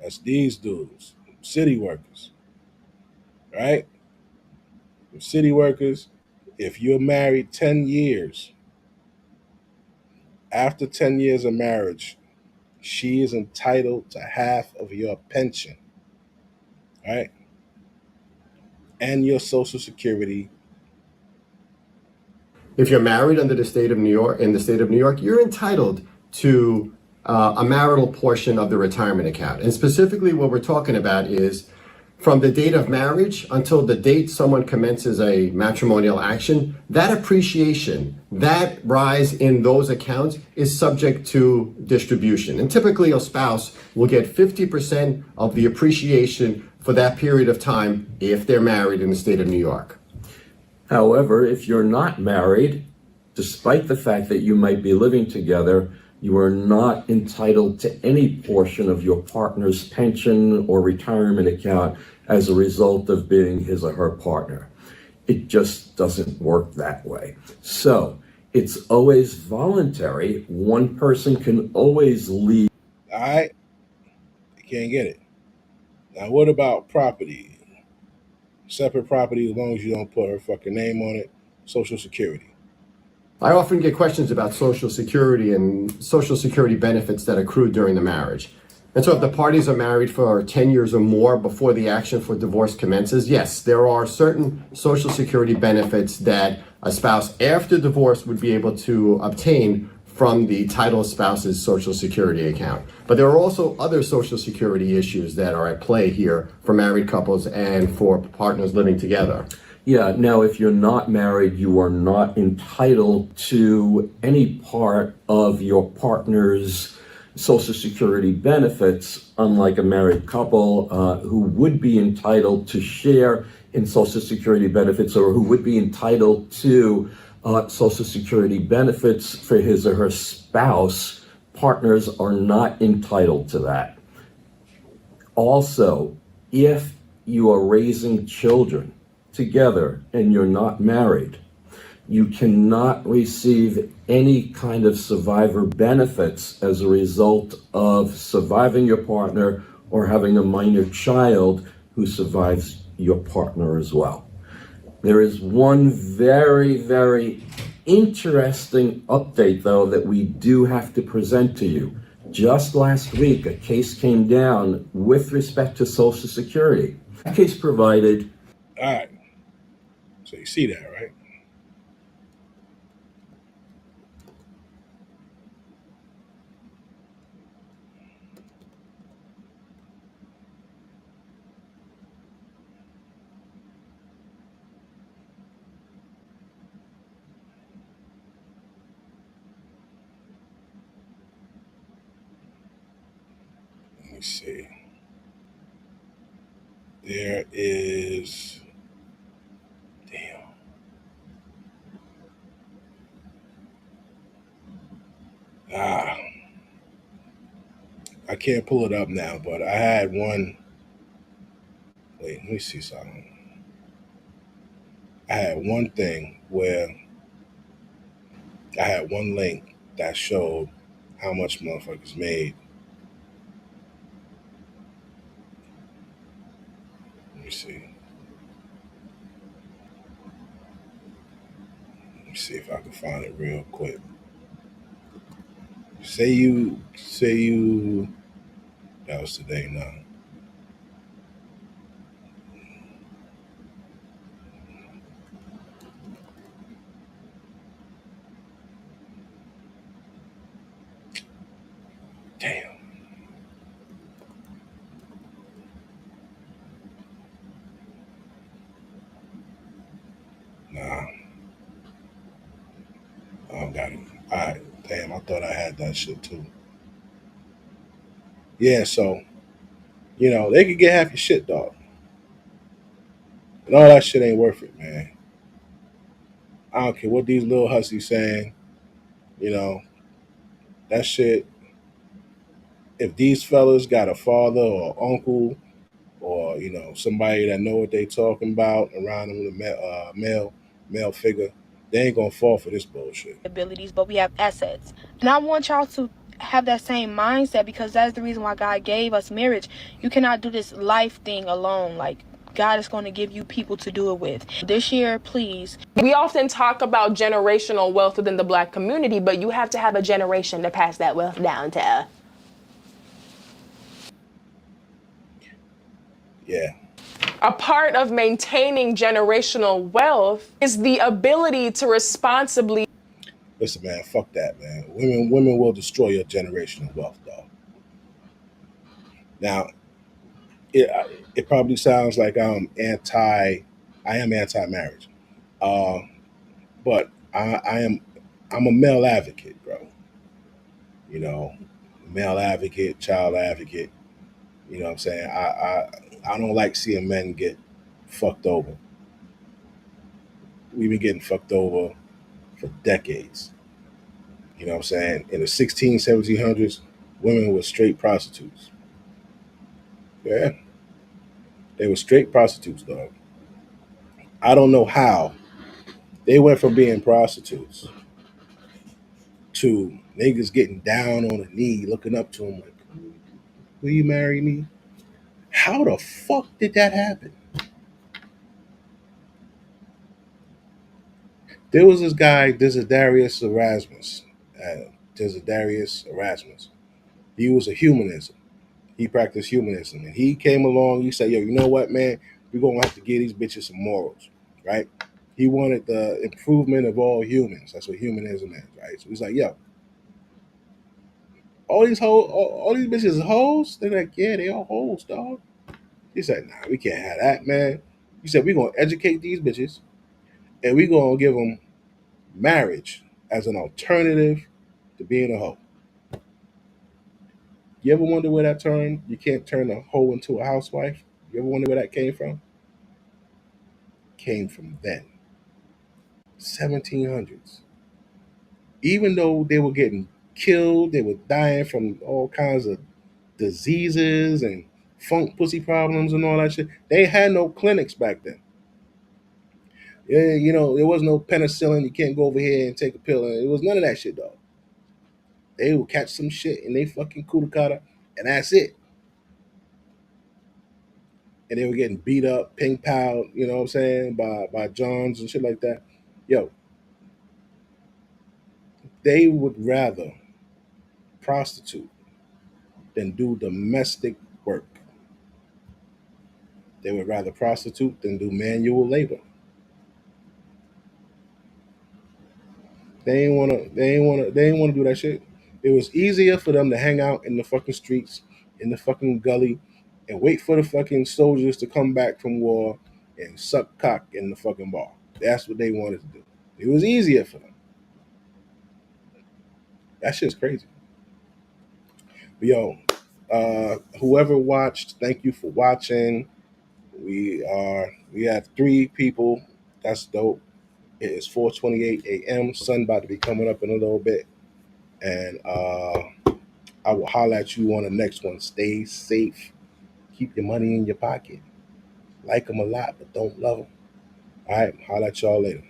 That's these dudes. City workers. Right? City workers, if you're married 10 years, after 10 years of marriage, she is entitled to half of your pension, right? And your Social Security. If you're married under the state of New York, in the state of New York, you're entitled to a marital portion of the retirement account. And specifically what we're talking about is from the date of marriage until the date someone commences a matrimonial action, that appreciation, that rise in those accounts is subject to distribution. And typically a spouse will get 50% of the appreciation for that period of time if they're married in the state of New York. However, if you're not married, despite the fact that you might be living together, you are not entitled to any portion of your partner's pension or retirement account as a result of being his or her partner. It just doesn't work that way. So it's always voluntary. One person can always leave. All right? You can't get it. Now, what about property? Separate property, as long as you don't put her fucking name on it. Social Security. I often get questions about Social Security and Social Security benefits that accrue during the marriage. And so if the parties are married for 10 years or more before the action for divorce commences, yes, there are certain Social Security benefits that a spouse after divorce would be able to obtain from the title spouse's Social Security account. But there are also other Social Security issues that are at play here for married couples and for partners living together. Yeah, now if you're not married, you are not entitled to any part of your partner's Social Security benefits, unlike a married couple who would be entitled to share in Social Security benefits, or who would be entitled to Social Security benefits for his or her spouse. Partners are not entitled to that. Also, if you are raising children together and you're not married, you cannot receive any kind of survivor benefits as a result of surviving your partner or having a minor child who survives your partner as well. There is one very, very interesting update, though, that we do have to present to you. Just last week, a case came down with respect to Social Security. That case provided. All right. So you see that, right? me see. There is. Damn. Ah, I can't pull it up now, but I had one. Wait, let me see something. I had one thing where I had one link that showed how much motherfuckers made. Let me see. Let me see if I can find it real quick. Say you. That was today. No. Damn. Nah. I don't got it. All right. Damn. I thought I had that shit too. Yeah. So they could get half your shit, dog, and all that shit ain't worth it, man. I don't care what these little hussies saying. You know that shit. If these fellas got a father or uncle or somebody that know what they talking about around them with a male figure, they ain't gonna fall for this bullshit. abilities, but we have assets. And I want y'all to have that same mindset, because that's the reason why God gave us marriage. You cannot do this life thing alone. Like, God is going to give you people to do it with. This year, please. We often talk about generational wealth within the Black community, but you have to have a generation to pass that wealth down to. Yeah. A part of maintaining generational wealth is the ability to responsibly. Listen, man, fuck that, man. Women will destroy your generational wealth, dog. Now, it it probably sounds like I am anti-marriage, uh, but I'm a male advocate, bro. You know, male advocate, child advocate. You know what I'm saying? I don't like seeing men get fucked over. We've been getting fucked over for decades. You know what I'm saying? In the 1700s, women were straight prostitutes. Yeah, they were straight prostitutes, dog. I don't know how they went from being prostitutes to niggas getting down on a knee, looking up to them like, "Will you marry me?" How the fuck did that happen? There was this guy, Desiderius Erasmus. Desiderius Erasmus. He was a humanism. He practiced humanism, and he came along. He said, "Yo, you know what, man? We're gonna have to give these bitches some morals, right?" He wanted the improvement of all humans. That's what humanism is, right? So he's like, "Yo, all these bitches are hoes." They're like, "Yeah, they all hoes, dog." He said, "Nah, we can't have that, man." He said, "We're gonna educate these bitches, and we're gonna give them marriage as an alternative to being a hoe." You ever wonder where that term, "you can't turn a hoe into a housewife"? You ever wonder where that came from? Came from then, 1700s. Even though they were getting killed, they were dying from all kinds of diseases and funk pussy problems and all that shit. They had no clinics back then. Yeah, there was no penicillin. You can't go over here and take a pill. It was none of that shit, dog. They would catch some shit and they fucking kudakata, and that's it. And they were getting beat up, ping pong, you know what I'm saying, by Johns and shit like that. Yo, they would rather prostitute than do domestic work. They would rather prostitute than do manual labor. They ain't wanna do that shit. It was easier for them to hang out in the fucking streets, in the fucking gully, and wait for the fucking soldiers to come back from war and suck cock in the fucking bar. That's what they wanted to do. It was easier for them. That shit's crazy. But yo, Whoever watched, thank you for watching. We have 3 people. That's dope. It is 4:28 a.m. Sun about to be coming up in a little bit, and I will holler at you on the next one. Stay safe. Keep your money in your pocket. Like them a lot, but don't love them. All right, holler at y'all later.